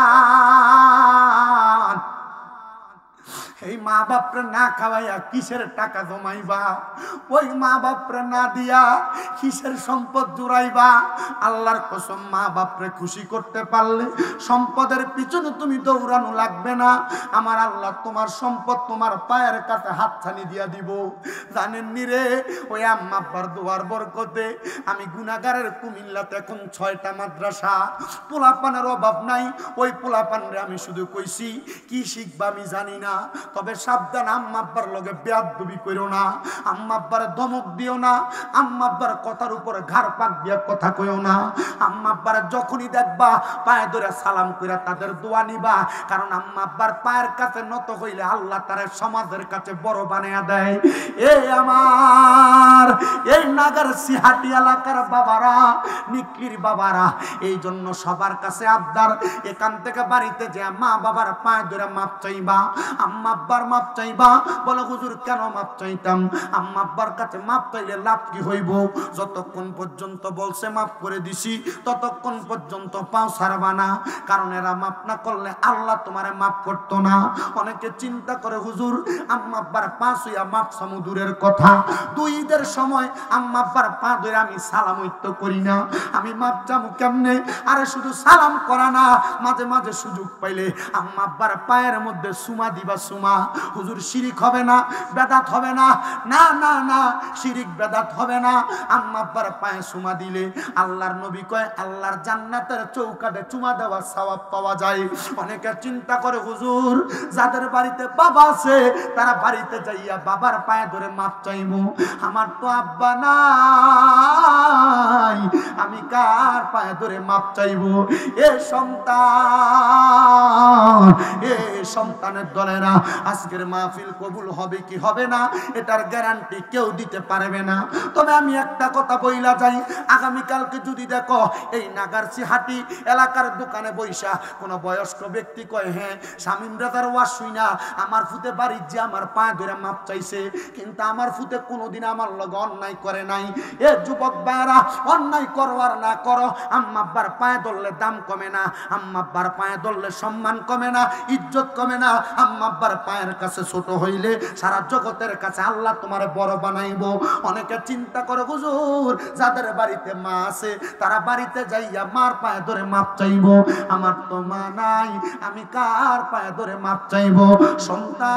এই মা বাপরে না খাওয়াইয়া কিসের টাকা জমাইবা? ওই মা বাপরে না দিয়া কিসের সম্পদ জুড়াইবা? আল্লাহর কসম, মা বাপরে খুশি করতে পারলে সম্পদের পিছনে তুমি দৌড়ানো লাগবে না। আমার আল্লাহ তোমার সম্পদ তোমার পায়ের কাছে হাতছানি দিয়া দিব। জানেন নি রে, ওই আম্মা আব্বার দোয়ার বরকতে আমি গুনাহগারের কুমিল্লাতে এখন 6টা মাদ্রাসা, পোলাপানের অভাব নাই। ওই পোলাপানরে আমি শুধু কইছি কি শিখবা আমি জানি না, তবে সাবধান, আম্মা আব্বার লগে বেয়াদবি কইরো না, আম্মা আব্বার ধমক দিও না, আম্মা আব্বার কথার উপরে ঘাড় পাক দিয়া কথা কইও না। আম্মা আব্বার যখনই দেখবা পায়ে ধরে সালাম কইরা তাদের দোয়া নিবা, কারণ আম্মা আব্বার পায়ের কাছে নত হইলে আল্লাহ তারে সমাজের কাছে বড় বানায়া দেয়। এই আমার এই নাগার সিহাটি এলাকার বাবারা, নিকলির বাবারা, এই জন্য সবার কাছে আবদার, এখান থেকে বাড়িতে যে মা বাবার পায়ে ধরে মাপ চাইবা, আম্মা আব্বার মাপ চাইবা। বলো হুজুর কেন মাপ চাইতাম? আম্মা আব্বার কাছে মাপ চাইলে লাভ কি হইব? যতক্ষণ পর্যন্ত বলছে মাপ করে দিছি ততক্ষণ পর্যন্ত পাও ছাড়বা না, কারণ এরা মাপ না করলে আল্লাহ তোমারে মাপ করতো না। অনেকে চিন্তা করে হুজুর আম্মা আব্বার পা ছুঁয়া মাপ সমুদূরের কথা, 2 ঈদের সময় আম্মা আব্বার পা ধরে আমি সালাম হইতো করি না, আমি মাপ চামু কেমনে? আরে শুধু সালাম করা না, মাঝে মাঝে সুযোগ পাইলে আম্মা আব্বার পায়ের মধ্যে সুমা দিবা। সুমা হুজুর শিরিক হবে না, বেদাত হবে না? না না না, শিরিক বেদাত হবে না। আম্মা আব্বার পায়ে সুমা দিলে আল্লাহর নবী কয় আল্লাহর জান্নাতের চৌকাঠে চুমা দেওয়ার সওয়াব পাওয়া যায়। অনেকে চিন্তা করে হুজুর যাদের বাড়িতে বাবা আছে তারা বাড়িতে যাইয়া বাবার পায়ে ধরে মাপ চাইবো, আমার তো আব্বা নাই, আমি কার পায়ে ধরে মাপ চাইবো? এ সন্তান, এ সন্তানের দলেরা, আজকের মাহফিল কবুল হবে কি হবে না এটার গ্যারান্টি কেউ দিতে পারবে না। তবে আমি একটা কথা বইলা যাই, আগামীকালকে যদি দেখো এই নাগারচিহাটি এলাকার দোকানে বইসা কোন বয়স্ক ব্যক্তি কয় হ্যাঁ শামীম রাজার ওয়াজ শুইনা আমার ফুতে বাড়ির যে আমার পায়ে ধরে মাপ চাইছে, কিন্তু আমার ফুতে কোনোদিন আমার লগে অন্যায় করে নাই। এ যুবক ভাইরা, অন্যায় করো আর না করো, আম্মা আব্বার পায়ে ধরলে দাম কমে না, আম্মা আব্বার পায়ে ধরলে সম্মান কমে না, ইজ্জত কমে না। আম্মা আব্বার পায়ের কাছে ছোট হইলে সারা জগতের কাছে আল্লাহ তোমার বড় বানাইবো। অনেকে চিন্তা করে হুজুর যাদের বাড়িতে মা আছে তারা বাড়িতে যাইয়া মার পায়ে ধরে মাপ চাইবো, আমার তো মা নাই, আমি কার পায়ে ধরে মাপ চাইবো? সন্তান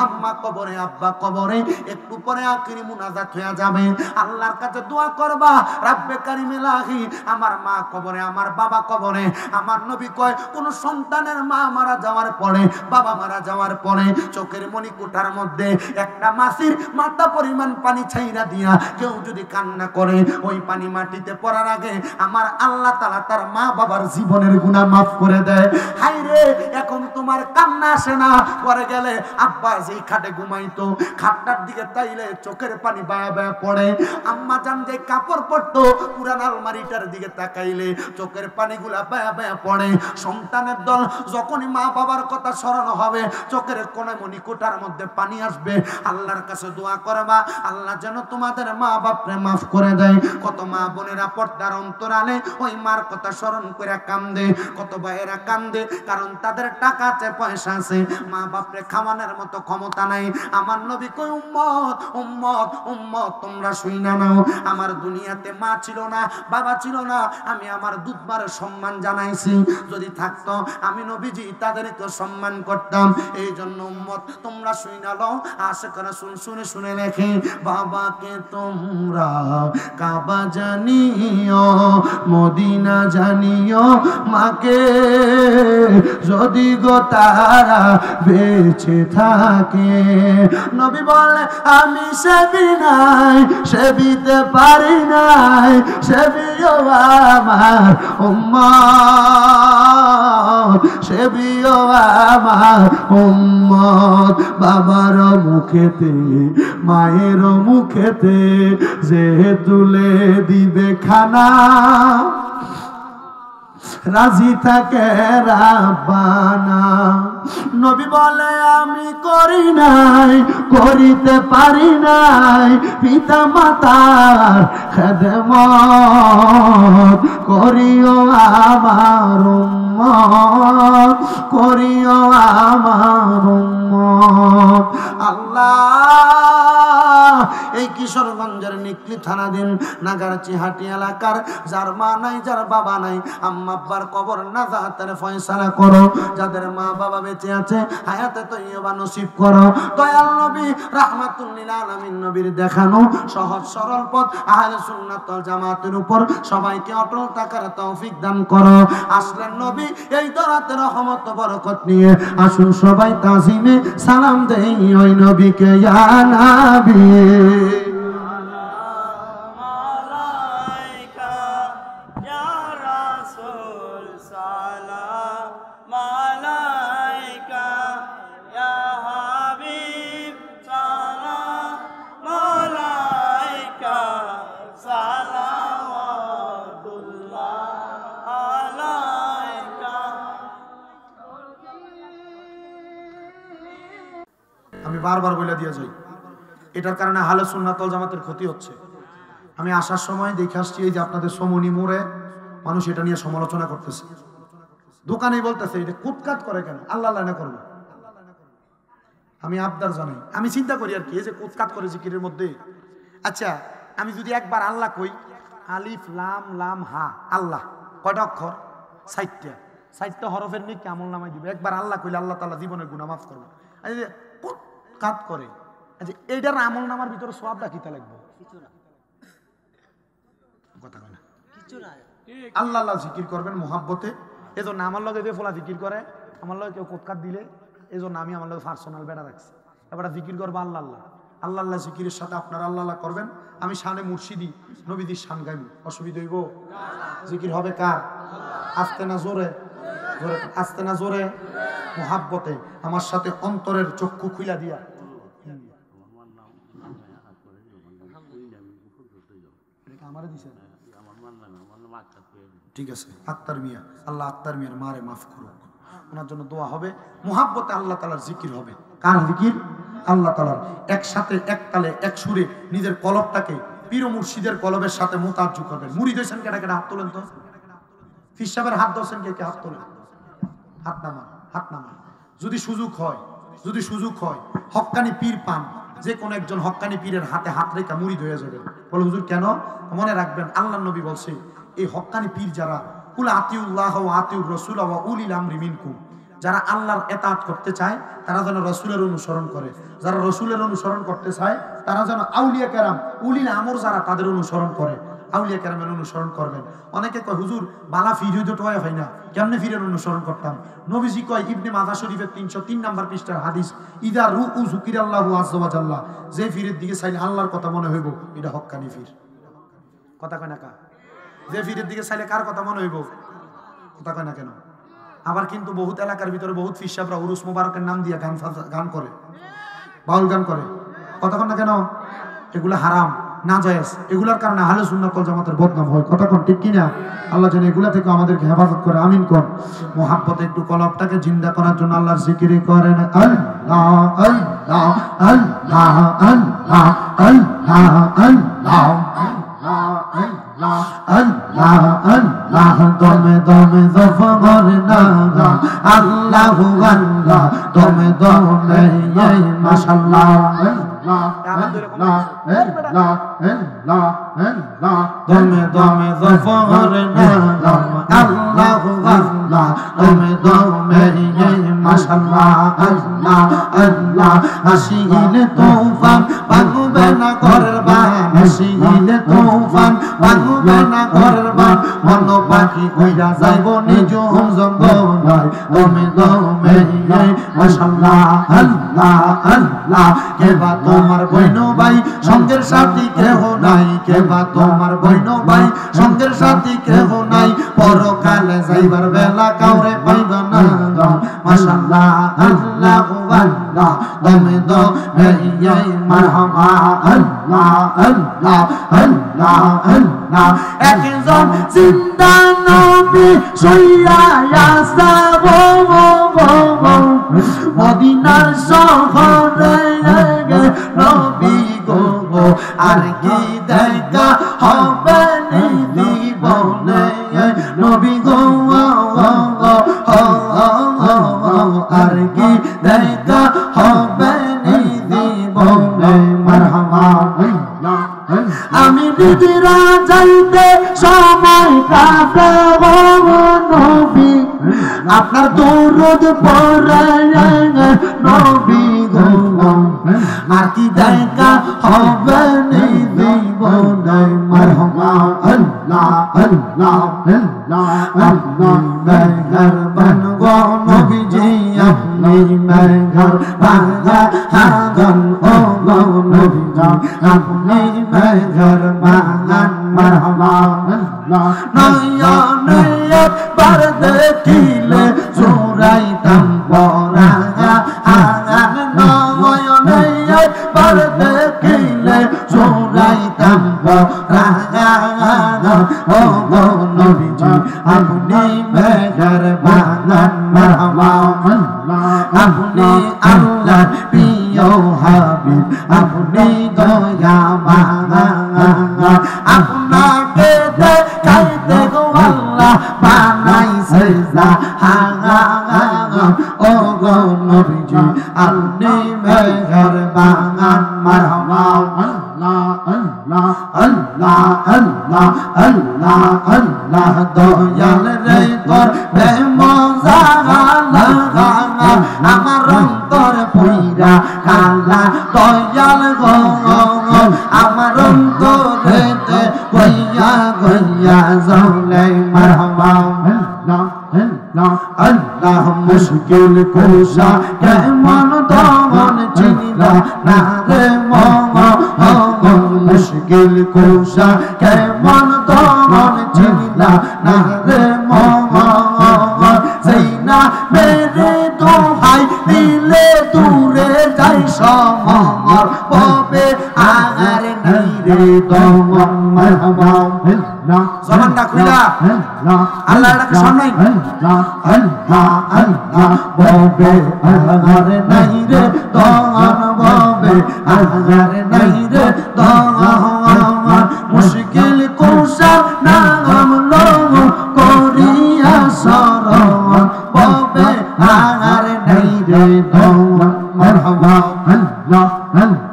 আম্মা কবরে আব্বা কবরে, একটু পরে আখিরি মুনাজাত হয়ে যাবে, আল্লাহর কাছে দোয়া করবা, রাব্বে কারিম ইলাহি, আমার মা কবরে, আমার বাবা কবরে। আমার নবী কয় কোন সন্তানের মা মারা যাওয়ার পরে, বাবা মারা যাওয়ার পরে চোখের মনি কোঠার মধ্যে একটা মাছির মাথা পরিমাণ পানি ছাইরা দিয়া কেউ যদি কান্না করে, ওই পানি মাটিতে পড়ার আগে আমার আল্লাহ তাআলা তার মা বাবার জীবনের গুনাহ মাফ করে দেয়। হাই রে, এখন তোমার কান্না আসে না, পরে গেলে আব্বা যেই খাটে ঘুমাইতো, খাটটার দিকে তাইলে চোখের পানি বায়া বায়া পড়ে। আম্মা জান যে কাপড় পরতো, পুরান আলমারিটার দিকে তাকাইলে চোখের পানিগুলা বায়া বায়া পড়ে। সন্তানের দল যখনই মা বাবার কথা স্মরণ হবে, চোখের কোণে মনি কোঠার মধ্যে পানি আসবে। আল্লাহর কাছে দোয়া করবা, আল্লাহ যেন তোমাদের মা বাপরে মাফ করে দেয়। কত মা বোনেরা পর্দার অন্তরালে ওই মার কথা স্মরণ করে কান্দে, কত ভাইয়েরা কান্দে, কারণ তাদের টাকা আছে, পয়সা আছে, মা বাপরে খাওয়ানোর মতো ক্ষমতা নাই। আমার নবী কই উম্মত উম্মত উম্মত, তোমরা শুইনা নাও, আমার দুনিয়াতে মা ছিল না, বাবা ছিল না, আমি আমার দুধবারের সম্মান জানাইছি। যদি থাকতো আমি নবীজি তাদেরকে সম্মান করতাম। এই জন্য উম্মত তোমরা শুইনা লও, আশিক রাসূল শুনে শুনে লেখে, বাবাকে তোমরা কাবা জানিও, মদিনা জানিও, মাকে যদি গো তারা বেঁচে থাকে। নবী বলে আমি সেবি নাই, সেবিতে পারি নাই, সেবিও আমার উম্মত, সেবিও আমার উম্মত। বাবার মুখেতে মায়ের মুখেতে যে তুলে দিবে খানা, রাজি থাকে রাব্বানা। নবী বলে আমি করি নাই, করিতে পারি নাই, পিতা মাতার খেদমত, করিও আমার উম্মত, করিও আমার উম্মত। আল্লাহ এই কিশোরগঞ্জের নিকলি থানাধীন নাগারচিহাটি এলাকার যার মা নাই, যার বাবা নাই, আম্মা আব্বার কবর নাজাতের ফয়সালা করো। যাদের মা বাবা বেঁচে আছে হায়াতে তৈয়বা নসিব করো। দয়াল নবী রাহমাতুল লিল আলামিন নবীর দেখানো সহজ সরল পথ আহলে সুন্নাত ওয়াল জামাতের উপর সবাইকে অটল থাকার তৌফিক দান করো। আসলেন নবী এই দরাতে রহমত বরকত নিয়ে, আসুন সবাই তাজিমে সালাম দেই ওই নবীকে, ইয়া নবী বারবার বলে দিয়ে যাই, এটার কারণে আহলে সুন্নাত ওয়াল জামাতের ক্ষতি হচ্ছে। আমি আসার সময় দেখে আসছি এই যে আপনাদের সমনি মোড়ে মানুষ এটা নিয়ে সমালোচনা করতেছে, দোকানে বলতেছে এটা কুটকাট করে কেন, আল্লাহ আল্লাহ না করবো। আমি আবদার জানাই, আমি চিন্তা করি আর কি, এই যে কুটকাট করে জিকিরের মধ্যে, আচ্ছা আমি যদি একবার আল্লাহ কই, আলিফ লাম লাম হা আল্লাহ, কয়টা অক্ষর? 60টা। 60টা হরফের নিকে আমল নামাই দিবে। একবার আল্লাহ কইলে আল্লাহ তাআলা জীবনের গুনাহ মাফ করবে। এই যে কাট করে, আচ্ছা এইটার আমল নামার ভিতরে সওয়াবটা কিতা লাগবে? কিছু না, কথা কয় না, কিছু না। আল্লাহ আল্লাহ জিকির করবেন মুহাব্বতে। এজন্য আমার লগে যে ফলা জিকির করে, আমার লগে কেউ কোটকাট দিলে, এজন্য আমি আমার লগে পার্সোনাল বেড়া রাখছি। এবার জিকির করবো আল্লাহ আল্লাহ, আল্লাহ আল্লাহ জিকিরের সাথে আপনারা আল্লাহ আল্লাহ করবেন। আমি শানে মুর্শিদি নবীদের শান গাইব, অসুবিধা হইব? জিকির হবে কার? আস্তে না জোরে? জোরে, আস্তে না জোরে? মুহাব্বতে আমার সাথে অন্তরের চক্ষু খুইলা দিয়া। ঠিক আছে, আত্মার মিয়া, আল্লাহ আত্মার মিয়ার মারে মাফ করুক, ওনার জন্য দোয়া হবে। মুহাব্বতে আল্লাহ তাআলার জিকির হবে। কার জিকির? আল্লাহ তাআলার। একসাথে এক তালে এক সুরে নিজের কলবটাকে পীর মুর্শিদের কলবের সাথে মোতাজ্জু করবেন। মুরিদ হইছেন কেডা কেডা? হাত তোলেন তো। ফির সাহেবের হাত ধরছেন কে কে? হাত তোলেন, হাত নামান, হাত নামান। যদি সুযোগ হয়, যদি সুযোগ হয় হক্কানি পীর পান, যে কোন একজন হক্কানি পীরের হাতে হাত রেখা মুরিদ হয়ে যাবে। বলে হুজুর কেন? মনে রাখবেন আল্লাহর নবী বলছে এই হক্কানি পীর যারা, কুল আতিউল্লাহ ওয়া আতিউর রাসূল ওয়া উলিল আমরি মিনকুম, যারা আল্লাহর ইতাআত করতে চায় তারা যেন রাসূলের অনুসরণ করে, যারা রাসূলের অনুসরণ করতে চায় তারা যেন আউলিয়া কেরাম উলিল আমর যারা তাদের অনুসরণ করে, আউলিয়া কেরামের অনুসরণ করবেন। অনেকে কয় হুজুর বালা ফির হইতো টয় হয় না, কেমনে ফিরের অনুসরণ করতাম? নবীজি কয় ইবনে মাজাহ শরীফের 303 নম্বর পৃষ্ঠার হাদিস, ইদা রুউ যুকিরাল্লাহু আযজা ওয়া জাল্লা, যে ফিরের দিকে চাইলে আল্লাহর কথা মনে হইব এটা হক্কানি ফির। কথা কয় না কা? যে ফিরের দিকে চাইলে কার কথা মনে হইব? কথা কয় না কেন? আবার কিন্তু বহুত এলাকার ভিতরে বহুত ফিরসাবরা উরুস মোবারকের নাম দিয়ে গান করে, বাউল গান করে। কথা কয় না কেন? এগুলো হারাম, নাজায়েজ, এগুলোর কারণে আহলে সুন্নাত ওয়াল জামাতের বদনাম হয়। কথা কোন ঠিক কিনা? আল্লাহ যেন এগুলা থেকে আমাদেরকে হেফাজত করে, আমিন কোন। মুহাব্বতে একটু কলবটাকে জিন্দা করার জন্য আল্লাহর জিকির করেন, আল্লাহ আল্লাহ আল্লাহ আল্লাহ আল্লাহ আল্লাহ আল্লাহ আল্লাহ দমে দমে জফর না আল্লাহ আল্লাহ দমে দমে মাশাআল্লাহ দমে দমে জফর না আল্লাহ আল্লাহ দমে দমে মাশাআল্লাহ আল্লাহ আল্লাহ হাসিলে তুফান ভাঙবে না ঘরের বান, হাসিলে তুফান ভাঙবে না ঘরের বান, মন পাখি কইরা যাইব নিজুম জঙ্গলায় দমে দমে মাশাআল্লাহ আল্লাহ আল্লাহ। কেবা তোমার বইন ভাই সঙ্গের সাথী কেহ নাই, কেবা তোমার বইন ভাই সঙ্গের সাথী কেহ নাই, পরকালে যাইবার বেলা কাউরে পাইবা না মাশাআল্লাহ আল্লাহ আল্লাহ দমে দমে মারহাবা আল্লাহ আল্লাহ আল্লাহ আল্লাহ। একজন জিন্দা নবী সইয়া আসবো মদিনার শহরে নবী গো, আর কি দেখা হবে জীবনে নবী গো, আর কি দেখা হবে জীবনে মারহাবা। আমি দিদিরা যাইতে সময় কাটে নবী, আপনার দরুদ পড়ে নবী গো, আর কি দেখা হবে জীবনে মারহাবা আল্লাহ আল্লাহ আল্লাহ। আপনি মেহেরবান গো নবীজি, আপনি মেহেরবান হাগন ও গো নবীজি, আপনি মেহেরবান মারহাবা আল্লাহ। নয়নে একবার দেখিলে জোড়াইতাম পরা, নয়নে একবার দেখিলে জোড়াইতাম পরা ও গো নবীজি, আপনি মেহেরবান মারহাবা আল্লাহ। আপনি আল্লাহর প্রিয় হাবিব, আপনি দয়াবান, আপনাকে দেখাইতে গো আল্লাহ বানাইছে জাহান ও গো নবীজি, আপনি মেহেরবান মারহাবা আল্লাহ আল্লাহ আল্লাহ আল্লাহ আল্লাহ আল্লাহ। দয়াল রে তোর বেমজা লাগা আমার অন্তর পুইরা কালা, দয়াল গো আমার অন্তরেতে গইয়া গইয়া জ্বলে মারহাবা আল্লাহ আল্লাহ আল্লাহ। মুশকিল কুশা কেমন দমন চিনিলা না রে মন, মুশকিল কুশা কেমন দমন চিনিলা না রে মন, সেই না মেরে দোহাই দিলে দূরে যাই সমর পাবে আর নীরে দমন মারহাবা আল্লাহ। জবানটা খুলা আল্লাহ ডাকে সামনে আল্লাহ আল্লাহ আল্লাহ পাবে আর নীরে দমন পাবে আর নীরে দমন। মুশকিল কুশা নাম লও করিয়া শরণ পাবে আর নীরে দমন মারহাবা আল্লাহ আল্লাহ।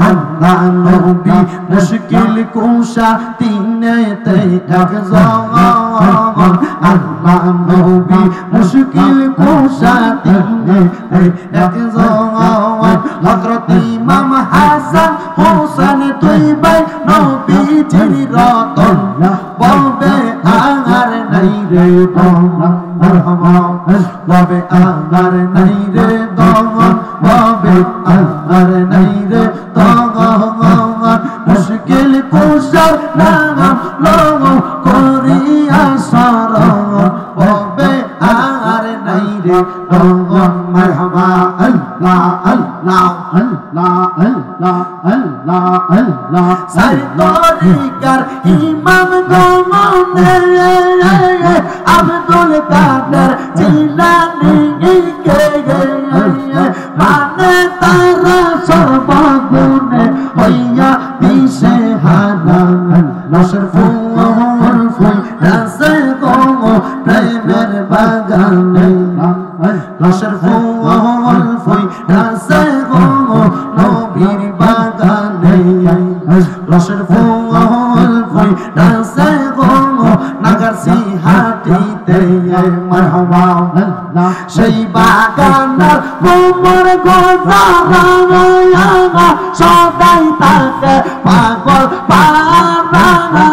আল্লাহ নবী মুশকিল কুশা তিনেতে একজন আল্লাহ নবী মুশকিল কুশা তিনেতে একজন হযরত ইমাম হাসান হোসেন দুই ভাই নবীজির রতন বলবে আর নাই রে মারহাবা বলবে আর নাই রে দমন বলবে আর নাই রে দমন মুশকিল কুশার নাম লও করিয়া শরণ বলবে আর নাই রে দমন মারহাবা আল্লাহ আল্লাহ আল্লাহ আল্লাহ আল্লাহ আল্লাহ সাইতরিকার ইমাম গমনে আব্দুল কাদের জিলানী কে মানে তারা সর্বগুণে হইয়া দিশে হারা নশরফুল ফুল রাসে গো প্রেমের বাগানে নশরফুল ফুল রাসে গো নবীর বাগানে নশরফুল ফুল রাসে গো নাগারসি হাটিতে মারহাবা সেই বাগানের কোমর গোজারা সদাই তাকে পাগল পারা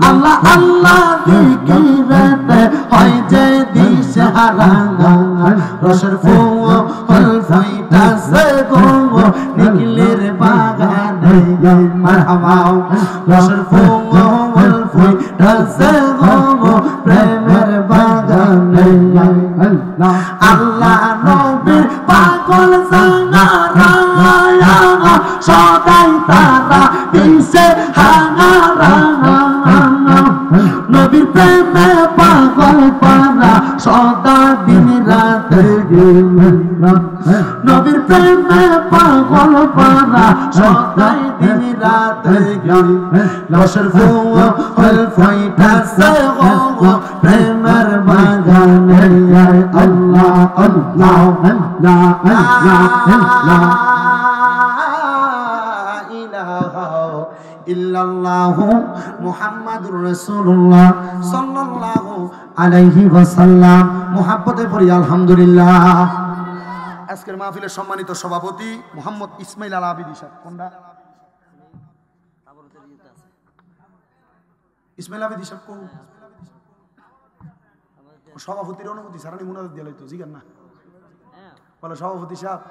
আল্লাহ আল্লাহ জিকিরেতে হয় যে দিশারা রসের ফুল ফুইতাছে গো নিখিলের বাগানে মারহাবা রসের ফুল ফুইতাছে গো প্রেমের বাগানে আল্লাহ নবীর পাগল সাঙ্গারা সদাই তারা দিশে হাঙ্গারা নবীর প্রেমে পাগল পারা সদা দিন রাত নবীর প্রেমে পাগল পারা সদাই দিন রাত লশর ফুল ফুইতাছে গো প্রেমের বাগানে আল্লাহ আল্লাহ আল্লাহ আল্লাহ ইল্লাল্লাহু মুহাম্মাদুর রাসূলুল্লাহ সাল্লাল্লাহু আলাইহি ওয়াসাল্লাম মুহাব্বতে পড়ি আলহামদুলিল্লাহ। আজকের মাহফিলের সম্মানিত সভাপতি মোহাম্মদ ইসমাইল আল আবিদি সাহেব কোনটা ইসমাইল আবিদি সাহেব কো সভাপতির অনুমতি সারানি মুনাজাত দিয়া লইতো জিগান না বলে সভাপতি সাহেব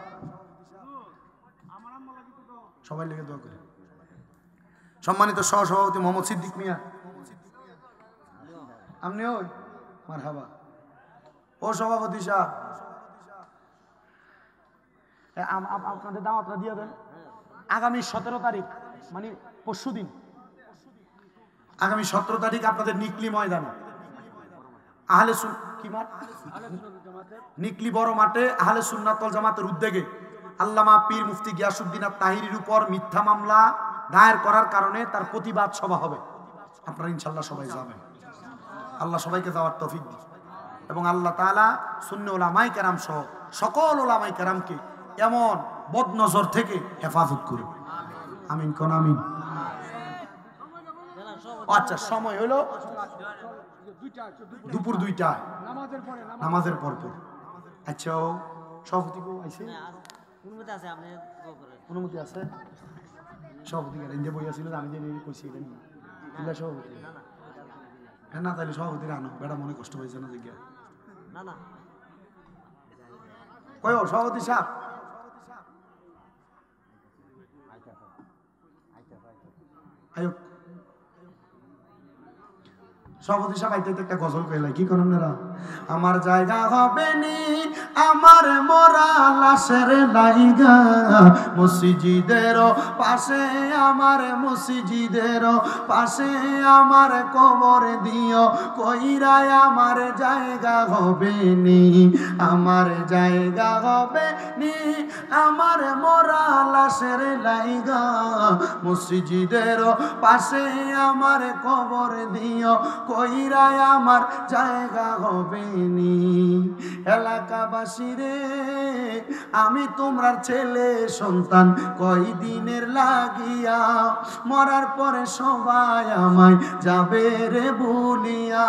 সবাই লেগে দোয়া করে। সম্মানিত সহসভাপতি মোহাম্মদ সিদ্দিক মিয়া আপনি ওই মারহাবা ও সভাপতি সাহেব আপনাদের দাওয়াতটা দিয়ে দেন আগামী 17 তারিখ মানে পরশুদিন আগামী 17 তারিখ আপনাদের নিকলি ময়দানে আহলে কি মাঠ নিকলি বড় মাঠে আহলে সুন্নাত ওয়াল জামাতের উদ্যোগে আল্লামা পীর মুফতি গিয়াসউদ্দিন আত-তাহিরির উপর মিথ্যা মামলা দায়ের করার কারণে তার প্রতিবাদ সভা হবে। আপনারা ইনশাআল্লাহ সবাই যাবেন। আল্লাহ সবাইকে যাওয়ার তৌফিক দিন এবং আল্লাহ তাআলা সুন্নি উলামায়ে কেরাম সহ সকল উলামায়ে কেরামকে এমন বদনজর থেকে হেফাজত করুন। আমিন কোন আমিন। আচ্ছা সময় হলো দুপুর 2টায় নামাজের পর আচ্ছা সভাপতি কো আইছে অনুমতি আছে আপনি অনুমতি আছে সভাপতি গেলেন যে বইয়া ছিল আমি যে কইছি এটা সভাপতি না তাহলে সভাপতি আনো বেটা মনে কষ্ট হয়েছে না জিজ্ঞা না না কই সভাপতি সাহেব আয়ো সভাপতি সাহেব আইতে একটা গজল কইলাই কি করেন না আমার জায়গা হবে নি আমার মরা লাশের লাইগা মসজিদের পাশে আমার মসজিদের পাশে আমার কবর দিও কইরাই আমার জায়গা হবে নি আমার জায়গা হবে নি আমার মরা লাশের লাইগা মসজিদের পাশে আমার কবর দিও কইরাই আমার জায়গা হবে নি। এলাকাবাসী রে আমি তোমরার ছেলে সন্তান কয়দিনের লাগিয়া, মরার পরে সবাই আমায় যাবে রে ভুলিয়া।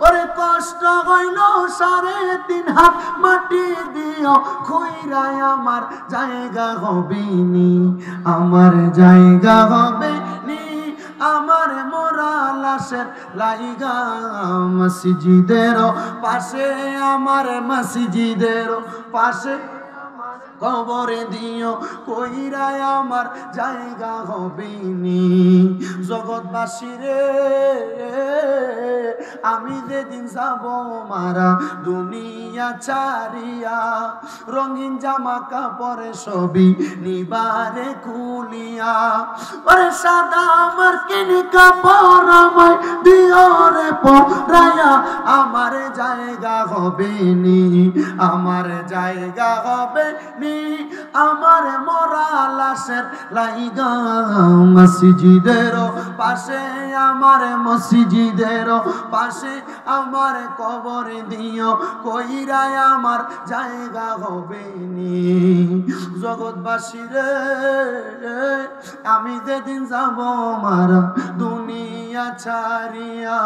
ওরে কষ্ট হইল 3.5 হাত মাটি দিও, কইরাই আমার জায়গা হবে নি, আমার জায়গা হবে নি। আমার মরা লাশের লাইগা মসজিদের পাশে, আমার মসজিদের পাশে কবরে দিও, কইরাই আমার জায়গা হবে নি। জগৎবাসী রে আমি যেদিন যাব মারা দুনিয়া ছাড়িয়া, রঙিন জামা কাপড়ে সবই নিবারে খুলিয়া। ওরে সাদা আমার কিনে কাপড় আমায় দিও রে পরাইয়া, আমার জায়গা হবে নি, আমার জায়গা হবে নি। আমার মরা লাশের লাইগা মসজিদের পাশে, আমার মসজিদের পাশে আমার কবর দিও, কইরাই আমার জায়গা হবে নি। জগৎবাসী রে আমি যেদিন যাব মারা দুনিয়া ছাড়িয়া,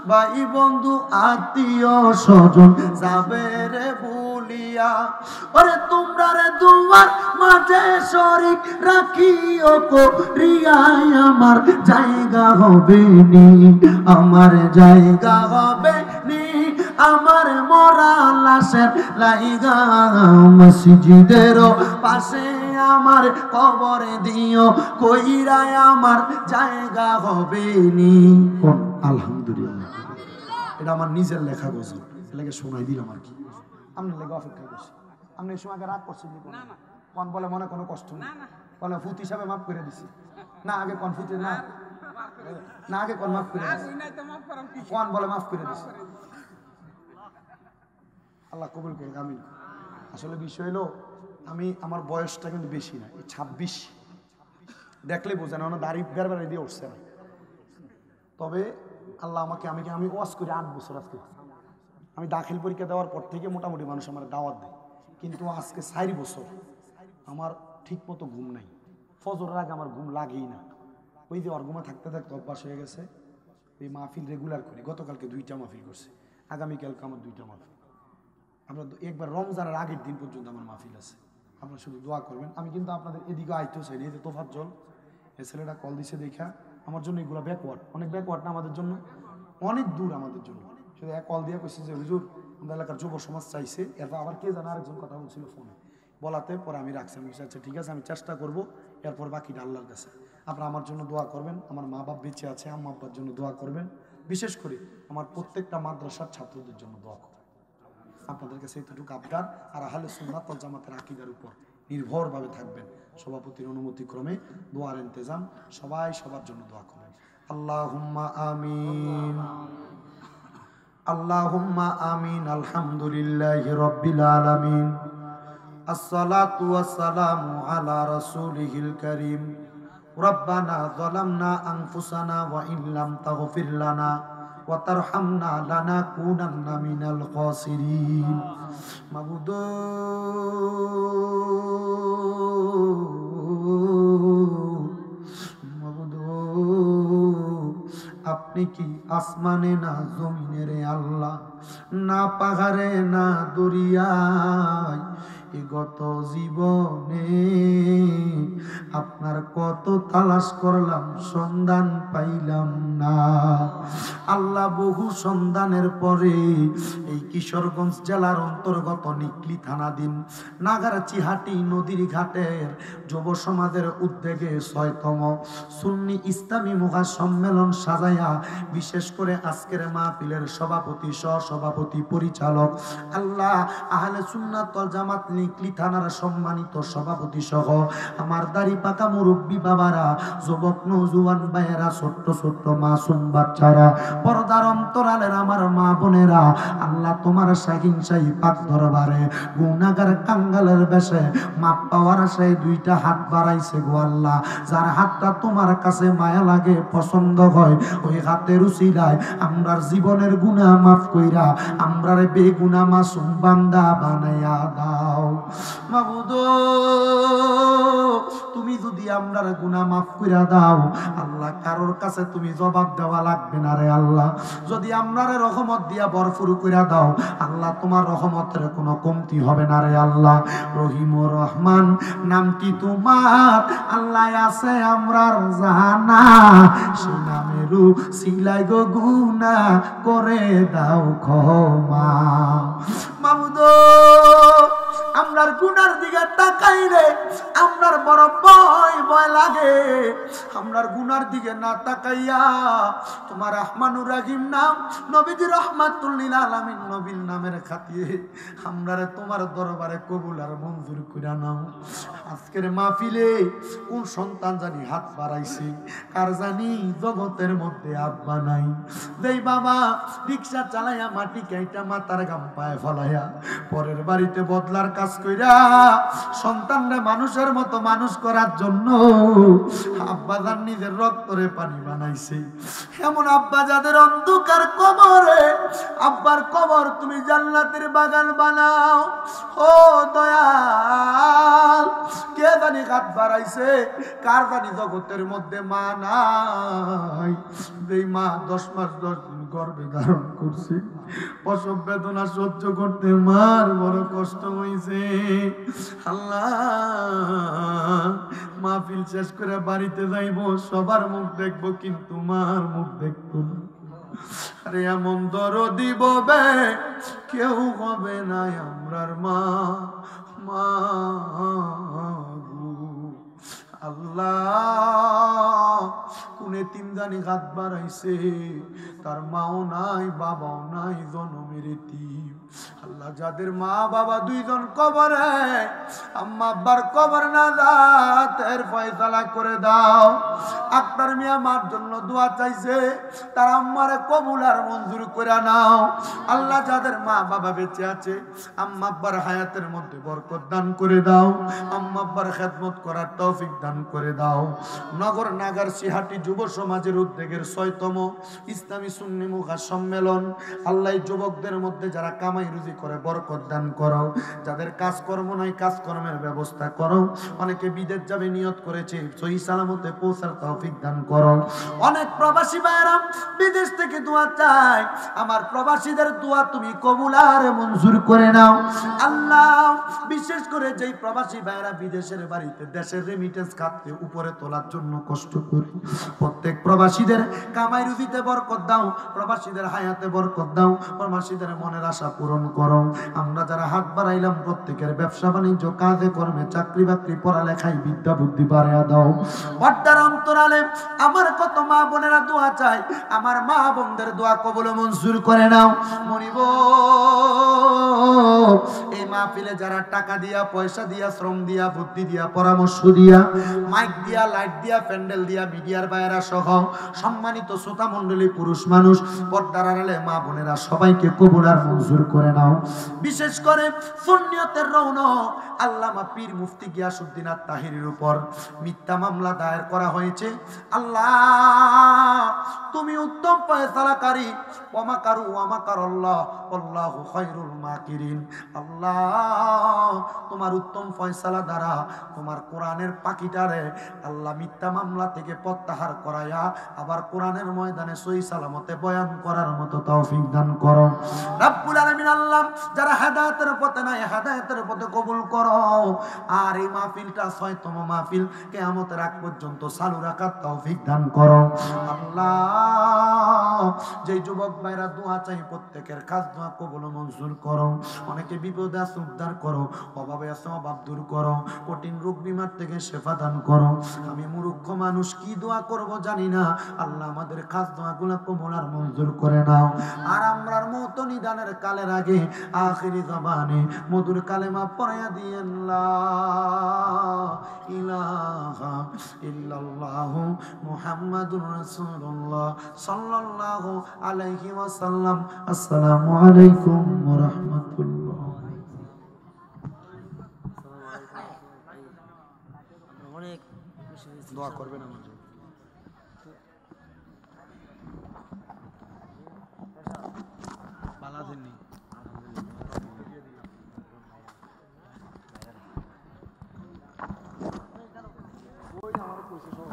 ভাই বন্ধু আত্মীয় স্বজন যাবে রে ভুলিয়া। ওরে তোমরা রে দুয়ার মাঝে শরীক রাখিও করিয়াই, আমার জায়গা হবে নি, আমার জায়গা হবে নি। আমার মরা লাশের লাইগা মসজিদের পাশে আমার কবরে দিও, কইরাই আমার জায়গা হবে নি। কোন আলহামদুলিল্লাহ, এটা আমার নিজের লেখা গজল, এলাকে শোনাই দিলাম আর কি। আপনি লেগে অপেক্ষা করছি, আপনি এই সময় রাগ করছেন কোন বলে মনে কোনো কষ্ট নেই, বলে ফুত হিসাবে মাফ করে দিছি না, আগে কোন ফুতে না না আগে কোন মাফ করে দিছি, কোন বলে মাফ করে দিছি। আল্লাহ কবুল করুক, আমিন। আসলে বিষয় হলো আমি আমার বয়সটা কিন্তু বেশি না, 26 দেখলে বোঝে না, দাড়ি বেড়ে দিয়ে উঠছে না। তবে আল্লাহ আমাকে আমি ওয়াজ করি 8 বছর। আজকে আমি দাখিল পরীক্ষা দেওয়ার পর থেকে মোটামুটি মানুষ আমার দাওয়াত দেয়, কিন্তু আজকে 4 বছর আমার ঠিক মতো ঘুম নাই। ফজরের আগে আমার ঘুম লাগেই না। ওই যে অর্গুমা থাকতে থাকতে অভ্যাস হয়ে গেছে। এই মাহফিল রেগুলার করি, গতকালকে 2টা মাহফিল করছি, আগামীকালকে আমার 2টা মাহফিল। আমরা একবার রমজানের আগের দিন পর্যন্ত আমার মাহফিল আছে। আপনারা শুধু দোয়া করবেন। আমি কিন্তু আপনাদের এদিকে আইতেও চাই না। এই যে তোফাজ্জল, এই ছেলেটা কল দিছে দেখা, আমার জন্য এগুলো ব্যাকওয়ার্ড, অনেক ব্যাকওয়ার্ড না আমাদের জন্য, অনেক দূর আমাদের জন্য। শুধু এক কল দিয়ে কইছে যে হুজুর আমাদের এলাকার যুব সমাজ চাইছে। এরপর আবার কে জানা আরেকজন কথা বলছিল ফোনে, বলাতে পরে আমি রাখছি। আমি আচ্ছা ঠিক আছে, আমি চেষ্টা করবো। এরপর বাকিটা আল্লাহর কাছে। আপনারা আমার জন্য দোয়া করবেন, আমার মা বাপ বেঁচে আছে, আম্মা আব্বার জন্য দোয়া করবেন। বিশেষ করে আমার প্রত্যেকটা মাদ্রাসার ছাত্রদের জন্য দোয়া করবেন। আপনাদের কাছে এতটুকু আবদার। আর আহলে সুন্নাত ওয়াল জামাতের আকীদার উপর নির্ভরভাবে থাকবেন। সভাপতির অনুমতি ক্রমে দোয়ার ইন্তজাম, সবাই সবার জন্য দোয়া করবেন। আল্লাহুম্মা আমিন, আল্লাহুম্মা আমিন। আলহামদুলিল্লাহি রাব্বিল আলামিন, আসসালাতু ওয়াসসালামু আলা রাসূলিহিল কারীম। রব্বানা যালামনা আনফুসানা ওয়া ইল্লাম তাগফির লানা ওয়া তারহামনা লানাকুনান্না মিনাল খাসিরিন। মাবুদ আপনি কি আসমানে না জমিনে রে আল্লাহ, না পাহাড়ে না দরিয়ায়, গত জীবনে আপনার কত তালাশ করলাম, সন্ধান পাইলাম না। আল্লাহ বহু সন্ধানের পরে এই কিশোরগঞ্জ জেলার অন্তর্গত নিকলি থানাধীন নাগারচিহাটি নদীর ঘাটের যুব সমাজের উদ্যোগে 6তম সুন্নি ইসলামী মহাসম্মেলন সাজাইয়া, বিশেষ করে আজকের মাহফিলের সভাপতি, সহসভাপতি, পরিচালক আল্লাহ আহলে সুন্নাত ওয়াল জামাত নিকলি থানার সম্মানিত সভাপতি সহ আমার দাড়ি পাকা মুরব্বী বাবারা, যুবক নওজোয়ান ভাইয়েরা, ছোট্ট ছোট্ট মাসুম বাচ্চারা, পর্দার অন্তরালের আমার মা বোনেরা, আল্লাহ তোমার শাহিন শাহী পাক দরবারে গুনাহগার কাঙ্গালের বেশে মাপ পাওয়ার আশায় দুইটা হাত বাড়াইছে গো আল্লাহ। যার হাতটা তোমার কাছে মায়া লাগে, পছন্দ হয়, ওই হাতের উসিলায় আমরার জীবনের গুনাহ মাফ কইরা আমরার বেগুনাহ মাসুম বান্দা বানায়া দাও মাবুদ। তুমি যদি আমরার গুনাহ মাফ কইরা দাও আল্লাহ, কারোর কাছে তুমি জবাব দেওয়া লাগবে না রে আল্লাহ। যদি আমরারে রহমত দিয়া ভরপুর কইরা দাও আল্লাহ, তোমার রহমতের কোনো কমতি হবে না রে আল্লাহ। রহিম ও রহমান নামটি তোমার আল্লাহ আছে আমরার জানা, সেই নামেরও সিলাই গো গুনাহ করে দাও ক্ষমা মাবুদ। আমরার গুনার দিকে তাকাইলে আমরার বড় ভয় ভয় লাগে। আমরার গুনার দিকে না তাকাইয়া তোমার রহমানুর রহিম নাম, নবীজি রহমাতুল লিল আলামিন নবীর নামের খাতিরে আমরারে তোমার দরবারে কবুল আর মঞ্জুর কইরা নাও। আজকের মাহফিলে কোন সন্তান জানি হাত বাড়াইছে, কার জানি জগতের মধ্যে আব্বা নাই। দেই বাবা রিকশা চালাইয়া মাটি কাইটা মাথার গাম পায়ে ফলাইয়া পরের বাড়িতে বদলার কাজ কইরা সন্তানরা মানুষের মতো মানুষ করার জন্য আব্বা জান নিজের রক্তরে পানি বানাইছে। এমন আব্বা যাদের অন্ধকার কবরে, আব্বার কবর তুমি জান্নাতের বাগান বানাও। ও দয়াল, কে জানি হাত বাড়াইছে, কার জানি জগতের মধ্যে মা নাই। যেই মা 10 মাস 10 দিন গর্ভে ধারণ করছে, প্রসব বেদনা সহ্য করতে মার বড় কষ্ট হয়েছে। আল্লাহ, মাহফিল শেষ করে বাড়িতে যাইব, সবার মুখ দেখবো কিন্তু মার মুখ দেখবো না। আরে এমন দরদি ববে কেউ হবে না আমরার মা। মা আল্লাহ, কোন এতিম জানি হাত বাড়াইছে, তার মাও নাই বাবাও নাই, জনমের এতিম। আল্লাহ, যাদের মা বাবা দুইজন কবরে, আম্মা আব্বার কবর না জাতের ফয়সালা করে দাও। আক্তার মিয়া মার জন্য দোয়া চাইছে, তার আম্মারে কবুল আর মঞ্জুর করে নাও। আল্লাহ, যাদের মা বাবা বেঁচে আছে, আম্মা আব্বার হায়াতের মধ্যে বরকত দান করে দাও। আম্মা আব্বার খেদমত করার তৌফিক দান করে দাও। নগর নাগার সিহাটি যুব সমাজের উদ্যোগের ৬তম ইসলামী সুন্নি মুখা সম্মেলন, আল্লাহ যুবকদের মধ্যে যারা কামাই রুজি করে বরকত দান করো। যাদের কাজকর্ম নাই কাজকর্মের ব্যবস্থা করো। অনেকে বিদেশ যাবে নিয়ত করেছে, সহি সালামতে পৌঁছার তৌফিক দান করো। অনেক প্রবাসী ভাইরা বিদেশ থেকে দোয়া চায়, আমার প্রবাসীদের দোয়া তুমি কবুল আর মঞ্জুর করে নাও। আল্লাহ, বিশেষ করে যেই প্রবাসী ভাইরা বিদেশের বাড়িতে দেশের রেমিটেন্স খাতে উপরে তোলার জন্য কষ্ট করে, প্রত্যেক প্রবাসীদের কামাই রুজিতে বরকত দাও, প্রবাসীদের হায়াতে বরকত দাও, প্রবাসীদের মনের আশা পূরণ করো। আমরা যারা হাত বাড়াইলাম প্রত্যেকের ব্যবসা বাণিজ্য কাজে কর্মে চাকরি বাকরি পড়ালেখায় বিদ্যা বুদ্ধি বাড়াইয়া দাও। পর্দার অন্তরালে আমার কত মা বোনেরা দোয়া চাই, আমার মা বোনদের দোয়া কবুল মঞ্জুর করে নাও। মনিব, এই মাহফিলে যারা টাকা দিয়া, পয়সা দিয়া, শ্রম দিয়া, বুদ্ধি দিয়া, পরামর্শ দিয়া, মাইক দিয়া, লাইট দিয়া, প্যান্ডেল দিয়া, মিডিয়ার বাইরা সহ সম্মানিত শ্রোতা মণ্ডলী, পুরুষ মানুষ, পর্দার আড়ালে মা বোনেরা সবাইকে কবুল আর মঞ্জুর করে নাও। বিশেষ করে সুন্নিয়তের রৌনক আল্লামা পীর মুফতি গিয়াসউদ্দিন আত-তাহিরির উপর মিথ্যা মামলা দায়ের করা হয়েছে। আল্লাহ, তুমি উত্তম ফয়সালাকারী। ওয়া কারু ওয়া মাকারাল্লাহ আল্লাহু খায়রুল মাকিরিন। আল্লাহ, তোমার উত্তম ফয়সালা দ্বারা তোমার কোরআনের পাখিটারে আল্লাহ মিথ্যা মামলা থেকে প্রত্যাহার করায়া আবার কোরআনের ময়দানে সহি সালামতে বয়ান করার মতো তৌফিক দান করো রব্বুল আলামিন। আল্লাহ, যারা হেদায়েতের পথে নাই হেদায়েতের পথে কবুল করো। আর এই মাহফিলটা ৬তম মাহফিল, কিয়ামতের আগ পর্যন্ত চালু রাখার তৌফিক দান করো। আল্লাহ, যেই যুবক ভাইরা দোয়া চাই প্রত্যেকের কাজ দোয়া কবুল মঞ্জুর করো। অনেকে বিপদে আছে উদ্ধার করো, অভাবে আছে অভাব দূর করো, কঠিন রোগ বিমার থেকে শেফা দান করো। আমি মূর্খ মানুষ, কি দোয়া করব জানি না। আল্লাহ, আমাদের কাজ দোয়াগুলো কবুল আর মঞ্জুর করে নাও। আর আমরার মত নিদানের কালের আগে আখিরি জবানে মধুর কালেমা পড়াইয়া দিয়েন লা ইলাহা ইল্লাল্লাহু মুহাম্মাদুর রাসূলুল্লাহ সাল্লাল্লাহু আলাইহি ওয়াসাল্লাম। আসসালামু আলাইকুম ওয়া রাহমাতুল্লাহ। অনেক দোয়া করবেন আমার জন্য। বালাদিন নেই ওই আমার কইছে সব